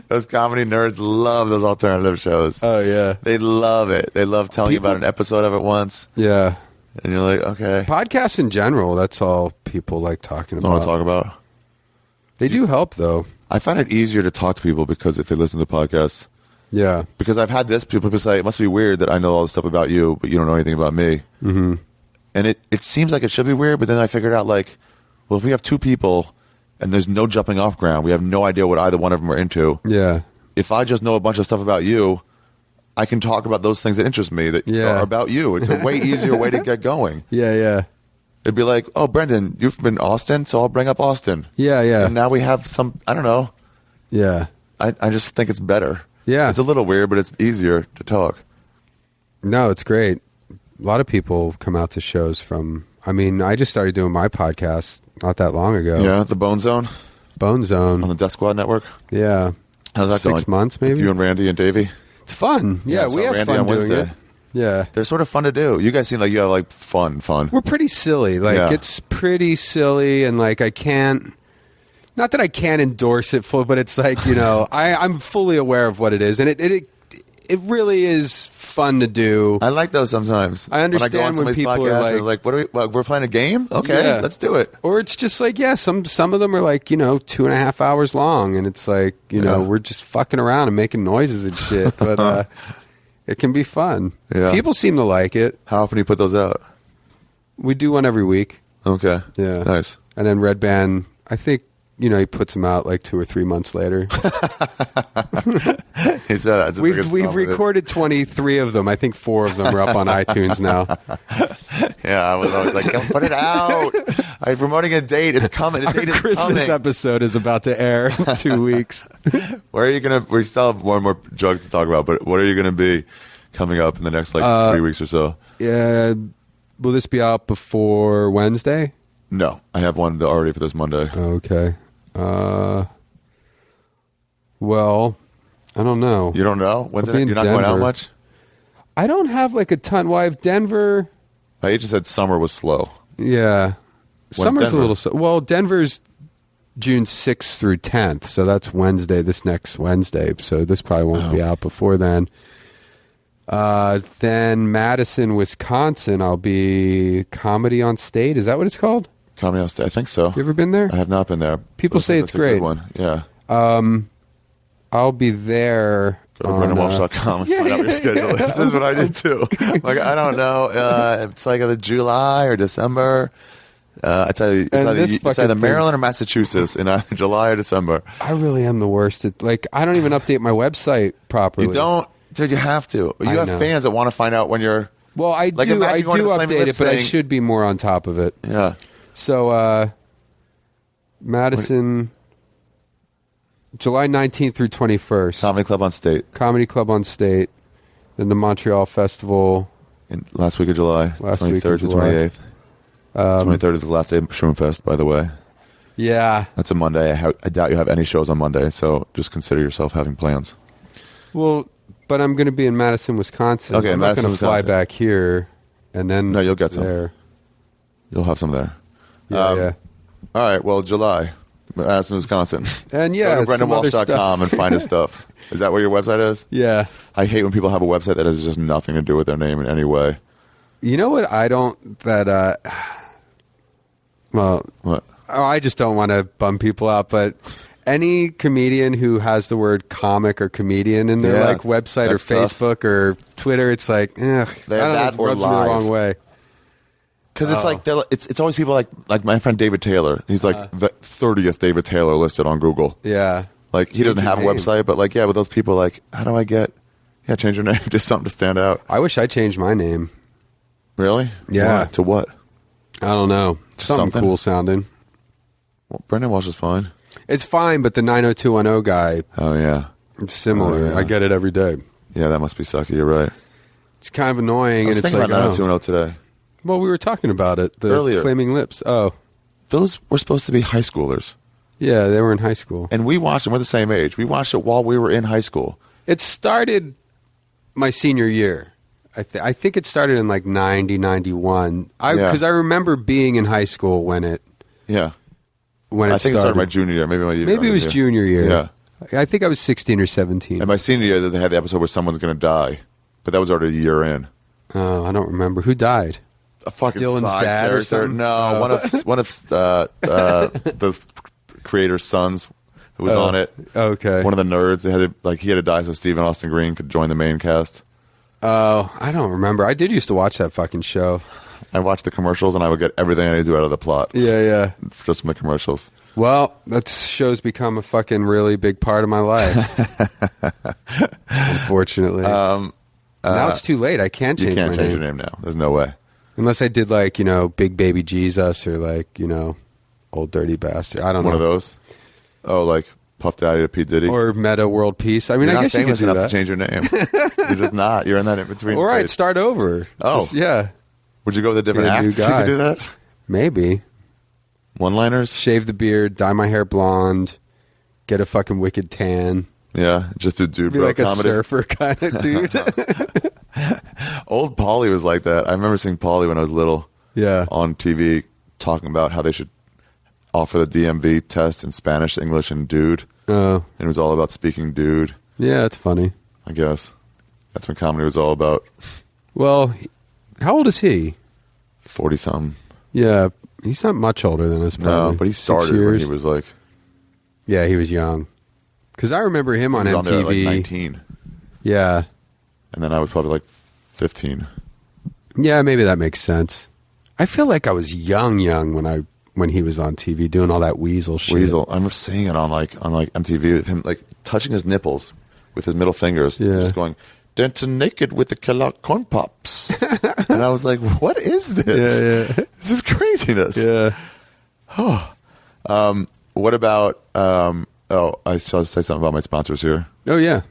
Those comedy nerds love those alternative shows. Oh yeah, They love it. They love telling you about an episode of it once, yeah. and you're like, okay. Podcasts in general, that's all people like talking I want about. to talk about. They do help though. I find it easier to talk to people because if they listen to the podcast. Yeah, Because I've had this, people say, it must be weird that I know all this stuff about you, but you don't know anything about me. Mm-hmm. And it seems like it should be weird, but then I figured out, like, well, if we have two people and there's no jumping off ground, we have no idea what either one of them are into. yeah, If I just know a bunch of stuff about you, I can talk about those things that interest me that Yeah. are about you. It's a way easier way to get going. yeah. It'd be like, oh, Brendon, you've been Austin, so I'll bring up Austin. Yeah. And now we have some, I don't know. Yeah. I just think it's better. Yeah. It's a little weird, but it's easier to talk. No, it's great. A lot of people come out to shows from. I mean, I just started doing my podcast not that long ago. Yeah, the Bone Zone Bone Zone. on the Death Squad Network. Yeah. How's that 6 going? months, maybe. You and Randy and Davey. It's fun. Yeah, Yeah, I we saw have Randy fun on doing Wednesday. it. Yeah. They're sort of fun to do. You guys seem like you have like fun. We're pretty silly. Like Yeah. it's pretty silly, and like I can't. Not that I can't endorse it full, but it's like I'm fully aware of what it is, and it really is fun to do. I like those sometimes. I understand when I go on when somebody's people are podcast, like- they're like, "What are we? Well, we're playing a game? Okay, Yeah. let's do it." Or it's just like some of them are like 2.5 hours long, and it's like Yeah. we're just fucking around and making noises and shit, but it can be fun. Yeah. People seem to like it. How often do you put those out? We do one every week. Okay, Yeah. nice. And then Red Band, I think, he puts them out like 2 or 3 months later. He said that's the biggest We've compliment. recorded 23 of them. I think 4 of them are up on iTunes now. Yeah, I was always like, "Put it out! I'm promoting a date. It's coming. The Our date is Christmas coming." episode is about to air in 2 weeks. Where are you gonna? We still have one more joke to talk about, but what are you gonna be coming up in the next 3 weeks or so? Yeah, will this be out before Wednesday? No, I have one already for this Monday. Okay. Well, I don't know. You don't know? When's I'll be it? in You're not going out Denver. much? I don't have like a ton. Well, I have Denver. I just said summer was slow. Yeah. Summer's Denver? a little. Well, Denver's June 6th through 10th. So that's Wednesday, this next Wednesday. So this probably won't be out before then. Then Madison, Wisconsin, I'll be Comedy on State. Is that what it's called? Comedy on Stage. I think so. You ever been there? I have not been there. People say That's it's a good great. one. Yeah. I'll be there. Go to BrendonWalsh.com and find out your schedule. This is what I did too. Like, I don't know. It's like either July or December. I tell you, And this it's fucking either thing's- Maryland or Massachusetts in either July or December. I really am the worst. I don't even update my website properly. You don't, dude. You have to. You I have know. fans that want to find out when you're. Well, I Like, do imagine going to the Flaming update it, Lips but I thing. should be more on top of it. Yeah. So, Madison, July 19th through 21st. Comedy Club on State Comedy Club on State. Then the Montreal Festival. in last week of July, Last 23rd week of to July. 28th. 23rd is the last day of Shroom Fest, by the way. Yeah. That's a Monday. I doubt you have any shows on Monday, so just consider yourself having plans. Well, but I'm going to be in Madison, Wisconsin. Okay, I'm Madison, not going to fly Wisconsin. back here and then No, you'll get some. there. You'll have some there. Yeah, yeah. All right, well, July, Madison, Wisconsin. And yeah, Go to some other BrendonWalsh.com and find his stuff. Is that where your website is? Yeah. I hate when people have a website that has just nothing to do with their name in any way. You know what? Well, What? I just don't want to bum people out, but any comedian who has the word comic or comedian in their Yeah, like website or that's tough. Facebook or Twitter, it's like, ugh, I don't know, that it or rubs me the live. wrong way. Because it's like it's always people like my friend David Taylor. He's like the 30th David Taylor listed on Google. Yeah. Like he doesn't Change your have a name. website, but like with those people, like how do I get? Yeah, change your name, just something to stand out. I wish I changed my name. Really? Yeah. Why? To what? I don't know. Something Something? cool sounding. Well, Brendon Walsh is fine. It's fine, but the 90210 guy, Oh yeah, similar. Oh, yeah. I get it every day. yeah, that must be sucky. You're right. It's kind of annoying. I was and it's thinking like, about oh. 90210 today. Well, we were talking about it. The Earlier. Flaming Lips. Oh, Those were supposed to be high schoolers, yeah, they were in high school. and we watched them. We're the same age. We watched it while we were in high school. It started my senior year. I think it started in like 90, 91. Yeah. Because I remember being in high school when it Yeah, when I think it started my junior year. Maybe my year. Maybe it was junior year. Yeah, I think I was 16 or 17. and my senior year, they had the episode where someone's going to die, but that was already a year in. Oh, I don't remember who died. A fucking Dylan's side dad or character. something? No, Oh. one of the creator's sons who was on it. Okay. One of the nerds. They had to, he had to die so Stephen Austin Green could join the main cast. Oh, I don't remember. I did used to watch that fucking show. I watched the commercials and I would get everything I need to do out of the plot Yeah, yeah. just from the commercials. Well, that show's become a fucking really big part of my life. Unfortunately. Now it's too late. I can't change You can't my change name. your name now. There's no way. Unless I did Big Baby Jesus or Old Dirty Bastard. I don't One know. of those. Oh, like Puff Daddy to P. Diddy. Or Meta World Peace. I mean, You're I not guess you could famous do enough that. to change your name. You're just not. You're in that in between All right, stage. start over. Oh. Just- yeah. Would you go with a different Be a act new if you guy. could do that? Maybe. One-liners? Shave the beard, dye my hair blonde, get a fucking wicked tan. Yeah, just do dude Be bro like a comedy. surfer kind of dude. Old Paulie was like that. I remember seeing Paulie when I was little Yeah. on TV talking about how they should offer the DMV test in Spanish, English, and dude. Oh. And it was all about speaking dude, Yeah, it's funny. I guess. That's when comedy was all about. Well, how old is he? 40-something. Yeah, he's not much older than us, probably. No, but he 6 started when years. he was like, Yeah, he was young. Because I remember him on he was MTV. on there at like 19. Yeah. And then I was probably like 15. Yeah, maybe that makes sense. I feel like I was young when he was on TV doing all that weasel shit. Weasel. I remember seeing it on MTV with him like touching his nipples with his middle fingers. Yeah. Just going, dancing naked with the Kellogg Corn Pops. And I was like, what is this? Yeah, This is craziness. yeah. What about, I shall say something about my sponsors here. Oh, yeah.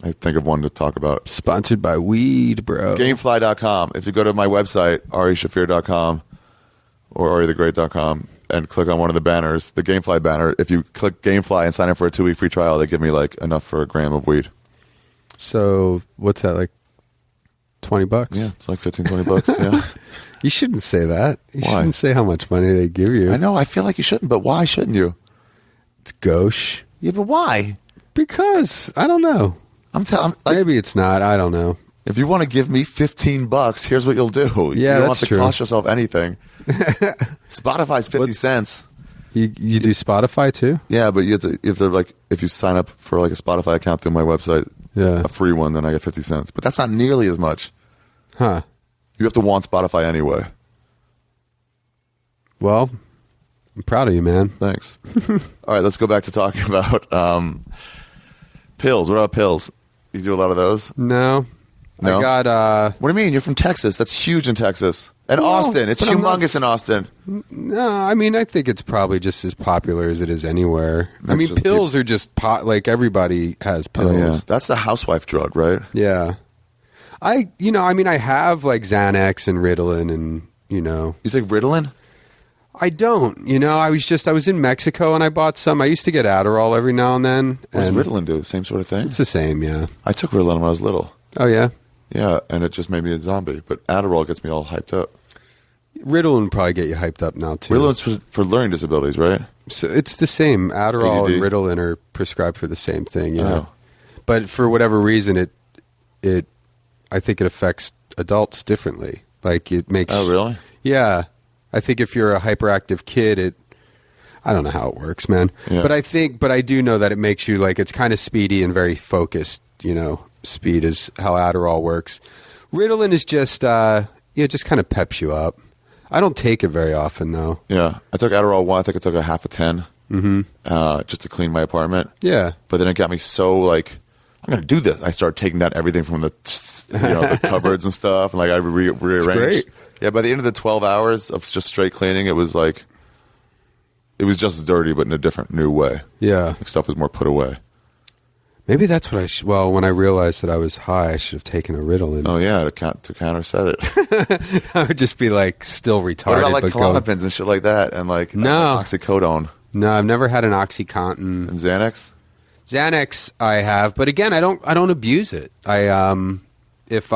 I think of one to talk about. Sponsored by weed, bro. Gamefly.com. If you go to my website, arishafir.com or arithegreat.com and click on one of the banners, the Gamefly banner, if you click Gamefly and sign up for a 2-week free trial, they give me like enough for a gram of weed. So, what's that, like $20? Yeah, it's like 15, 20 bucks. Yeah. You shouldn't say that. You Why? shouldn't say how much money they give you. I know. I feel like you shouldn't, but why shouldn't you? It's gauche. Yeah, but why? Because, I don't know. I'm telling. Like, Maybe it's not. I don't know. if you want to give me $15, here's what you'll do. You Yeah, don't that's have to true. cost yourself anything. Spotify's 50 cents. You do Spotify too? Yeah, but you have to like if you sign up for like a Spotify account through my website, Yeah. a free one, then I get 50 cents. But that's not nearly as much. Huh. You have to want Spotify anyway. Well, I'm proud of you, man. Thanks. All right, let's go back to talking about pills. What about pills? You do a lot of those? No. No? I got What do you mean? You're from Texas. That's huge in Texas. And Well, Austin. It's but I'm not- humongous in Austin. no, I mean I think it's probably just as popular as it is anywhere. I That's mean just pills are just pot like everybody has pills. Oh, yeah. That's the housewife drug, right? Yeah. I have like Xanax and Ritalin and You take Ritalin? I don't. You know, I was in Mexico and I bought some. I used to get Adderall every now and then. What does and Ritalin do? Same sort of thing? It's the same, yeah. I took Ritalin when I was little. Oh, yeah? Yeah, and it just made me a zombie. But Adderall gets me all hyped up. Ritalin would probably get you hyped up now, too. Ritalин's for learning disabilities, right? So it's the same. Adderall ADD. and Ritalin are prescribed for the same thing, yeah. Oh. But for whatever reason, I think it affects adults differently. Like, it makes... Oh, really? Yeah. I think if you're a hyperactive kid, I don't know how it works, man. Yeah. But I do know that it makes you, like, it's kind of speedy and very focused, you know. Speed is how Adderall works. Ritalin is just, just kind of peps you up. I don't take it very often, though. Yeah. I took Adderall one. I think I took a half a 10 just to clean my apartment. Yeah. But then it got me so, like, I'm going to do this. I started taking out everything from the, the cupboards and stuff. And, like, I rearranged. great. Yeah, by the end of the 12 hours of just straight cleaning, it was like, it was just as dirty, but in a different, new way. Yeah. Like, stuff was more put away. Maybe that's what I should... Well, when I realized that I was high, I should have taken a Ritalin. Oh, yeah, to counterset it. I would just be, like, still retarded. What about, like, but Klonopins and shit like that? And, like, No. oxycodone No, I've never had an OxyContin. and Xanax? Xanax I have, but again, I don't abuse it. If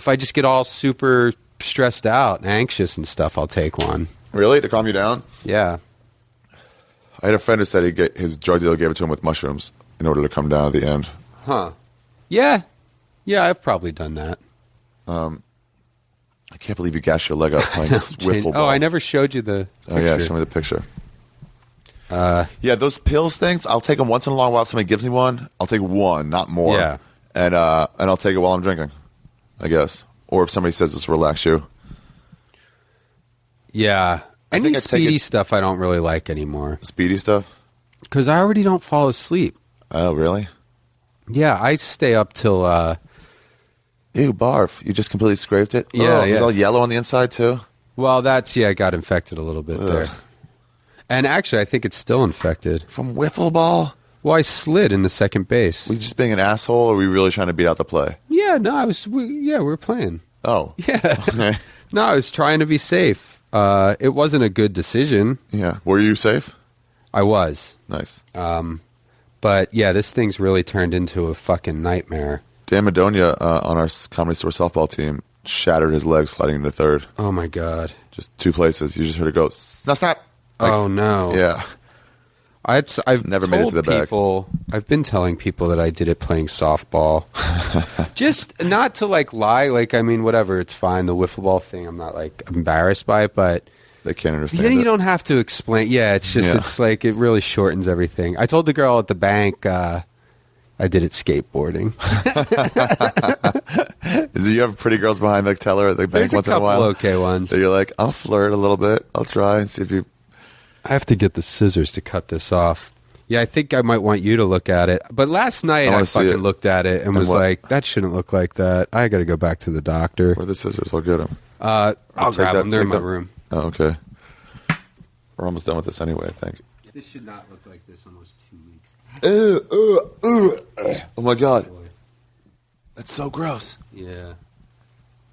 I just get all super stressed out and anxious and stuff, I'll take one. Really? To calm you down? Yeah. I had a friend who said his drug dealer gave it to him with mushrooms in order to come down at the end. Huh. Yeah. Yeah, I've probably done that. I can't believe you gashed your leg up playing wiffle ball. Oh, I never showed you the picture. Oh, yeah, show me the picture. Yeah, those pills things, I'll take them once in a long while if somebody gives me one. I'll take one, not more. Yeah. And I'll take it while I'm drinking, I guess. Or if somebody says this will relax you. Yeah. Any think I take speedy it- stuff I don't really like anymore. Speedy stuff? Because I already don't fall asleep. Oh, really? Yeah, I stay up till... Ew, barf. You just completely scraped it? Yeah, It was yeah. all yellow on the inside, too? Well, I got infected a little bit there. And actually, I think it's still infected. From wiffle ball? Well, I slid in the second base. Were you just being an asshole, or were you really trying to beat out the play? Yeah, no, we were playing. Oh. Yeah. Okay. No, I was trying to be safe. It wasn't a good decision. Yeah. Were you safe? I was. Nice. But yeah, this thing's really turned into a fucking nightmare. Dan Madonia on our Comedy Store softball team shattered his leg sliding into third. Oh my God. Just two places. You just heard it go, stop. Like, Oh no. Yeah. I've Never made it to the back. I've been telling people that I did it playing softball. Just not to like lie. Like, I mean, whatever. It's fine. The wiffle ball thing, I'm not like embarrassed by it, but They can't understand then it. you don't have to explain. Yeah, it's just, Yeah. it's like, it really shortens everything. I told the girl at the bank, I did it skateboarding. Is it you have pretty girls behind the teller at the bank There's a once in a couple while? okay ones. So you're like, I'll flirt a little bit. I'll try and see if you... I have to get the scissors to cut this off. Yeah, I think I might want you to look at it. But last night I wanna see fucking it. looked at it and was what? like, that shouldn't look like that. I got to go back to the doctor. Where are the scissors? I'll get them. I'll take grab that- them. They're in take my them. room. Oh, okay. We're almost done with this anyway, I think. This should not look like this almost 2 weeks. Oh, my God. That's so gross. Yeah.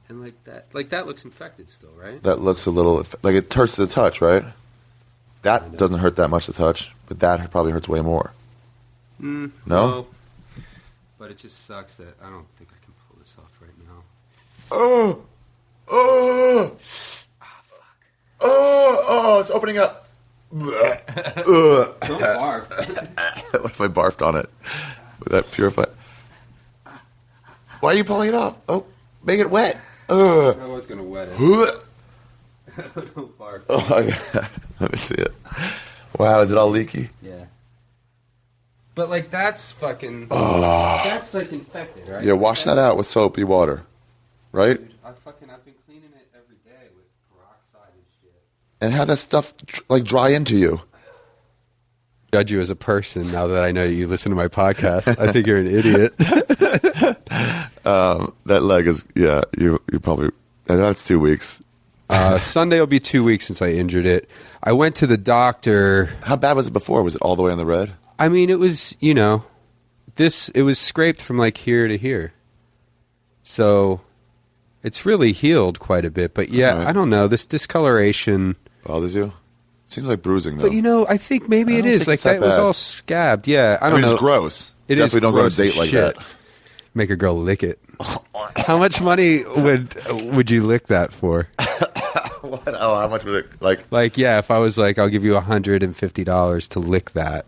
And like that looks infected still, right? That looks a little... Like, it hurts to the touch, right? That doesn't hurt that much to touch, but that probably hurts way more. No? But it just sucks that I don't think I can pull this off right now. Oh, it's opening up. Don't barf. What if I barfed on it? Would that purify? Why are you pulling it off? Oh, make it wet. I was going to wet it. Don't barf. Oh my God. Let me see it. Wow, is it all leaky? Yeah. But like that's fucking... That's like infected, right? Yeah, wash that out with soapy water. Right? Dude, I've been cleaning it every day with peroxide and shit. And have that stuff like dry into you. Judge you as a person now that I know you listen to my podcast. I think you're an idiot. That leg is, yeah, you probably, that's 2 weeks. Sunday will be 2 weeks since I injured it. I went to the doctor. How bad was it before? Was it all the way on the red? I mean, it was, it was scraped from like here to here. So It's really healed quite a bit, but yeah, Right. I don't know. This discoloration, Bothers you? Seems like bruising, though. but you know, I think maybe I it don't is. think Like it's that that was bad. all scabbed. Yeah, I I don't mean, know. it's gross. It Definitely is don't go on a gross as date like shit. that. Make a girl lick it. How much money would you lick that for? What? Oh, how much would it, like... Like, yeah, if I was like, I'll give you $150 to lick that.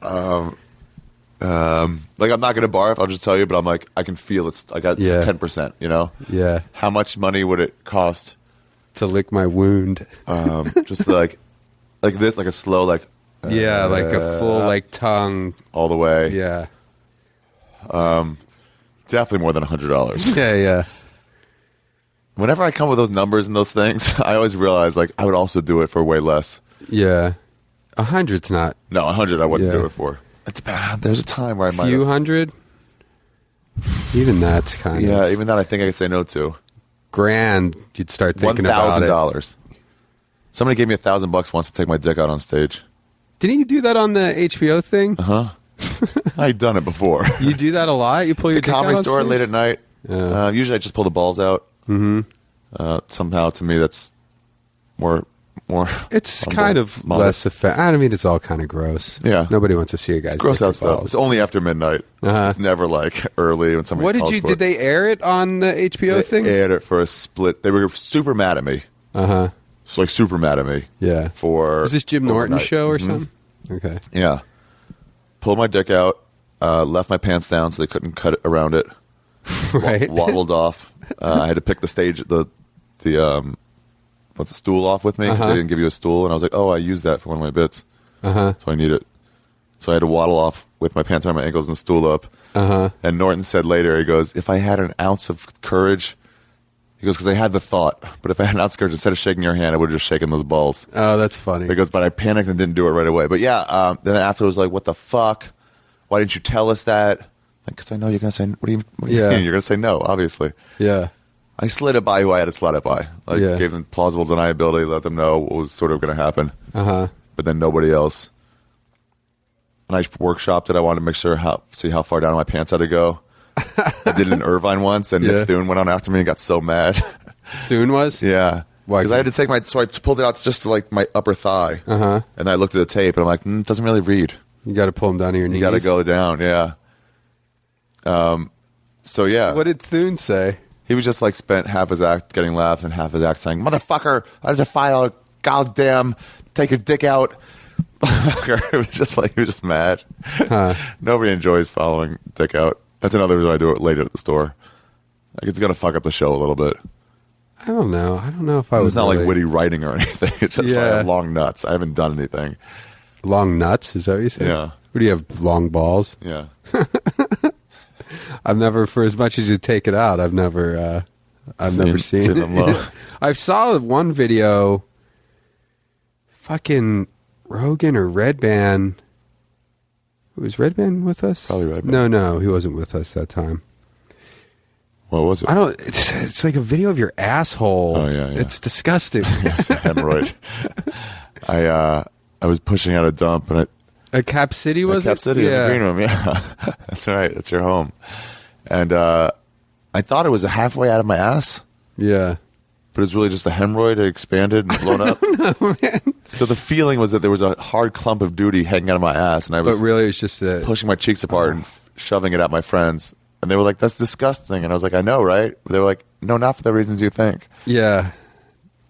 Like, I'm not going to barf, I'll just tell you, but I'm like, I can feel it's, I got Yeah. 10%, you know? Yeah, How much money would it cost? to lick my wound. Just like this, like a slow, like... Yeah, like a full like tongue. all the way. Yeah, Definitely more than $100. yeah. Whenever I come with those numbers and those things, I always realize, like, I would also do it for way less. Yeah, 100's not No, 100 I wouldn't Yeah. do it for. It's bad. There's a time where I might few have... hundred. Even that's kind of Yeah, even that I think I could say no to. grand. You'd start thinking about it. $1,000. Somebody gave me $1,000 once to take my dick out on stage. Didn't you do that on the HBO thing? I'd done it before. You do that a lot. You pull your The dick out comedy on store stage? late at night. Yeah. Usually I just pull the balls out. Mm-hmm. Somehow to me that's more. It's humble, kind of modest. less offensive. I mean, it's all kind of gross. Yeah. Nobody wants to see a guy's It's gross dick or out stuff. balls. It's only after midnight. Uh-huh. It's never like early when somebody. What did calls you? for Did it. they air it on the HBO They thing? aired it for a split. They were super mad at me. Uh huh. It's like super mad at me. Yeah. For Was this Jim Norton's overnight. show or Mhm. something? Okay. Yeah. Pulled my dick out. Left my pants down so they couldn't cut it around it. Right. Waddled off. I had to pick the stage, the stool off with me because Uh-huh. they didn't give you a stool, and I was like, oh, I used that for one of my bits, Uh-huh. so I need it. So I had to waddle off with my pants around my ankles and the stool up. Uh-huh. And Norton said later, he goes, if I had an ounce of courage, he goes, because I had the thought, but if I had an ounce of courage, instead of shaking your hand, I would have just shaken those balls. Oh, that's funny. He goes, but I panicked and didn't do it right away. But yeah, then after it was like, what the fuck? Why didn't you tell us that? Like, because I know you're going to say, what do you Yeah. mean? You're going to say no, obviously. Yeah. I slid it by who I had to slide it by. Like, Yeah. gave them plausible deniability, let them know what was sort of going to happen. Uh-huh. But then nobody else. And I workshopped it. I wanted to make sure see how far down my pants had to go. I did it in Irvine once, and Yeah. Nick Thune went on after me and got so mad. Thune was? Yeah. Why? Because I had to take so I pulled it out just to like my upper thigh. Uh-huh. And I looked at the tape, and I'm like, it doesn't really read. You got to pull him down to your knees. You got to go down, yeah. So yeah. What did Thune say? He was just like spent half his act getting laughs and half his act saying, "Motherfucker, I defy all goddamn take your dick out." It was just like he was just mad. Huh. Nobody enjoys following dick out. That's another reason I do it later at the store. Like it's gonna fuck up the show a little bit. I don't know. I don't know if I was It's not really... like witty writing or anything. It's just like I Yeah. have long nuts. I haven't done anything. Long nuts? Is that what you said? Yeah. What do you have, long balls? Yeah. I've never, for as much as you take it out, I've never seen them low. I saw one video, fucking Rogan or Redban. Was Redban with us? Probably Redban. No, he wasn't with us that time. What was it? I don't. It's like a video of your asshole. Oh, yeah. It's disgusting. It's a hemorrhoid. I was pushing out a dump and A Cap City was Cap it? City in the green room, yeah. That's right. That's your home. And I thought it was halfway out of my ass, Yeah. but it was really just a hemorrhoid. It expanded and blown up. So the feeling was that there was a hard clump of duty hanging out of my ass, and I But was really, it's just a. pushing my cheeks apart and shoving it at my friends. And they were like, "That's disgusting." And I was like, "I know, right?" They were like, "No, not for the reasons you think. Yeah.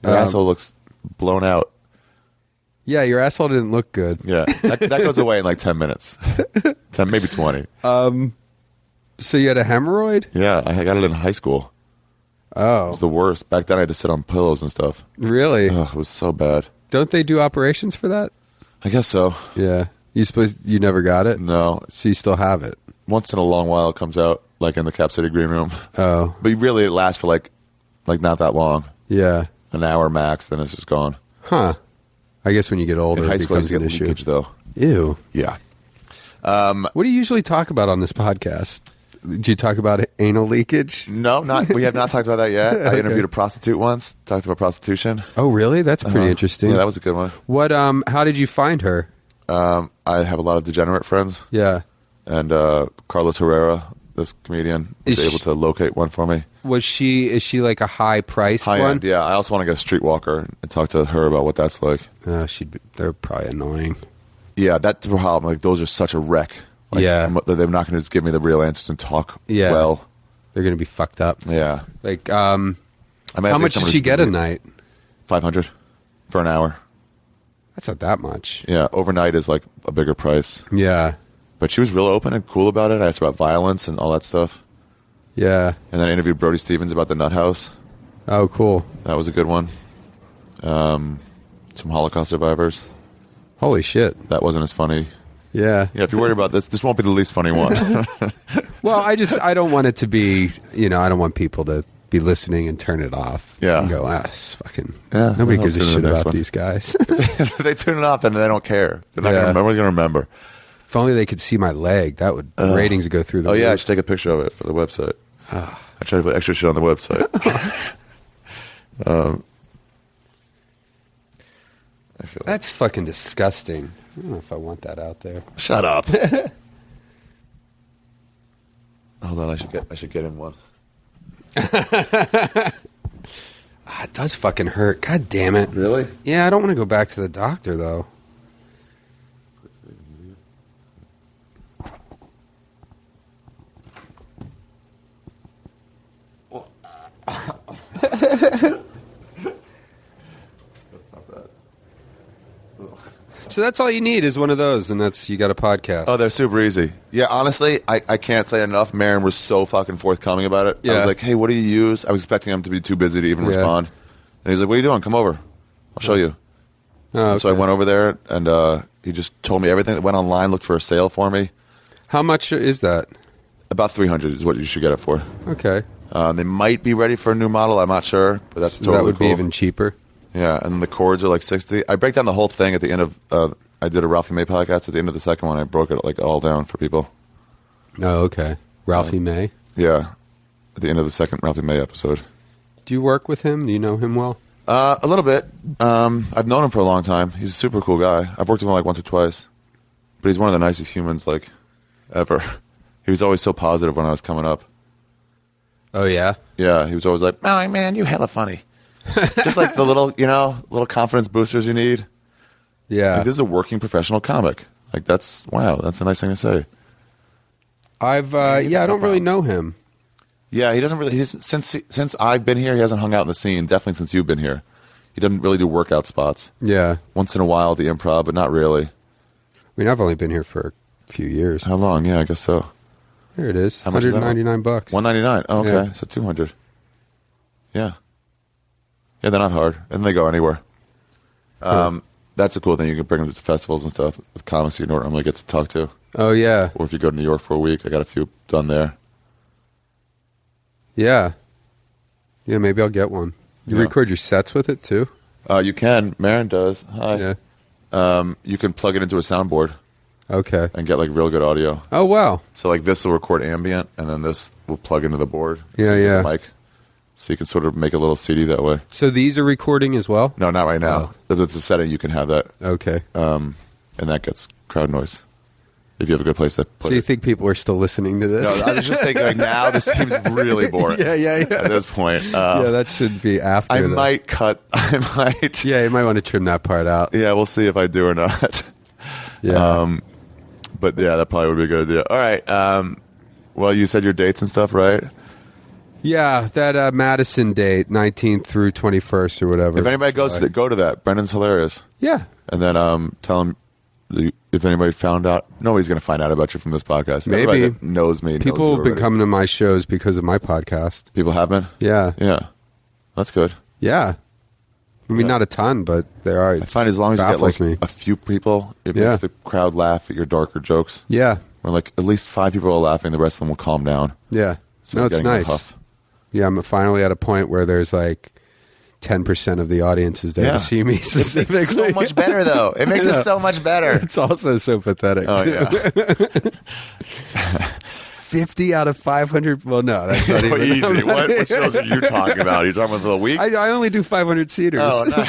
Your asshole looks blown out." Yeah, your asshole didn't look good. Yeah, that goes away in like 10 minutes, 10 maybe 20. So you had a hemorrhoid? Yeah, I got it in high school. It Oh, was the worst. Back then, I had to sit on pillows and stuff. really? Ugh, it was so bad. Don't they do operations for that? I guess so. Yeah. You never got it? No, So you still have it? once in a long while it comes out, like in the Cap City green room. Oh, But really, it lasts for like not that long, yeah. an hour max. Then it's just gone. Huh. I guess when you get older, In high it school, I used becomes to an get issue. leakage though. Ew. Yeah. What do you usually talk about on this podcast? Do you talk about anal leakage? No, not. We have not talked about that yet. I Okay. interviewed a prostitute once. Talked about prostitution. Oh, really? That's pretty interesting. Yeah, that was a good one. What? How did you find her? I have a lot of degenerate friends, Yeah. and Carlos Herrera, this comedian, was Is able she- to locate one for me. Is she like a high price High one? end, yeah. I also want to get a streetwalker and talk to her about what that's like. They're probably annoying. Yeah, that's the problem. Like, those are such a wreck. Like, Yeah. They're not going to just give me the real answers and talk Yeah. well. They're gonna be fucked up. Yeah. Like, I might have how to much get did someone she who's get a really- night? 500 for an hour. That's not that much. Yeah, overnight is like a bigger price. Yeah, But she was real open and cool about it. I asked her about violence and all that stuff. yeah. And then I interviewed Brody Stevens about the Nut House. Oh, cool. That was a good one. Some Holocaust survivors. Holy shit. That wasn't as funny. Yeah. Yeah, if you're worried about this won't be the least funny one. Well, I don't want it to be, I don't want people to be listening and turn it off. Yeah. And go, it's fucking, Yeah, nobody I'll gives a tune in shit the next about one. these guys. They tune it off and they don't care. They're not Yeah. going to remember. They're going to remember. If only they could see my leg, the ratings would go through the Oh, yeah, I roof. should take a picture of it for the website. I try to put extra shit on the website. I feel like, That's fucking disgusting. I don't know if I want that out there. shut up. Hold on, I should get him one. It does fucking hurt. God damn it. Really? Yeah, I don't want to go back to the doctor, though. So that's all you need is one of those, and you got a podcast. Oh, they're super easy. Yeah, honestly, I can't say enough. Marin was so fucking forthcoming about it. I Yeah. was like, hey, what do you use? I was expecting him to be too busy to even Yeah. respond. And he's like, what are you doing? Come over. I'll show you. Oh, So I okay. went over there, and he just told me everything. Went online, looked for a sale for me. How much is that? About $300 is what you should get it for. Okay. They might be ready for a new model. I'm not sure, but that's So totally that would cool. be even cheaper. Yeah, and then the chords are like 60. I break down the whole thing at the end of. I did a Ralphie May podcast at the end of the second one. I broke it like all down for people. Oh, okay. Ralphie May. Yeah, at the end of the second Ralphie May episode. Do you work with him? Do you know him well? A little bit. I've known him for a long time. He's a super cool guy. I've worked with him like once or twice, but he's one of the nicest humans like ever. He was always so positive when I was coming up. Oh, yeah? Yeah, he was always like, "Oh man, you hella funny." Just like the little, little confidence boosters you need. Yeah. Like, this is a working professional comic. Like that's a nice thing to say. I don't really know him. Yeah, he doesn't really. Since I've been here, he hasn't hung out in the scene. Definitely since you've been here, he doesn't really do workout spots. Yeah. Once in a while at the Improv, but not really. I mean, I've only been here for a few years. How long? Yeah, I guess so. Here it is. How much is that? $199. $199. Oh, okay, Yeah. so 200. Yeah, yeah, they're not hard, and they go anywhere. That's a cool thing. You can bring them to festivals and stuff with comics you don't normally get to talk to. Oh, yeah. Or if you go to New York for a week, I got a few done there. Yeah. Yeah, maybe I'll get one. You Yeah. record your sets with it, too? You can. Marin does. Hi. Yeah. You can plug it into a soundboard Okay. and get like real good audio. Oh, wow. So like this will record ambient, and then this will plug into the board. Yeah, so you get yeah. a mic, so you can sort of make a little CD that way. So these are recording as well? No, not right now. But it's a setting you can have that, Okay. and that gets crowd noise. If you have a good place to put So you it. think people are still listening to No, this? I was just thinking like now this seems really boring. Yeah. At this point, Yeah, that should be after. I the- might cut. I might. Yeah, you might want to trim that part out. Yeah, we'll see if I do or not. Yeah. But yeah, that probably would be a good idea. All right. Well, you said your dates and stuff, right? Yeah, that Madison date, 19th through 21st or whatever. If anybody goes to go to that, Brendon's hilarious. Yeah. And then tell him if anybody found out. Nobody's going to find out about you from this podcast. Maybe. Everybody that knows me. People knows you have been already. coming to my shows because of my podcast. People have been? Yeah. Yeah. That's good. Yeah. I mean, Yeah. not a ton, but there are. I find as long as you get like a few people, it Yeah. makes the crowd laugh at your darker jokes. Yeah. Or like at least 5 people are laughing, the rest of them will calm down. Yeah. So No, you're it's getting a nice. huff. Yeah, I'm finally at a point where there's like 10% of the audience is there Yeah. to see me specifically. It's so much better though. It makes I it know. so much better. It's also so pathetic. Oh too. yeah. 50 out of 500. Well, no, that's not even. Easy. What shows are you talking about? Are you talking about the week? I only do 500 seaters. Oh, nice.